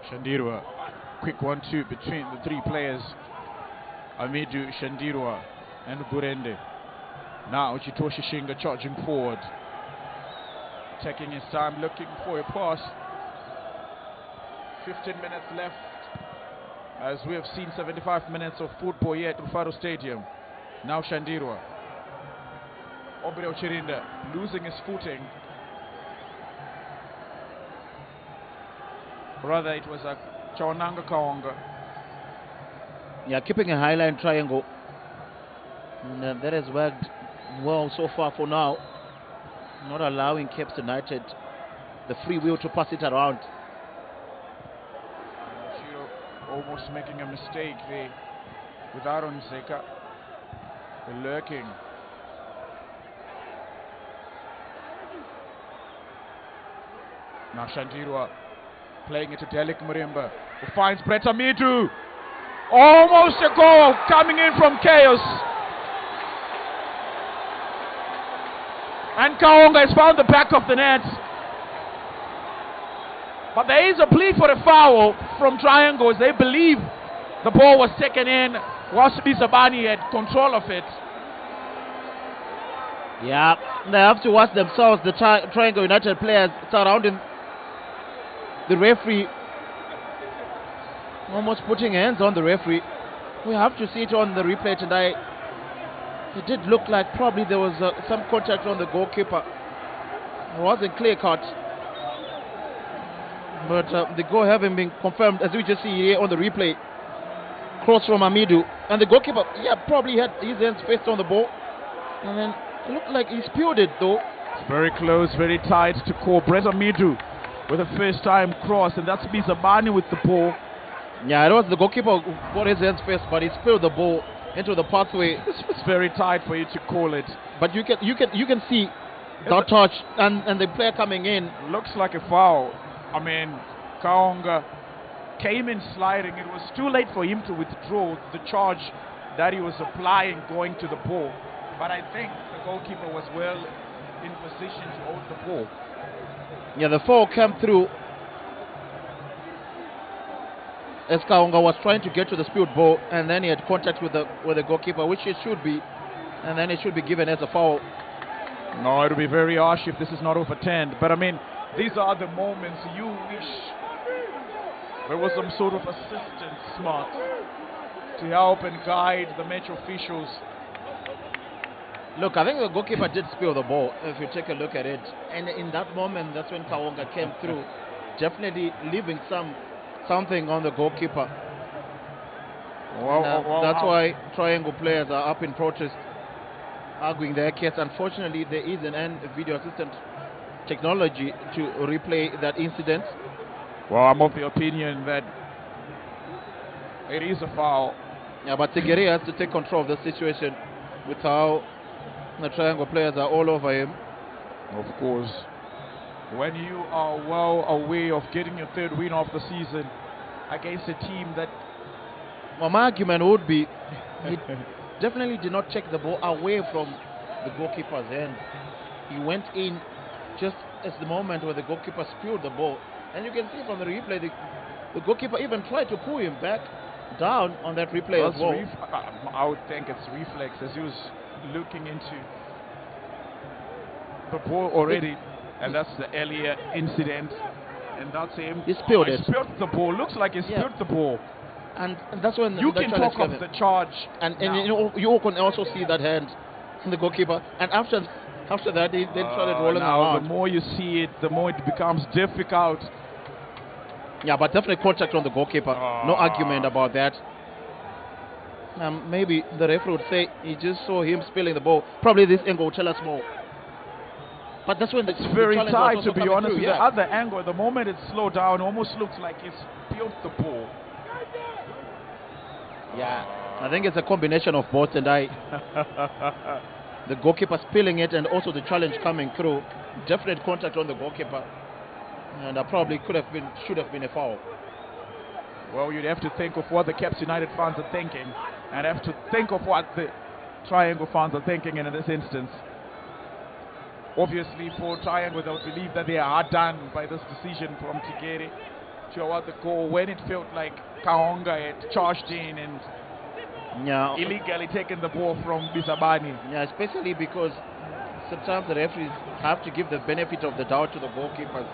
Shandirwa. Quick 1-2 between the three players. Amidu, Shandirwa, and Burende. Now Chitoshi Shinga charging forward. Taking his time, looking for a pass. 15 minutes left, as we have seen 75 minutes of football here at Rufaro Stadium. Now Shandirwa. Obreo Chirinda losing his footing. Rather, it was a Chawananga Kaonga. Yeah, keeping a highline triangle. And that has worked well so far for now. Not allowing Caps United the free will to pass it around. Shiro almost making a mistake there with Aaron Zeka. lurking. Now Shandirwa playing it to Delik Murimba, who finds Brett Amidu. Almost a goal coming in from chaos. And Kaonga has found the back of the net. But there is a plea for a foul from Triangles. They believe the ball was taken in whilst Bisabani had control of it. Yeah, they have to watch themselves, the Triangle United players surrounding the referee, almost putting hands on the referee. We have to see it on the replay tonight. It did look like probably there was some contact on the goalkeeper. It wasn't clear cut. But the goal having been confirmed, as we just see here on the replay. Cross from Amidu. And the goalkeeper, yeah, probably had his hands faced on the ball. And then it looked like he spilled it though. It's very close, very tight to call. Brett Amidu with a first time cross, and that's Bisabani with the ball. Yeah, it was the goalkeeper who got his hands first, but he spilled the ball into the pathway. It's very tight for you to call it. But you can see that touch and the player coming in. Looks like a foul. I mean, Kaonga came in sliding. It was too late for him to withdraw the charge that he was applying going to the ball. But I think the goalkeeper was well in position to hold the ball. Yeah, the foul came through as Kaonga was trying to get to the spilled ball, and then he had contact with the goalkeeper, which it should be, and then it should be given as a foul. No, it would be very harsh if this is not overturned. But I mean, these are the moments you wish there was some sort of assistance, smart, to help and guide the match officials. Look, I think the goalkeeper did spill the ball, if you take a look at it. And in that moment, that's when Kaonga came through, definitely leaving something on the goalkeeper. That's why Triangle players are up in protest, arguing their case. Unfortunately, there is an video assistant technology to replay that incident. Well, I'm of the opinion that it is a foul. Yeah, but Tigeri has to take control of the situation with how the Triangle players are all over him. Of course. When you are well aware of getting your third win of the season against a team that... Well, my argument would be he definitely did not check the ball away from the goalkeeper's hand. He went in just at the moment where the goalkeeper spilled the ball. And you can see from the replay, the goalkeeper even tried to pull him back down on that replay as well. I would think it's reflex, as he was looking into the ball already. And that's the earlier incident. And that's him. He spilled it. He spilled the ball. Looks like he spilled the ball. And that's when you can talk of the charge. And you can also see that hand from the goalkeeper. And after that, they started rolling around. The more you see it, the more it becomes difficult. Yeah, but definitely contact on the goalkeeper. No argument about that. Maybe the referee would say he just saw him spilling the ball. Probably this angle will tell us more. But that's when it's very tight, to be honest. The other angle, the moment it slowed down, almost looks like it's spilled the ball. Yeah, I think it's a combination of both, and the goalkeeper spilling it and also the challenge coming through. Definite contact on the goalkeeper, and probably should have been a foul. Well, you'd have to think of what the Caps United fans are thinking, and have to think of what the Triangle fans are thinking in this instance. Obviously, for Triangle, they'll believe that they are done by this decision from Tigeri to award the goal when it felt like Kaonga had charged in and illegally taken the ball from Bisabani. Yeah, especially because sometimes the referees have to give the benefit of the doubt to the goalkeepers.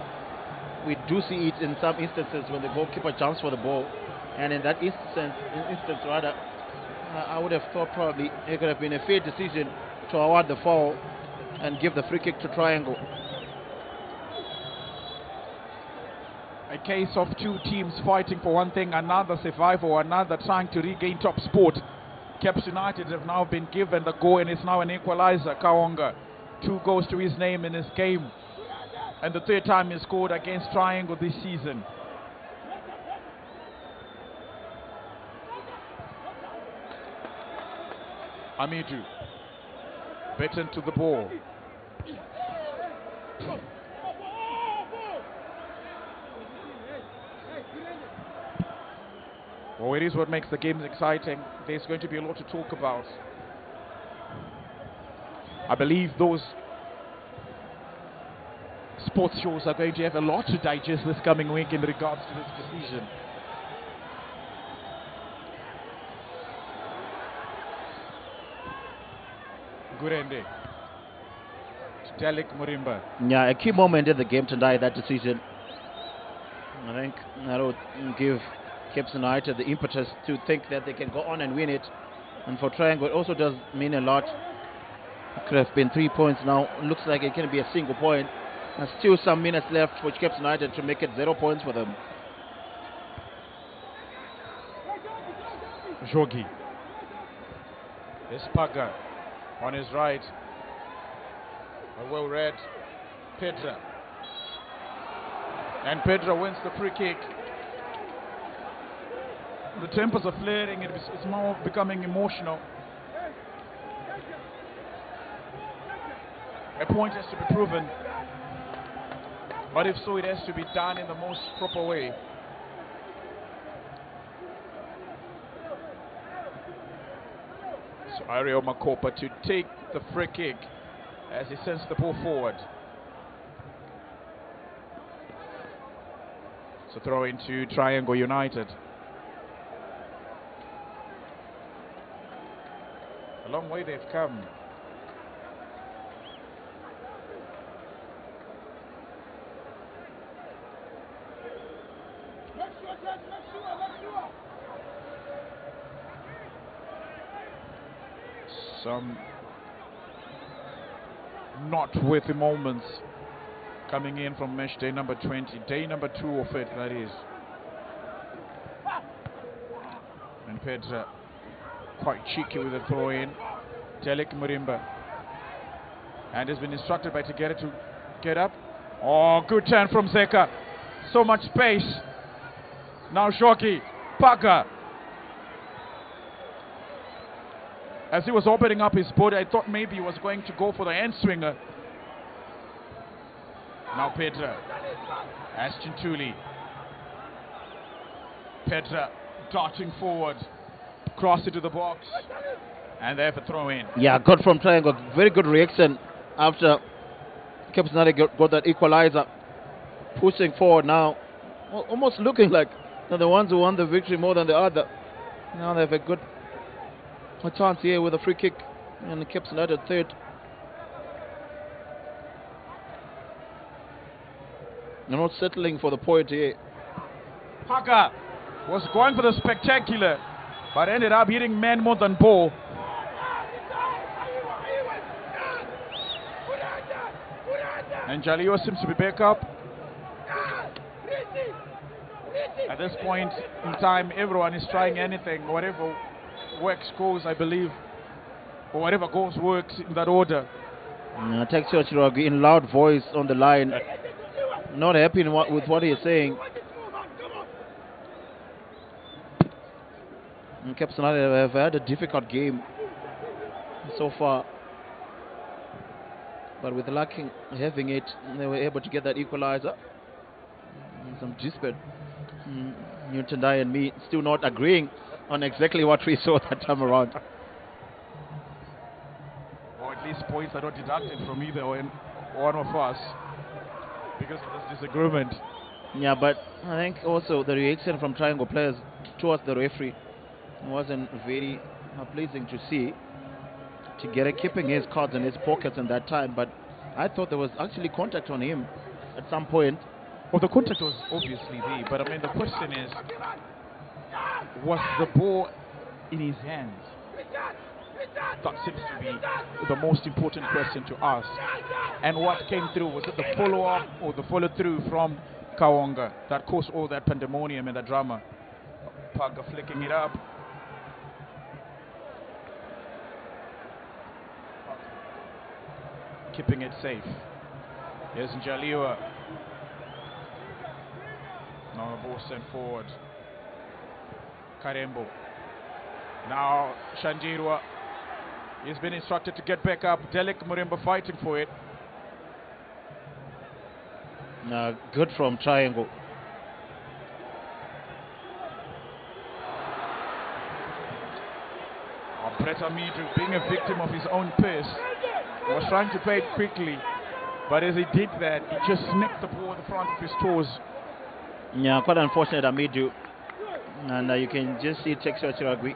We do see it in some instances when the goalkeeper jumps for the ball, and in that instance I would have thought probably it could have been a fair decision to award the foul and give the free kick to Triangle. A case of two teams fighting for one thing, another survival, another trying to regain top sport. Caps United have now been given the goal, and it's now an equalizer. Kaonga, 2 goals to his name in this game, and the third time he scored against Triangle this season. Amidu. Bitten to the ball. Well, it is what makes the games exciting. There's going to be a lot to talk about. I believe those sports shows are going to have a lot to digest this coming week in regards to this decision. Gurende. Delik Murimba. Yeah, a key moment in the game tonight, that decision. I think that would give Cape United the impetus to think that they can go on and win it. And for Triangle, it also does mean a lot. It could have been 3 points now. It looks like it can be a single point. There's still some minutes left for Cape United to make it 0 points for them. Jogi. Espaga on his right. A well read Petra. And Petra wins the free kick. The tempers are flaring, it's more becoming emotional. A point has to be proven. But if so, it has to be done in the most proper way. So Ariel Makopa to take the free kick as he sends the ball forward. So throw into Triangle United. A long way they've come. Some noteworthy moments coming in from Matchday number 20, day number 2 of it, that is. And Petra quite cheeky with a throw in. Delik Murimba. And has been instructed by Tegeta to get up. Oh, good turn from Zeka. So much space. Now Shoki. Paka. As he was opening up his body, I thought maybe he was going to go for the hand swinger. Now Petra. Ashton Tooley. Petra darting forward. Cross it to the box. And they have a throw in. Yeah, good from Triangle. Very good reaction after Cape United got that equalizer. Pushing forward now. Almost looking like they're the ones who won the victory more than the other. Now they have a good chance here with a free kick. And Cape United third. They're not settling for the point here. Paka was going for the spectacular, but ended up hitting man more than ball. And Jalio seems to be back up. At this point in time, everyone is trying anything. Whatever works goes, I believe. Or whatever goes works in that order. Texio Chiragi in loud voice on the line. Not happy with what he's saying. Cape United have had a difficult game so far. But with lacking having it, they were able to get that equalizer. Some dispute. Newton Dye and me still not agreeing on exactly what we saw that time around. Or at least points are not deducted from either one of us because of this disagreement. Yeah, but I think also the reaction from Triangle players towards the referee wasn't very pleasing to see. Tegeta keeping his cards in his pockets in that time, but I thought there was actually contact on him at some point. Well, the contact was obviously there, but I mean the question is, was the ball in his hands? That seems to be the most important question to ask. And what came through, was it the follow-up or the follow-through from Kawonga that caused all that pandemonium and the drama? Parker flicking it up. Keeping it safe. Here's Njaliwa. Now the ball sent forward. Karembo. Now Shanjirwa. He's been instructed to get back up. Delik Murimba fighting for it. Good from Triangle. Brett Amidu, being a victim of his own pace, was trying to play it quickly, but as he did that, he just snipped the ball at the front of his toes. Yeah, quite unfortunate, Amidu. And you can just see Texas Chiragui,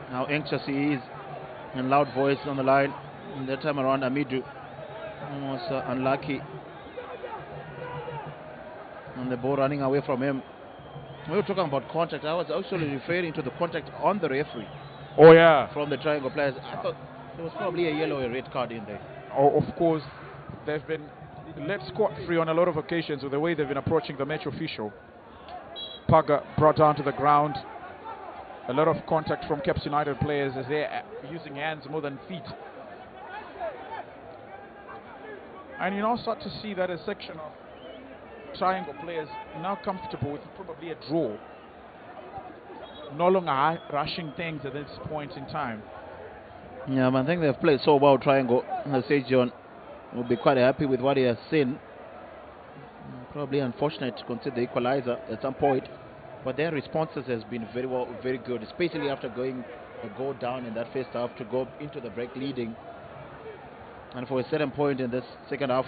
how anxious he is, and loud voice on the line. And that time around, Amidu was unlucky. And the ball running away from him. We were talking about contact. I was actually referring to the contact on the referee. Oh yeah. From the Triangle players. I thought there was probably a yellow or a red card in there. Oh, of course, they've been let scot-free on a lot of occasions with the way they've been approaching the match official. Paga brought down to the ground. A lot of contact from Caps United players as they're using hands more than feet. And you now start to see that a section of Triangle players now comfortable with probably a draw. No longer rushing things at this point in time. Yeah, I think they've played so well, Triangle. Sage John will be quite happy with what he has seen. Probably unfortunate to consider the equalizer at some point, but their responses has been very well, very good, especially after going a goal down in that first half to go into the break leading. And for a certain point in this second half,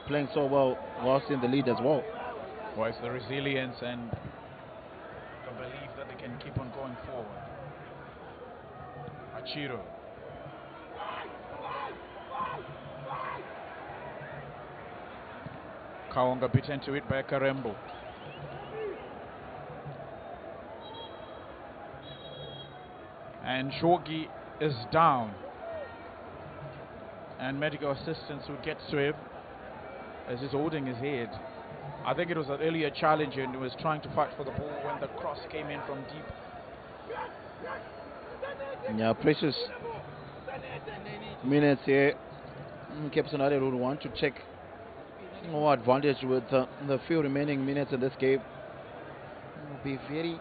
playing so well whilst in the lead as well. Well, it's the resilience and the belief that they can keep on going forward. Achiro. Kaonga beat into it by Karembo. And Shogi is down. And medical assistance who gets to him as he's holding his head. I think it was an earlier challenge and he was trying to fight for the ball when the cross came in from deep. Yeah, precious minutes here. Caps United would want to check more advantage with the few remaining minutes in this game. We'll be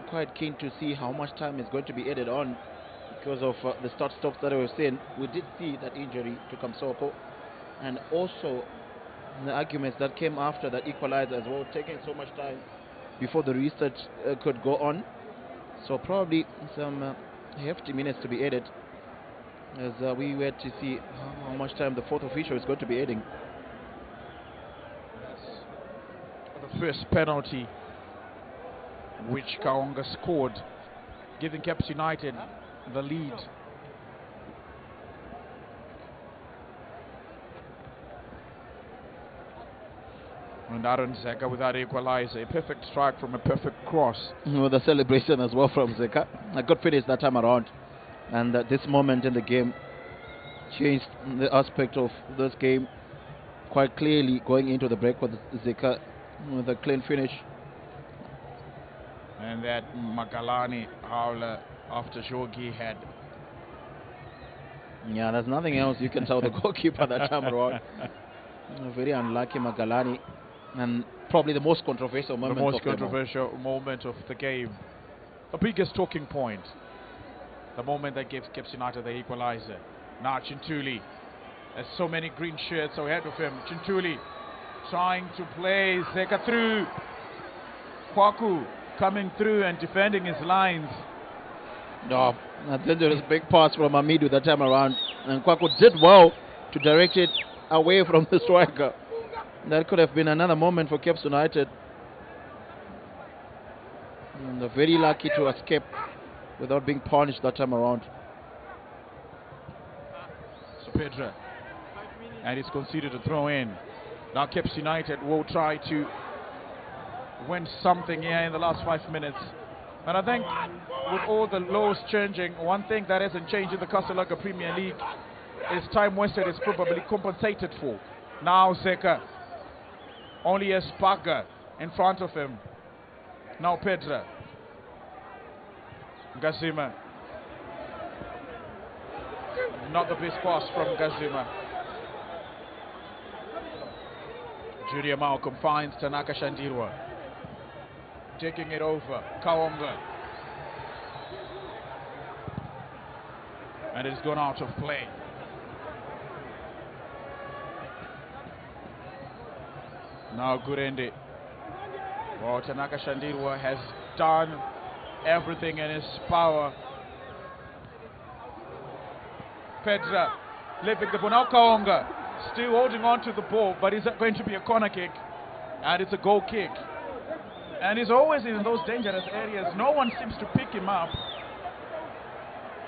quite keen to see how much time is going to be added on because of the start-stops that we've seen. We did see that injury to Kamsoko, and also the arguments that came after that equalizer as well, taking so much time before the restart could go on. So probably some hefty minutes to be added as we wait to see how much time the fourth official is going to be adding. That's the first penalty which Kaonga scored, giving Caps United the lead. And Aaron Zeka without equalizer, a perfect strike from a perfect cross. With a celebration as well from Zeka. A good finish that time around. And this moment in the game changed the aspect of this game quite clearly, going into the break with Zeka with a clean finish. And that Makalani howler after Shogi had. Yeah, there's nothing else you can tell the goalkeeper that time around. Very unlucky Magalani, and probably the most controversial moment. The most controversial moment of the game. The biggest talking point. The moment that gives Caps United the equalizer. Now Chintuli. There's so many green shirts ahead of him. Chintuli trying to play Zeka through. Kwaku coming through and defending his lines. No, I think there is a big pass from Amidu that time around, and Kwaku did well to direct it away from the striker. That could have been another moment for Caps United. And they're very lucky to escape without being punished that time around. So Pedra, and it's considered a throw in. Now Caps United will try to win something here in the last 5 minutes. And I think with all the laws changing, one thing that hasn't changed in the Casablanca Premier League is time wasted is probably compensated for. Now Zeka only has Paga in front of him. Now Pedra. Gazima. Not the best pass from Gazima. Julia Malcolm finds Tanaka Shandirwa. Taking it over. Kaonga. And it's gone out of play. Now Gurende. Well, Tanaka Shandirwa has done everything in his power. Pedra leaving the ball. Now Kaonga still holding on to the ball, but is that going to be a corner kick? And it's a goal kick. And he's always in those dangerous areas. No one seems to pick him up.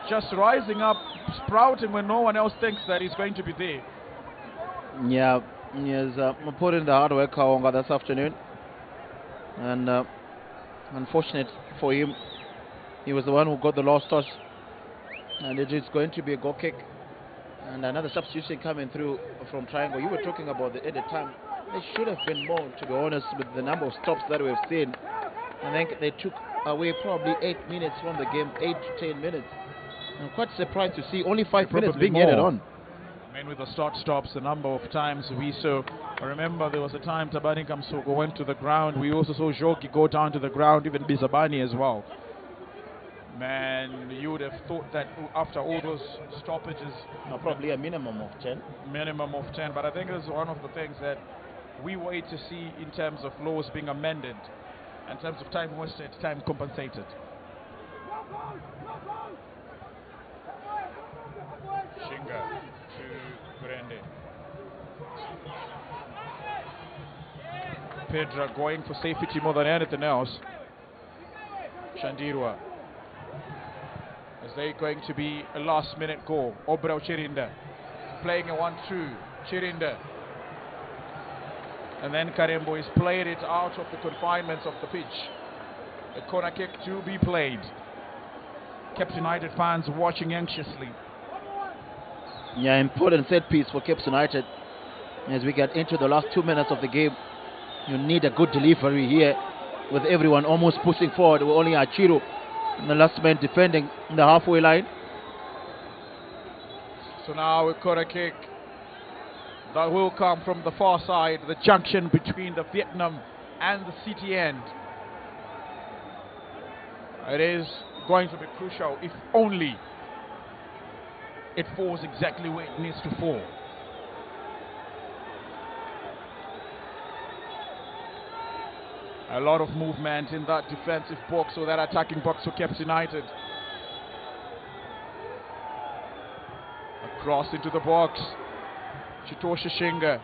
Just rising up, sprouting when no one else thinks that he's going to be there. Yeah, he has put in the hard work, Kaonga, this afternoon. And unfortunate for him, he was the one who got the last toss. And it is going to be a goal kick. And another substitution coming through from Triangle. You were talking about at the time. There should have been more, to be honest, with the number of stops that we've seen. I think they took away probably 8 minutes from the game, 8 to 10 minutes. I'm quite surprised to see only 5 minutes being added on. I mean, with the start-stops, the number of times we saw. I remember there was a time Tabani Kamsuko went to the ground. We also saw Joki go down to the ground, even Bizabani as well. Man, you would have thought that after all those stoppages... No, probably a minimum of 10. Minimum of 10, but I think it's one of the things that we wait to see in terms of laws being amended, in terms of time wasted, time compensated. Shinga to Gurende. Pedra going for safety more than anything else. Shandirwa. Is there going to be a last minute goal? Obrao Chirinda playing a 1-2. Chirinda. And then Karembo has played it out of the confinements of the pitch. A corner kick to be played. Caps United fans watching anxiously. Yeah, important set piece for Caps United. As we get into the last 2 minutes of the game, you need a good delivery here, with everyone almost pushing forward. With only Achiro, the last man defending in the halfway line. So now a corner kick that will come from the far side, the junction between the Vietnam and the city end. It is going to be crucial if only it falls exactly where it needs to fall. A lot of movement in that defensive box or that attacking box for Caps United. Across into the box. Chitosha Shinga.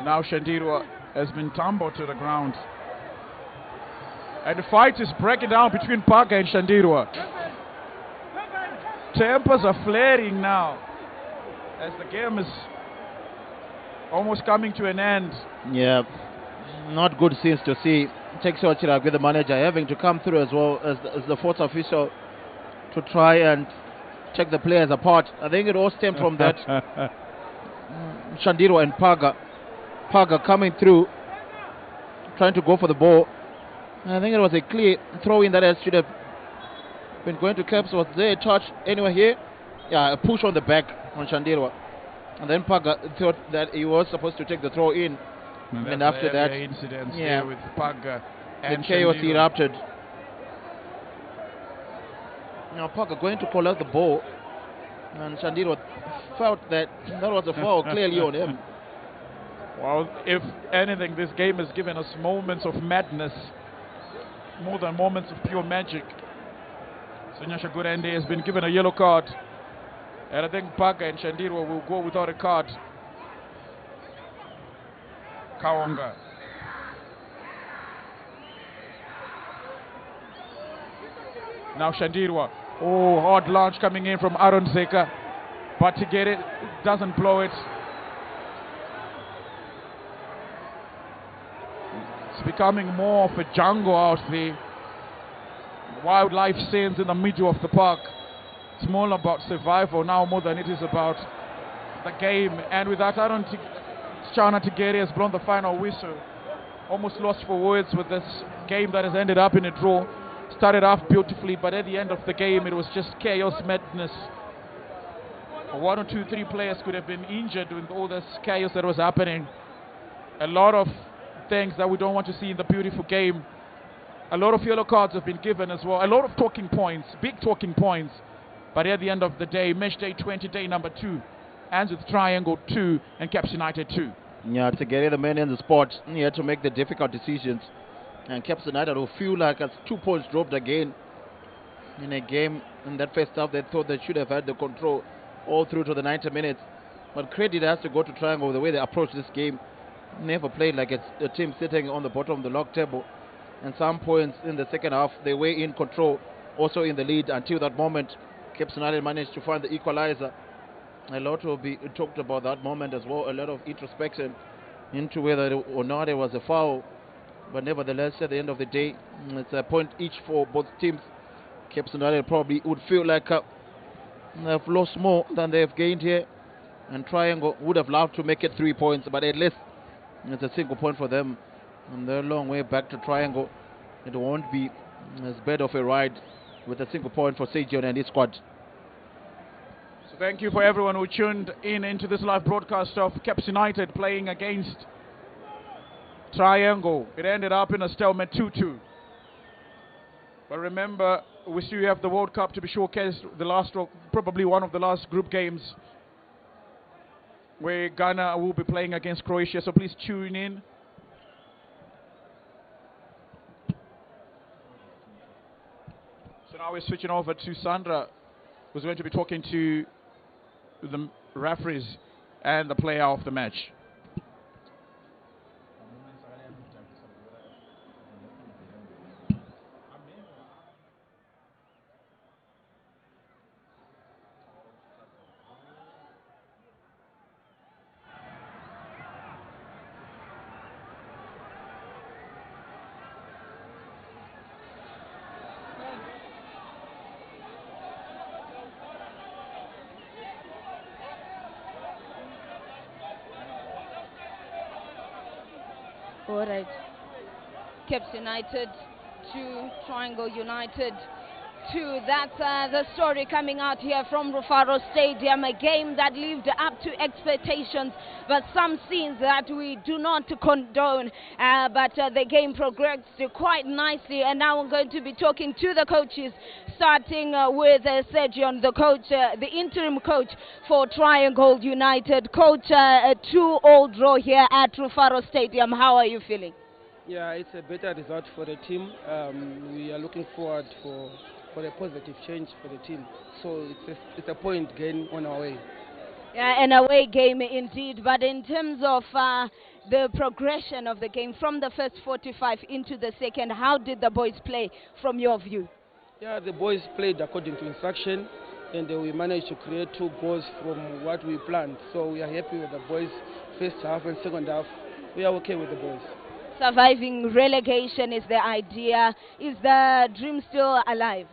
Now Shandirwa has been tumbled to the ground. And the fight is breaking down between Parker and Shandirwa. Tempers are flaring now as the game is almost coming to an end. Yeah, not good scenes to see. Texo Chirag with the manager having to come through as well as the fourth official to try and check the players apart. I think it all stemmed from that. Shandirwa and Paga coming through, trying to go for the ball. I think it was a clear throw-in that should have been going to Caps. Was there a touch anywhere here? Yeah, a push on the back on Shandirwa. And then Paga thought that he was supposed to take the throw-in. And after that, incidents there with Paga and the chaos Shandirwa. erupted. Now Paga going to call out the ball, and Shandirwa felt that was a foul clearly on him. Well, if anything, this game has given us moments of madness more than moments of pure magic. Sunyasha Gurende has been given a yellow card, and I think Paga and Shandirwa will go without a card. Kaonga. Now Shandirwa. Oh, hard launch coming in from Aaron Zeka. But to get it, doesn't blow it. It's becoming more of a jungle out there. Wildlife scenes in the middle of the park. It's more about survival now more than it is about the game. And with that, Chana Tigeri has blown the final whistle. Almost lost for words with this game that has ended up in a draw. Started off beautifully, but at the end of the game, it was just chaos, madness. 1 or 2, 3 players could have been injured with all this chaos that was happening. A lot of things that we don't want to see in the beautiful game. A lot of yellow cards have been given as well. A lot of talking points, big talking points. But at the end of the day, Matchday 20, day number 2, ends with Triangle 2 and Caps United 2. Yeah, to get the men in the spot, he had to make the difficult decisions. And Caps United will feel like it's 2 points dropped again in a game. In that first half, they thought they should have had the control all through to the 90 minutes. But credit has to go to Triangle, the way they approached this game. Never played like it's a team sitting on the bottom of the log table. And some points in the second half, they were in control, also in the lead until that moment. Caps United managed to find the equalizer. A lot will be talked about that moment as well. A lot of introspection into whether or not it was a foul. But nevertheless, at the end of the day, it's a point each for both teams. Caps United probably would feel like they've lost more than they've gained here. And Triangle would have loved to make it 3 points, but at least it's a single point for them. And they're a long way back to Triangle. It won't be as bad of a ride with a single point for Sejion and his squad. So thank you for everyone who tuned in into this live broadcast of Caps United playing against Triangle. It ended up in a stalemate 2-2. But remember, we still have the World Cup to be showcased, the last, probably one of the last group games where Ghana will be playing against Croatia, so please tune in. So now we're switching over to Sandra, who's going to be talking to the referees and the player of the match. All right. Caps United 2, Triangle United 2. That's the story coming out here from Rufaro Stadium. A game that lived up to expectations, but some scenes that we do not condone. But the game progressed quite nicely, and now I'm going to be talking to the coaches, starting with Sejion, the coach, the interim coach for Triangle United. Coach, a 2-2 draw here at Rufaro Stadium. How are you feeling? Yeah, it's a better result for the team. We are looking forward for a positive change for the team. So it's a point gain on our way. Yeah, an away game indeed. But in terms of the progression of the game from the first 45 into the second, how did the boys play from your view? Yeah, the boys played according to instruction, and we managed to create 2 goals from what we planned. So we are happy with the boys first half, and second half we are okay with the boys. Surviving relegation is the idea. Is the dream still alive?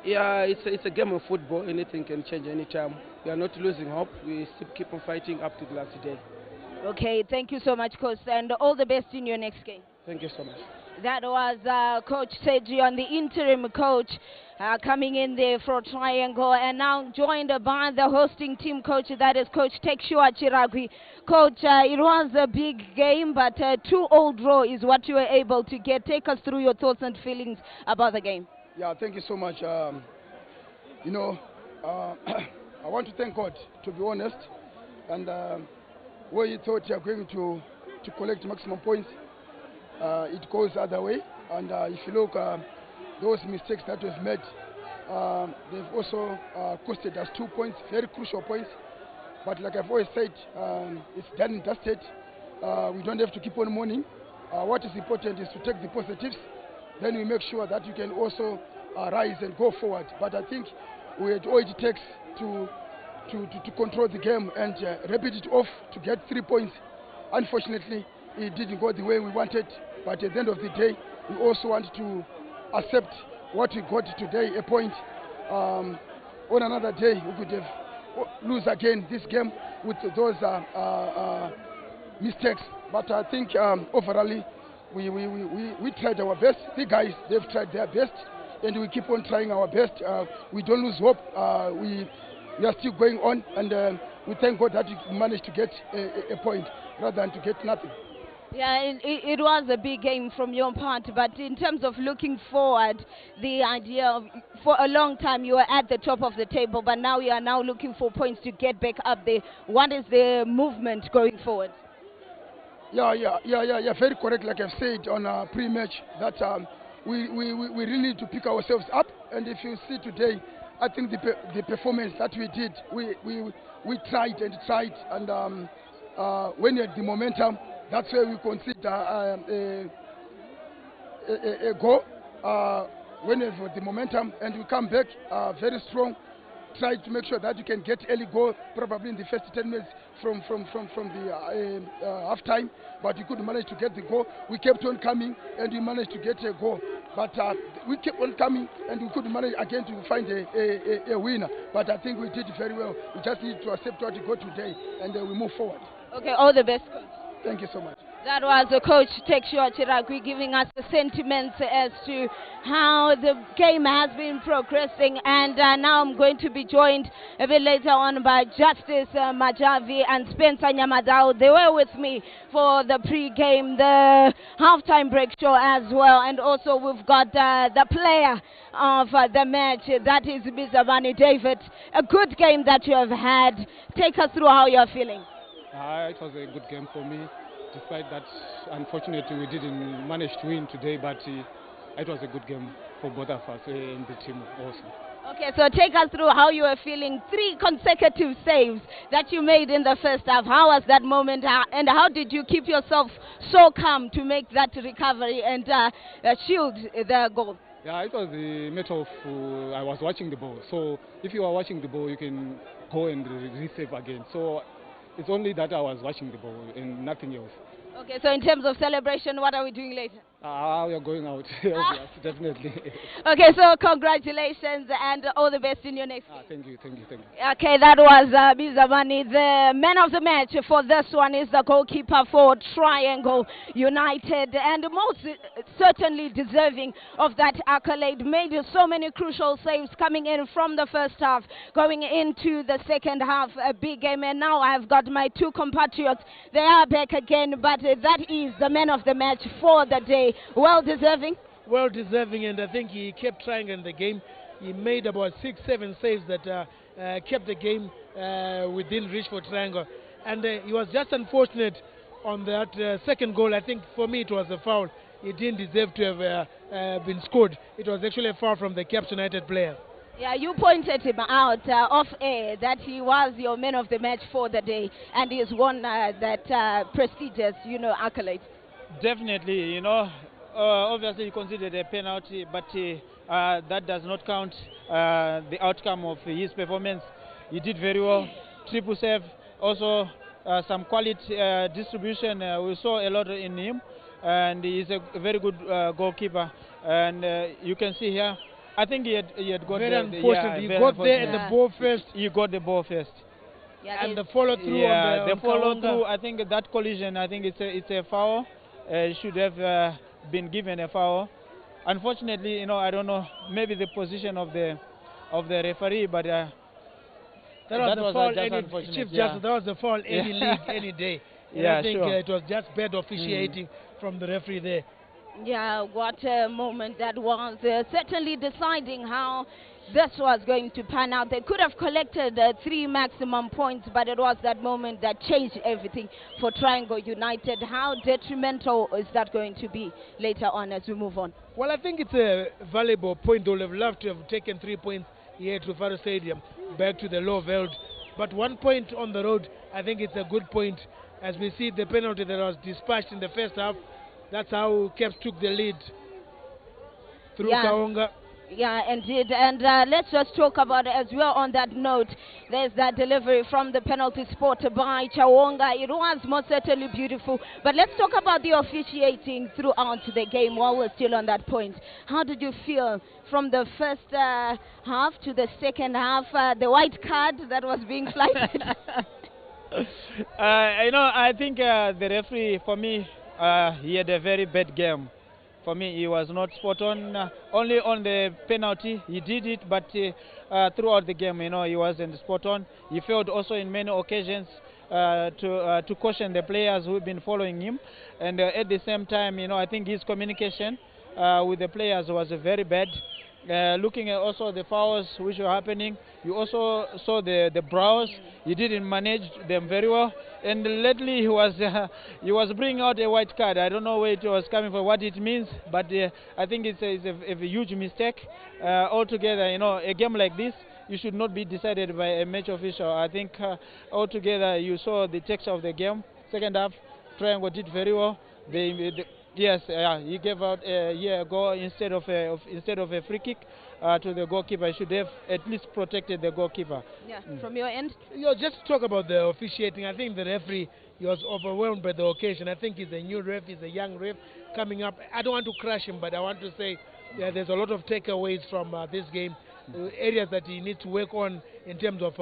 Yeah, it's a game of football. Anything can change anytime. We are not losing hope. We still keep on fighting up to the last day. Okay, thank you so much, Coach, and all the best in your next game. Thank you so much. That was Coach Sejion, the interim coach, coming in there for Triangle, and now joined by the hosting team coach, that is Coach Tekshua Chiragwi. Coach, it was a big game, but 2-2 draw is what you were able to get. Take us through your thoughts and feelings about the game. Yeah, thank you so much. I want to thank God, to be honest, and where you thought you are going to collect maximum points, it goes the other way. And if you look, those mistakes that we've made, they've also costed us 2 points, very crucial points. But like I've always said, it's done and dusted. We don't have to keep on mourning. What is important is to take the positives. Then we make sure that you can also rise and go forward. But I think we had all it takes to control the game and repeat it off to get 3 points. Unfortunately, it didn't go the way we wanted. But at the end of the day, we also want to accept what we got today, a point. On another day, we could have lose again this game with those mistakes. But I think overall, we tried our best. The guys, they've tried their best, and we keep on trying our best. We don't lose hope. We are still going on, and we thank God that we managed to get a point rather than to get nothing. Yeah, it was a big game from your part, but in terms of looking forward, the idea of for a long time you were at the top of the table, but now you are now looking for points to get back up there. What is the movement going forward? Yeah. Very correct. Like I've said on pre-match, that we really need to pick ourselves up. And if you see today, I think the performance that we did, we tried, and when you had the momentum, that's where we consider a goal. When you have the momentum and we come back very strong, try to make sure that you can get early goal, probably in the first 10 minutes from the half time, but we couldn't manage to get the goal. We kept on coming and we managed to get a goal, but we kept on coming and we couldn't manage again to find a winner. But I think we did very well. We just need to accept what we got today and we move forward. Okay, all the best, coach. Thank you so much. That was the coach Tekshua Chiragwi giving us the sentiments as to how the game has been progressing, and now I'm going to be joined a bit later on by Justice Majavi and Spencer Nyamadao. They were with me for the pre-game, the halftime break show as well, and also we've got the player of the match, that is Bizabani David. A good game that you have had. Take us through how you're feeling. It was a good game for me, despite that unfortunately we didn't manage to win today, but it was a good game for both of us in the team also. Okay, so take us through how you were feeling. 3 consecutive saves that you made in the first half. How was that moment, and how did you keep yourself so calm to make that recovery and shield the goal? Yeah, it was a matter of I was watching the ball. So if you are watching the ball, you can go and resave again. So it's only that I was watching the ball and nothing else. Okay, so in terms of celebration, what are we doing later? We are going out, yes, definitely. Okay, so congratulations and all the best in your next game. Thank you. Okay, that was Bizamani. The man of the match for this one is the goalkeeper for Triangle United, and most certainly deserving of that accolade. Made so many crucial saves coming in from the first half, going into the second half. A big game, and now I've got my 2 compatriots. They are back again, but that is the man of the match for the day. Well deserving, and I think he kept trying in the game. He made about 6-7 saves that kept the game within reach for Triangle, and he was just unfortunate on that second goal. I think for me it was a foul. He didn't deserve to have been scored. It was actually a foul from the Caps United player. Yeah, you pointed him out off air that he was your man of the match for the day, and he's won that prestigious, accolade. Definitely, obviously he considered a penalty, but that does not count the outcome of his performance. He did very well, triple save, also some quality distribution. We saw a lot in him, and he's a very good goalkeeper. And you can see here, I think he had got very unfortunate. He got there at the ball first. He got the ball first. Yeah, and the follow through. Yeah, the follow through. I think that collision. I think it's a foul. Should have been given a foul. Unfortunately, I don't know. Maybe the position of the referee, but that was a foul. just unfortunate. Chief Justice, that was a foul any league, any day. And I think it was just bad officiating from the referee there. Yeah, what a moment that was. Certainly deciding how this was going to pan out. They could have collected 3 maximum points, but it was that moment that changed everything for Triangle United. How detrimental is that going to be later on as we move on? Well, I think it's a valuable point. They would have loved to have taken 3 points here at Rufaro Stadium back to the low veld. But 1 point on the road, I think it's a good point. As we see the penalty that was dispatched in the first half, that's how Caps took the lead through Kaonga. Yeah, indeed. And let's just talk about it as well on that note. There's that delivery from the penalty spot by Chawonga. It was most certainly beautiful. But let's talk about the officiating throughout the game while we're still on that point. How did you feel from the first half to the second half? The white card that was being flighted? I think the referee, for me, he had a very bad game. For me, he was not spot on. Only on the penalty, he did it, but throughout the game, he wasn't spot on. He failed also in many occasions. to caution the players who've been following him, and at the same time, I think his communication with the players was very bad. Looking at also the fouls which were happening, you also saw the brows. He didn't manage them very well, and lately he was bringing out a white card. I don't know where it was coming from, what it means, but I think it's a huge mistake altogether. A game like this, you should not be decided by a match official. I think altogether you saw the texture of the game. Second half, Triangle did very well. Yes, he gave out a goal instead of a free kick to the goalkeeper. He should have at least protected the goalkeeper. Yeah, from your end? Just to talk about the officiating, I think the referee, he was overwhelmed by the occasion. I think he's a new ref, he's a young ref coming up. I don't want to crush him, but I want to say there's a lot of takeaways from this game. Areas that he needs to work on in terms of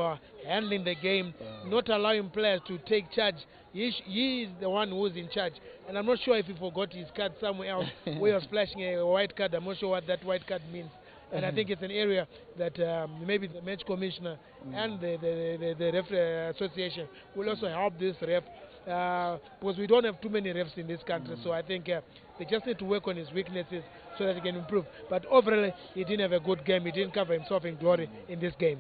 handling the game, not allowing players to take charge. He is the one who's in charge, and I'm not sure if he forgot his card somewhere else where he was flashing a white card. I'm not sure what that white card means, and I think it's an area that maybe the match commissioner and the referee association will also help this ref, because we don't have too many refs in this country. So I think they just need to work on his weaknesses so that he can improve. But overall, he didn't have a good game. He didn't cover himself in glory in this game.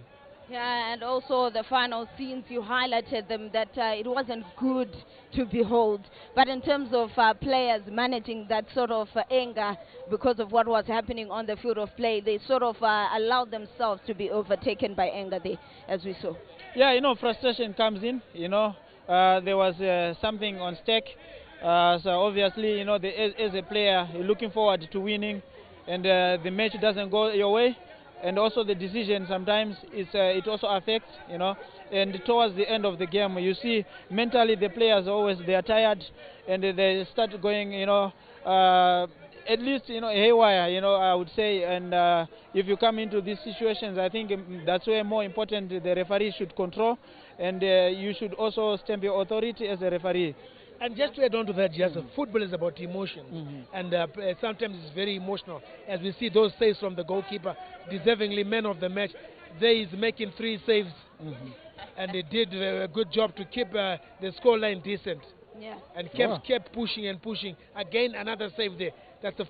Yeah, and also the final scenes, you highlighted them, that it wasn't good to behold. But in terms of players managing that sort of anger because of what was happening on the field of play, they sort of allowed themselves to be overtaken by anger there, as we saw. Yeah, frustration comes in. There was something on stake. So obviously, as a player, you're looking forward to winning, and the match doesn't go your way. And also the decision sometimes it also affects, and towards the end of the game, you see mentally the players they are tired, and they start going, at least, haywire, I would say. And if you come into these situations, I think that's where more important the referee should control, and you should also stamp your authority as a referee. And just to add on to that, football is about emotions, and sometimes it's very emotional. As we see those saves from the goalkeeper, deservingly man of the match, there is making 3 saves, and they did a good job to keep the scoreline decent. Yeah. And kept pushing and pushing. Again, another save there. That's the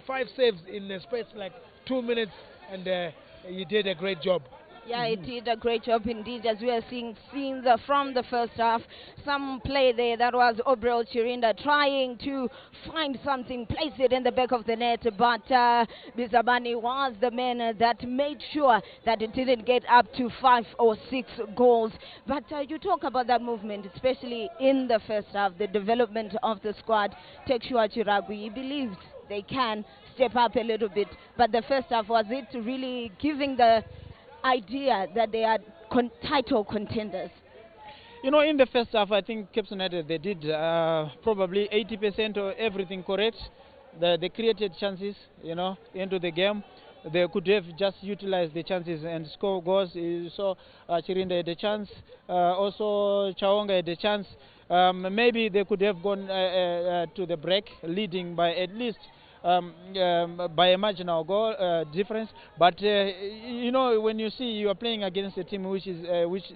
5 saves in a space like 2 minutes, and he did a great job. Yeah, he did a great job indeed, as we are seeing scenes from the first half. Some play there, that was Obrel Chirinda trying to find something, place it in the back of the net, but Bizabani was the man that made sure that it didn't get up to 5 or 6 goals. But you talk about that movement, especially in the first half, the development of the squad. Tekshua Chiragwi, he believes they can step up a little bit, but the first half, was it really giving the idea that they are title contenders? In the first half, I think Cape United, they did probably 80% of everything correct. They created chances, into the game. They could have just utilized the chances and score goals. You saw Chirinda had a chance, also Chaonga had a chance. Maybe they could have gone to the break, leading by at least by a marginal goal difference, but when you see you are playing against a team which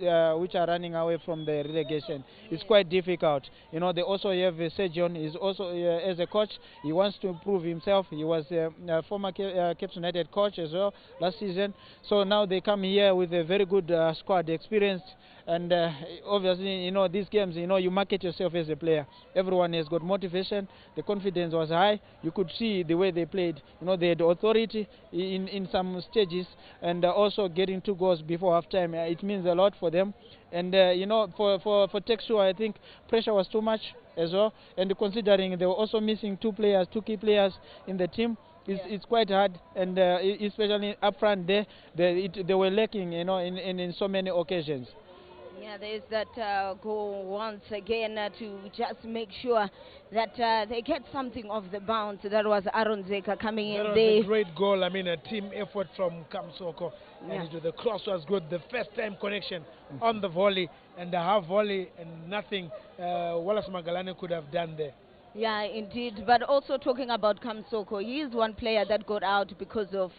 are running away from the relegation, it's quite difficult. They also have Sejon. He's also as a coach, he wants to improve himself. He was a former Cape United coach as well last season, so now they come here with a very good squad, experienced. And obviously, these games, you market yourself as a player. Everyone has got motivation. The confidence was high. You could see the way they played. They had authority in some stages, and also getting 2 goals before halftime. It means a lot for them. And for Texua, I think pressure was too much as well. And considering they were also missing 2 key players in the team, it's quite hard. And especially up front there, they were lacking, in so many occasions. Yeah, there's that goal once again to just make sure that they get something off the bounce. That was Aaron Zeka coming in there. That was a great goal. I mean, a team effort from Kamsoko. And the cross was good. The first time connection on the volley and the half volley, and nothing Wallace Magalani could have done there. Yeah, indeed. But also talking about Kamsoko, he is one player that got out because of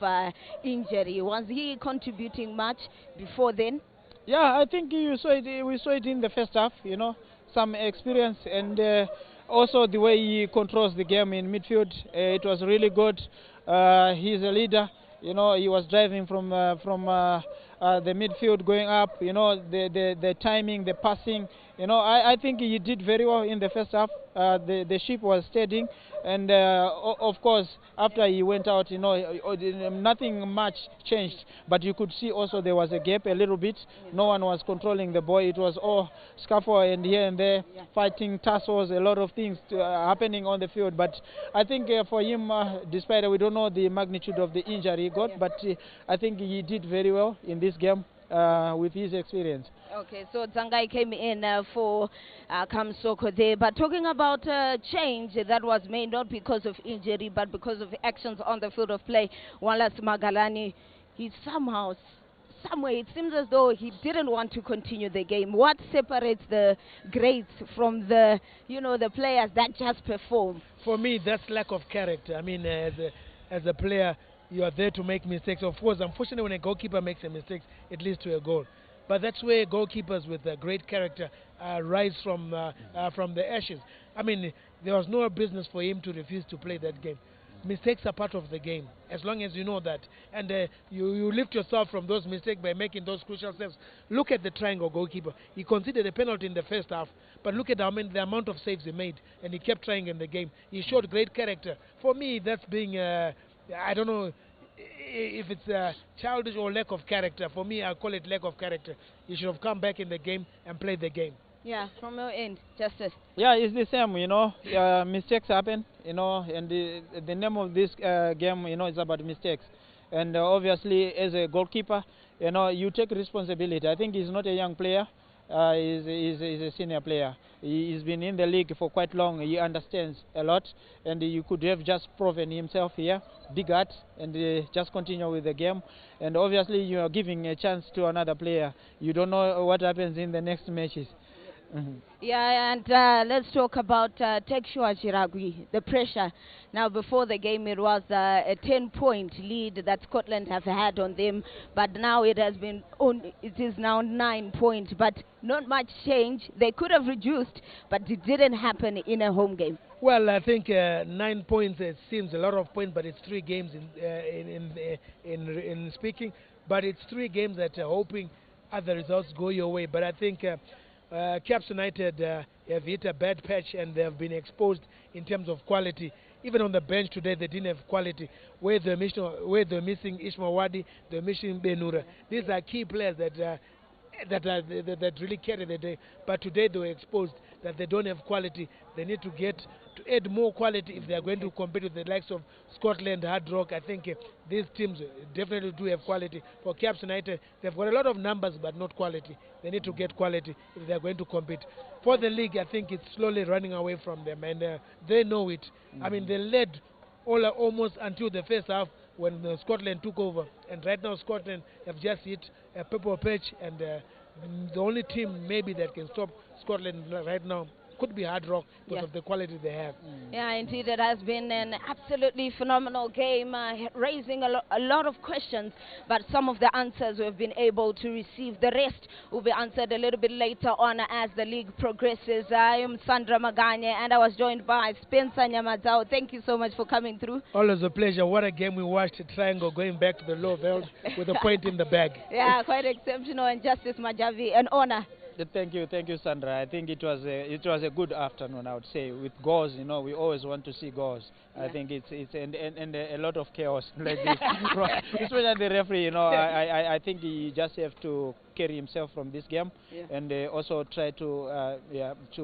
injury. Was he contributing much before then? Yeah, I think you saw it. We saw it in the first half. You know, some experience and also the way he controls the game in midfield. It was really good. He's a leader. You know, he was driving from the midfield going up. You know, the timing, the passing. You know, I think he did very well in the first half. The ship was steadying, and of course, after he went out, you know, nothing much changed. But you could see also there was a gap a little bit. No one was controlling the boy. It was all scuffle and here and there, fighting tussles, a lot of things happening on the field. But I think for him, despite we don't know the magnitude of the injury he got, but I think he did very well in this game with his experience. Okay, so Zangai came in for Kamsoko there. But talking about change that was made not because of injury, but because of actions on the field of play, Wallace Magalani, he somehow, somewhere, it seems as though he didn't want to continue the game. What separates the greats from the, you know, the players that just perform? For me, that's lack of character. I mean, as a player, you are there to make mistakes. Of course, unfortunately, when a goalkeeper makes a mistake, it leads to a goal. But that's where goalkeepers with a great character rise from the ashes. I mean, there was no business for him to refuse to play that game. Mistakes are part of the game, as long as you know that. And you lift yourself from those mistakes by making those crucial saves. Look at the triangle goalkeeper. He conceded a penalty in the first half, but look at the amount of saves he made, and he kept trying in the game. He showed great character. For me, that's being, I don't know if it's childish or lack of character. For me, I call it lack of character. He should have come back in the game and played the game. Yeah, from your end, Justice. Yeah, it's the same, you know. Mistakes happen, you know, and the name of this game, you know, is about mistakes. And obviously, as a goalkeeper, you know, you take responsibility. I think he's not a young player. He's a senior player. He's been in the league for quite long. He understands a lot, and you could have just proven himself here, big heart, and just continue with the game. And obviously, you are giving a chance to another player. You don't know what happens in the next matches. Yeah, and let's talk about Tekshua Chiragui, the pressure. Now, before the game, it was a 10-point lead that Scotland have had on them, but now it is now 9 points, but not much change. They could have reduced, but it didn't happen in a home game. Well, I think 9 points seems a lot of points, but it's 3 games in speaking. But it's 3 games that are hoping other results go your way. But I think Caps United have hit a bad patch, and they have been exposed in terms of quality. Even on the bench today, they didn't have quality. Where they're missing Ishmael Wadi, they're missing Benura. These are key players that really carry the day. But today they were exposed that they don't have quality. They need to add more quality if they are going to compete with the likes of Scotland, Hard Rock. I think these teams definitely do have quality. For Caps United, they've got a lot of numbers but not quality. They need to get quality if they are going to compete. For the league, I think it's slowly running away from them, and they know it. I mean, they led almost until the first half when Scotland took over, and right now Scotland have just hit a purple patch, and the only team maybe that can stop Scotland right now could be Hard Rock because of the quality they have. Yeah, indeed, it has been an absolutely phenomenal game, raising a lot of questions, but some of the answers we've been able to receive. The rest will be answered a little bit later on as the league progresses. I am Sandra Maganye, and I was joined by Spencer Nyamadzao. Thank you so much for coming through. Always a pleasure. What a game we watched. A triangle going back to the low belt with a point in the bag. Yeah, quite exceptional, and Justice Majavi, an honor. Thank you, Sandra. I think it was a good afternoon, I would say, with goals. You know, we always want to see goals. I think it's and a lot of chaos like this, especially the referee. You know, I think he just have to carry himself from this game and also try to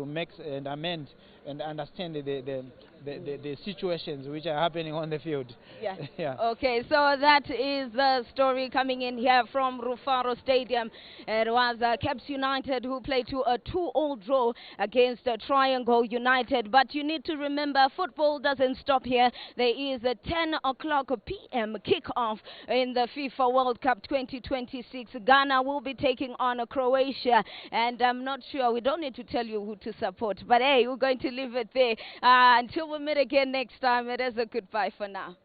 make and amend and understand the situations which are happening on the field. Yeah. Okay, so that is the story coming in here from Rufaro Stadium. It was Caps United who played to a 2-2 draw against Triangle United. But you need to remember, football doesn't stop here. There is a 10 o'clock p.m. kickoff in the FIFA World Cup 2026. Ghana will be taking on Croatia, and I'm not sure, we don't need to tell you who to support, but hey, we're going to leave it there. Until we meet again next time, it is a goodbye for now.